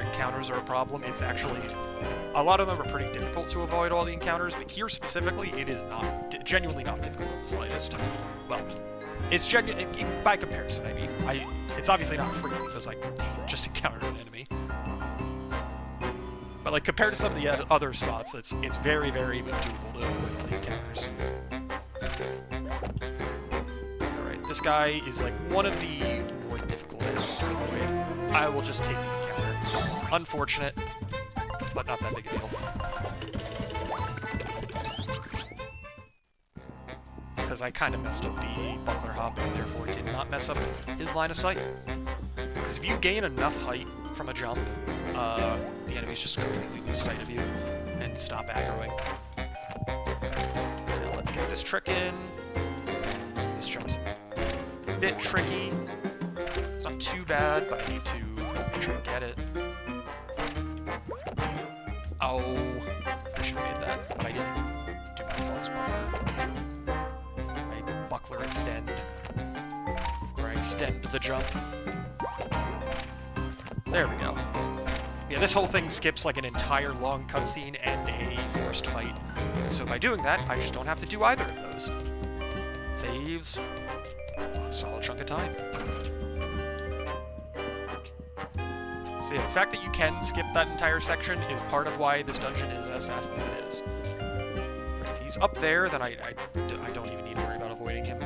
encounters are a problem, it's actually... A lot of them are pretty difficult to avoid all the encounters, but here specifically, it is genuinely not difficult in the slightest. Well, it's by comparison, I mean. It's obviously not free because I just encountered an enemy. But, like, compared to some of the other spots, it's very, very doable to avoid all the encounters. Alright, this guy is, like, one of the more difficult enemies to avoid. I will just take the encounter. Unfortunate, but not that big a deal. Because I kind of messed up the buckler hop and therefore did not mess up his line of sight. Because if you gain enough height from a jump, the enemies just completely lose sight of you and stop aggroing. Now let's get this trick in. This jump's a bit tricky. It's not too bad, but I need to make sure I get it. Oh, I should have made that, but I didn't do my pause buffer. I buckler extend, or I extend the jump. There we go. Yeah, this whole thing skips like an entire long cutscene and a forced fight. So by doing that, I just don't have to do either of those. Saves a solid chunk of time. So yeah, the fact that you can skip that entire section is part of why this dungeon is as fast as it is. If he's up there, then I don't even need to worry about avoiding him.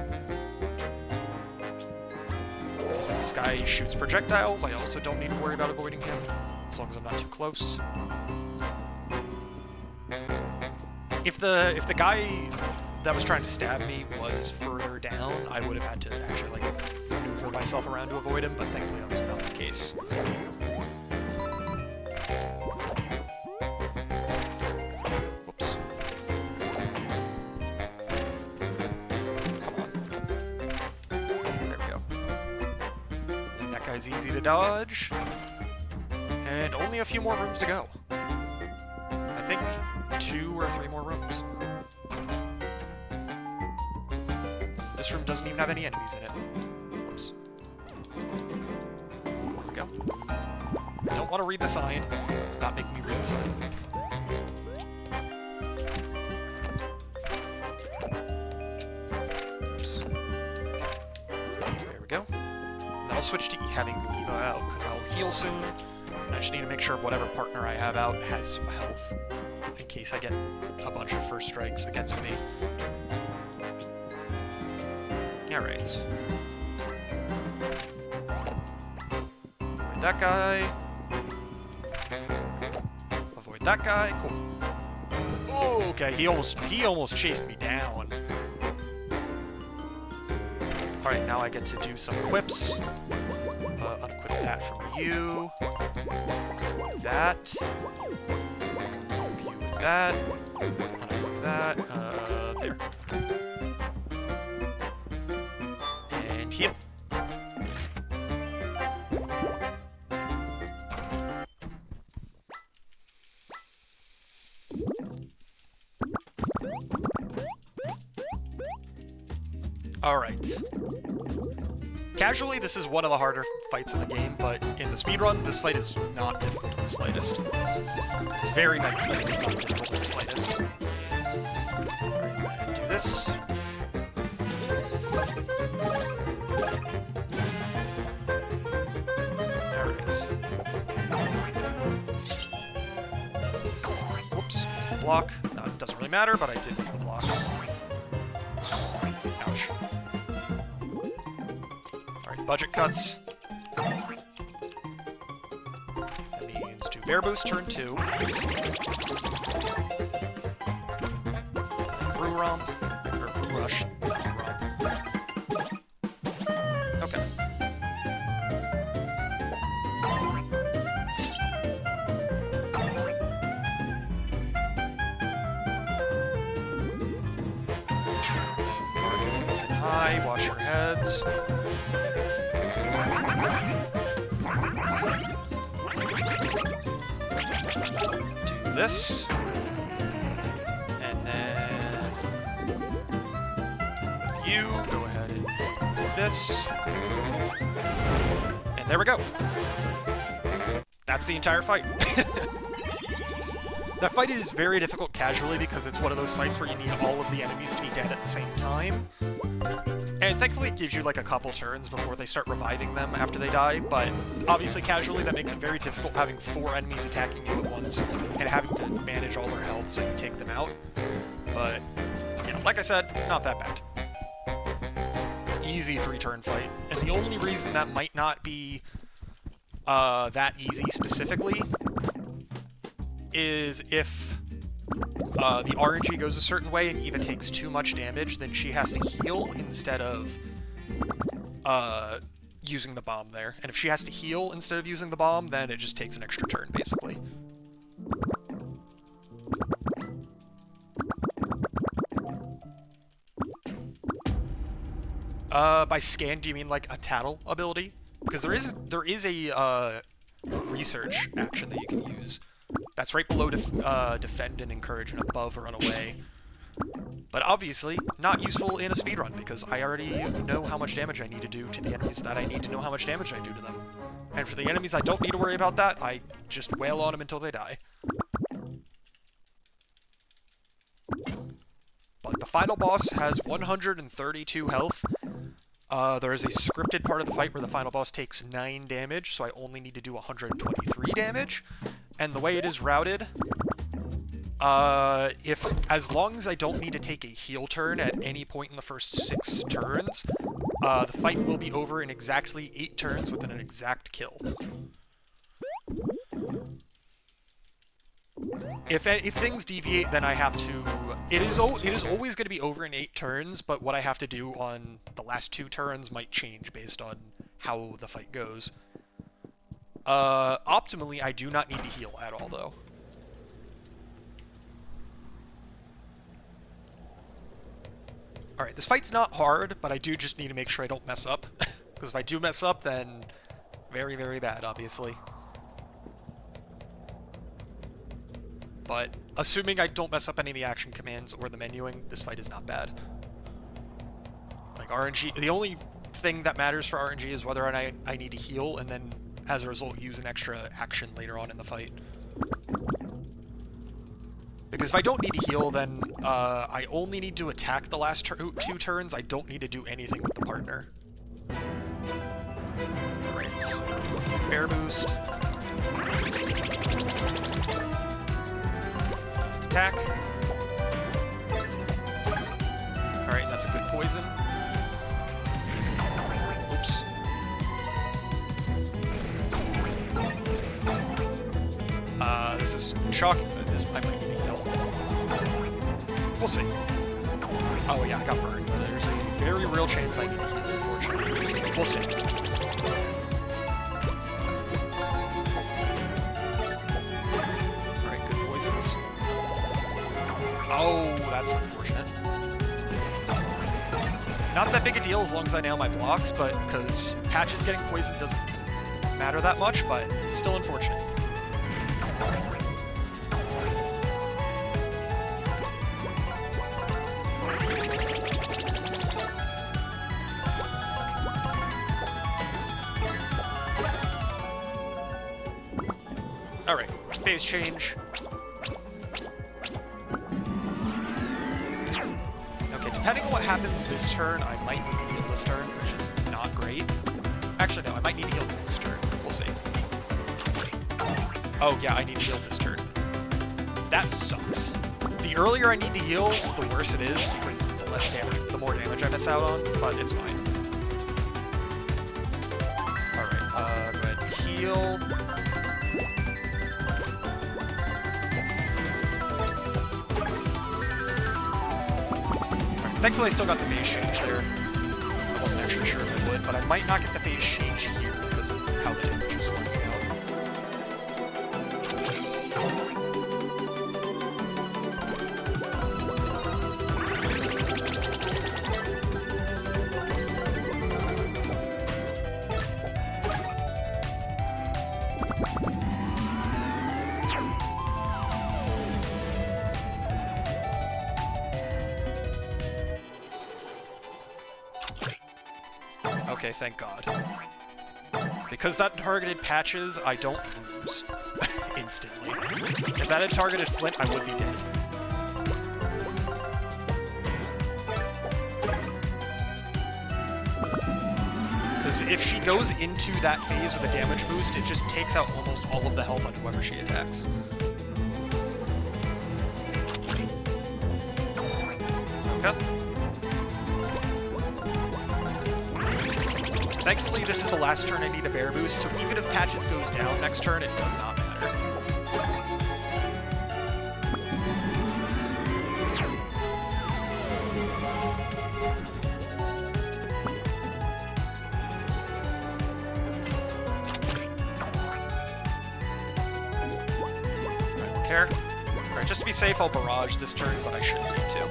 Because this guy shoots projectiles, I also don't need to worry about avoiding him, as long as I'm not too close. If the guy that was trying to stab me was further down, I would have had to actually, like, maneuver myself around to avoid him, but thankfully that was not the case. Whoops. Come on. There we go. And that guy's easy to dodge. And only a few more rooms to go. I think 2 or 3 more rooms. This room doesn't even have any enemies in it. Whoops. There we go. I don't want to read the sign. Stop making me read the sign. Oops. There we go. And I'll switch to having Eva out, because I'll heal soon. And I just need to make sure whatever partner I have out has some health, in case I get a bunch of first strikes against me. Alright. Avoid that guy. Avoid that guy. Cool. Oh, okay, he almost chased me down. Alright, now I get to do some equips. Unequip that from you. That. View with that. Unequip that. There. And heal. Alright. Casually, this is one of the harder fights in the game, but in the speedrun, this fight is not difficult in the slightest. It's very nice that it is not difficult in the slightest. Alright, do this. Whoops, missed the block. No, it doesn't really matter, but I did miss the block. Ouch. Alright, budget cuts. That means 2 bear boost, turn 2. Brew romp, or brew rush. Romp. Okay. High, wash your heads. Do this. And then with you, go ahead and use this. And there we go. That's the entire fight. That fight is very difficult casually because it's one of those fights where you need all of the enemies to be dead at the same time. And thankfully it gives you like a couple turns before they start reviving them after they die, but obviously casually that makes it very difficult having 4 enemies attacking you at once and having to manage all their health so you can take them out. But, yeah, like I said, not that bad. Easy 3-turn fight. And the only reason that might not be that easy specifically is if the RNG goes a certain way and Eva takes too much damage, then she has to heal instead of using the bomb there. And if she has to heal instead of using the bomb, then it just takes an extra turn, basically. By scan, do you mean like a tattle ability? Because there is a research action that you can use. That's right below defend and encourage and above run away. But obviously, not useful in a speedrun, because I already know how much damage I need to do to the enemies that I need to know how much damage I do to them. And for the enemies I don't need to worry about that, I just wail on them until they die. But the final boss has 132 health. There is a scripted part of the fight where the final boss takes 9 damage, so I only need to do 123 damage. And the way it is routed, as long as I don't need to take a heal turn at any point in the first 6 turns, the fight will be over in exactly 8 turns with an exact kill. If things deviate, then I have to... It is always going to be over in 8 turns, but what I have to do on the last 2 turns might change based on how the fight goes. Optimally, I do not need to heal at all, though. Alright, this fight's not hard, but I do just need to make sure I don't mess up. Because if I do mess up, then very, very bad, obviously. But assuming I don't mess up any of the action commands or the menuing, this fight is not bad. Like RNG, the only thing that matters for RNG is whether or not I need to heal, and then as a result use an extra action later on in the fight. Because if I don't need to heal, then I only need to attack the last 2 turns. I don't need to do anything with the partner. Alright, so air boost. Attack. Alright, that's a good poison. Oops. This is shocking. This I might need to heal. We'll see. Oh yeah, I got burned. There's a very real chance I need to heal, unfortunately. We'll see. Alright, good poisons. Oh, that's unfortunate. Not that big a deal as long as I nail my blocks, but because Patches getting poisoned doesn't matter that much, but it's still unfortunate. Alright, phase change. Okay, depending on what happens this turn, I might need to heal this turn, which is not great. Actually, no, I might need to heal the next turn. We'll see. Oh, yeah, I need to heal this turn. That sucks. The earlier I need to heal, the worse it is, because the less damage, the more damage I miss out on, but it's fine. Alright, go ahead and heal. Thankfully, I still got the phase change there. I wasn't actually sure if I would, but I might not get the phase change here because of how the damage is working out. Okay, thank God. Because that targeted patches, I don't lose instantly. If that had targeted Flint, I would be dead. Because if she goes into that phase with a damage boost, it just takes out almost all of the health on whoever she attacks. Okay. Thankfully, this is the last turn I need a bear boost, so even if Patches goes down next turn, it does not matter. I don't care. Alright, just to be safe, I'll barrage this turn, but I shouldn't need to.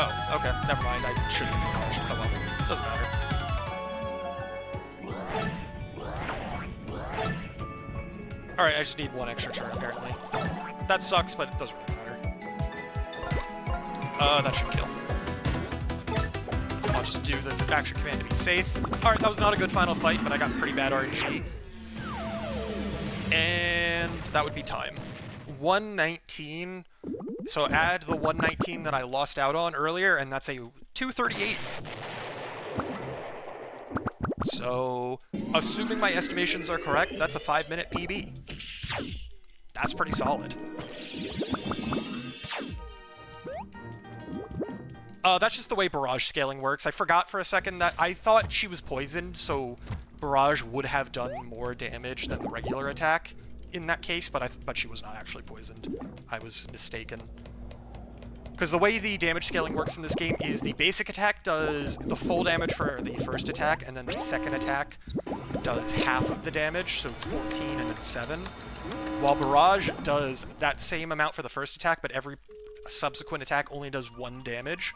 Oh, okay, never mind, I shouldn't have barraged. Oh well, doesn't matter. Alright, I just need one extra turn, apparently. That sucks, but it doesn't really matter. That should kill. I'll just do the action command to be safe. Alright, that was not a good final fight, but I got pretty bad RNG. And that would be time. 119. So add the 119 that I lost out on earlier, and that's a 238. So, assuming my estimations are correct, that's a 5-minute PB. That's pretty solid. That's just the way barrage scaling works. I forgot for a second that I thought she was poisoned, so barrage would have done more damage than the regular attack in that case, but she was not actually poisoned. I was mistaken. Because the way the damage scaling works in this game is the basic attack does the full damage for the first attack, and then the second attack does half of the damage, so it's 14 and then 7. While barrage does that same amount for the first attack, but every subsequent attack only does 1 damage.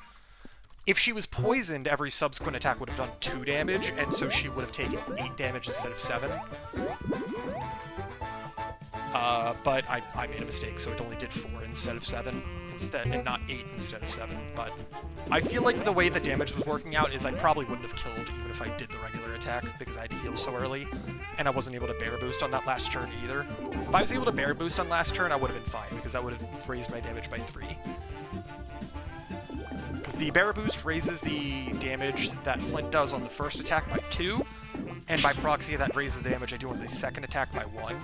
If she was poisoned, every subsequent attack would have done 2 damage, and so she would have taken 8 damage instead of 7. But I made a mistake, so it only did 4 instead of 7, and not 8 instead of 7. But I feel like the way the damage was working out is I probably wouldn't have killed even if I did the regular attack, because I had to heal so early, and I wasn't able to bear boost on that last turn either. If I was able to bear boost on last turn, I would have been fine, because that would have raised my damage by 3. Because the bear boost raises the damage that Flint does on the first attack by 2, and by proxy that raises the damage I do on the second attack by 1.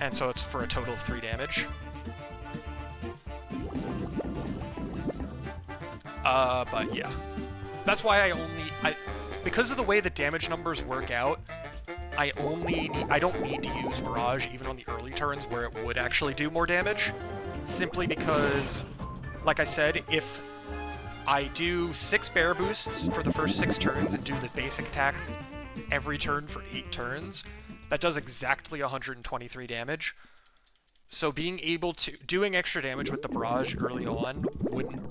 And so it's for a total of 3 damage. But yeah. That's why because of the way the damage numbers work out, I don't need to use Barrage even on the early turns where it would actually do more damage. Simply because, like I said, if I do 6 bear boosts for the first 6 turns and do the basic attack every turn for 8 turns, that does exactly 123 damage. So doing extra damage with the barrage early on wouldn't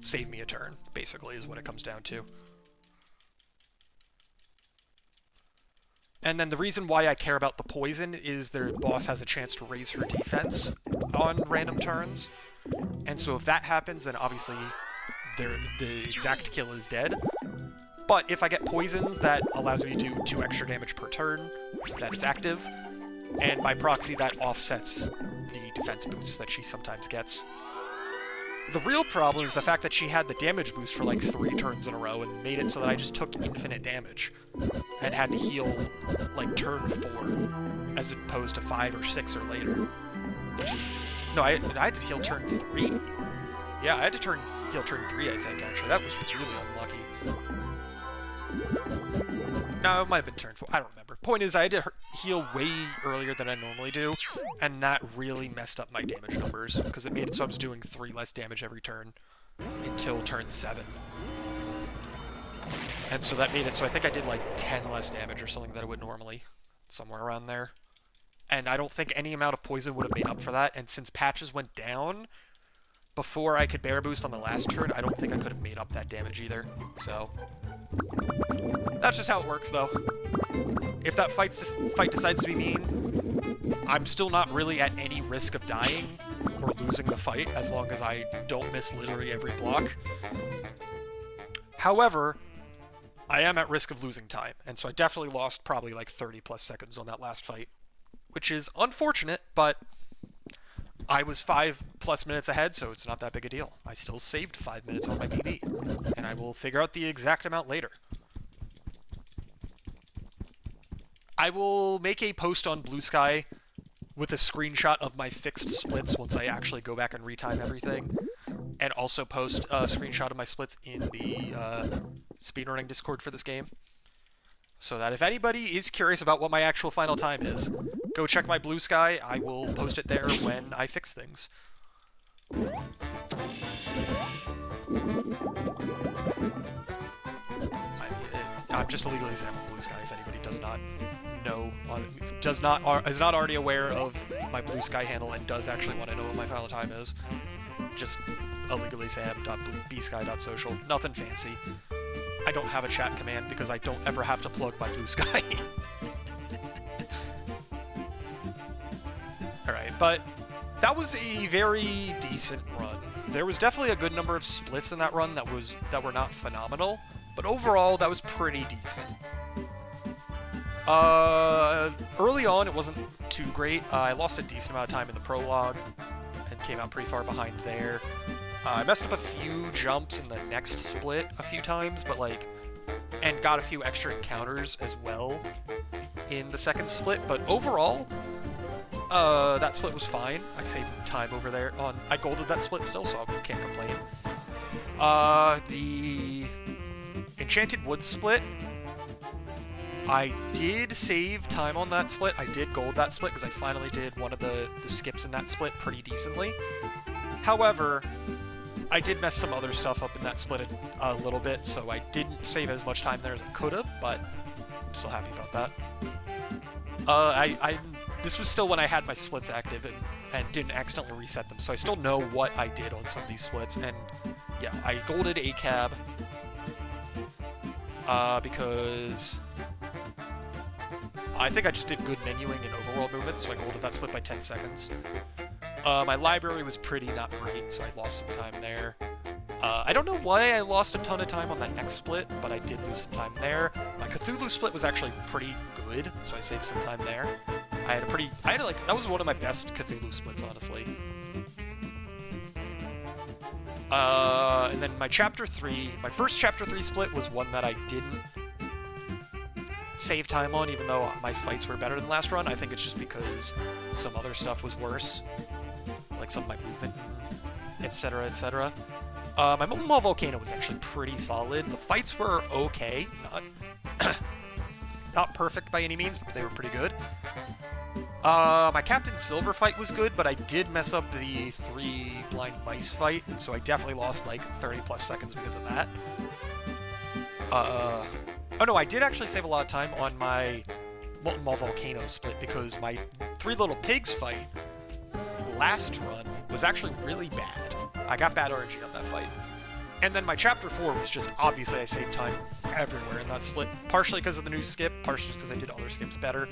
save me a turn, basically, is what it comes down to. And then the reason why I care about the poison is their boss has a chance to raise her defense on random turns. And so if that happens, then obviously the exact kill is dead. But if I get poisons, that allows me to do 2 extra damage per turn that it's active, and by proxy that offsets the defense boosts that she sometimes gets. The real problem is the fact that she had the damage boost for like 3 turns in a row and made it so that I just took infinite damage and had to heal like turn 4 as opposed to 5 or 6 or later. Which is... No, I had to heal turn 3? Yeah, I had to heal turn 3, I think, actually. That was really unlucky. No, it might have been turn 4. I don't remember. Point is, I had to heal way earlier than I normally do, and that really messed up my damage numbers, because it made it so I was doing 3 less damage every turn until turn 7. And so that made it so I think I did like 10 less damage or something that I would normally, somewhere around there. And I don't think any amount of poison would have made up for that, and since patches went down before I could bear boost on the last turn, I don't think I could have made up that damage either, so... That's just how it works, though. If that fight decides to be mean, I'm still not really at any risk of dying or losing the fight, as long as I don't miss literally every block. However, I am at risk of losing time, and so I definitely lost probably like 30 plus seconds on that last fight, which is unfortunate, but I was 5 plus minutes ahead, so it's not that big a deal. I still saved 5 minutes on my BB, and I will figure out the exact amount later. I will make a post on Blue Sky with a screenshot of my fixed splits once I actually go back and retime everything, and also post a screenshot of my splits in the speedrunning Discord for this game, so that if anybody is curious about what my actual final time is, go check my Blue Sky. I will post it there when I fix things. I'm just illegally examining Blue Sky if anybody does not know, is not already aware of my Blue Sky handle and does actually want to know what my final time is. Just illegallysam.bsky.social. Nothing fancy. I don't have a chat command because I don't ever have to plug my Blue Sky. Alright, but that was a very decent run. There was definitely a good number of splits in that run that were not phenomenal, but overall that was pretty decent. Early on it wasn't too great. I lost a decent amount of time in the prologue and came out pretty far behind there. I messed up a few jumps in the next split a few times, but and got a few extra encounters as well in the second split, but overall, that split was fine. I saved time over there. I golded that split still, so I can't complain. The Enchanted Woods split, I did save time on that split. I did gold that split because I finally did one of the skips in that split pretty decently. However, I did mess some other stuff up in that split a little bit, so I didn't save as much time there as I could have, but I'm still happy about that. This was still when I had my splits active and didn't accidentally reset them, so I still know what I did on some of these splits, and yeah, I golded a cab because I think I just did good menuing and overworld movement, so I golded that split by 10 seconds. My library was pretty not great, so I lost some time there. I don't know why I lost a ton of time on that next split, but I did lose some time there. My Cthulhu split was actually pretty good, so I saved some time there. That was one of my best Cthulhu splits, honestly. And then my first Chapter 3 split was one that I didn't save time on, even though my fights were better than last run. I think it's just because some other stuff was worse, like some of my movement, etc., etc. My Molten Maw Volcano was actually pretty solid. The fights were okay, not perfect by any means, but they were pretty good. My Captain Silver fight was good, but I did mess up the 3 blind mice fight, and so I definitely lost like 30 plus seconds because of that. Oh no, I did actually save a lot of time on my Molten Maw Volcano split because my 3 Little Pigs fight last run was actually really bad. I got bad RNG on that fight. And then my Chapter 4 was just, obviously I saved time everywhere in that split, partially because of the new skip, partially because I did other skips better.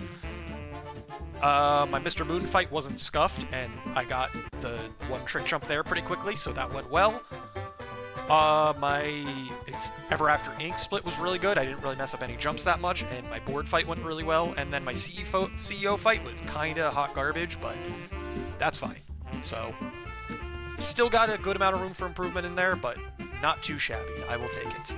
My Mr. Moon fight wasn't scuffed, and I got the 1 trick jump there pretty quickly, so that went well. It's Ever After Ink split was really good. I didn't really mess up any jumps that much, and my board fight went really well. And then my CEO fight was kind of hot garbage, but that's fine. So, still got a good amount of room for improvement in there, but not too shabby. I will take it.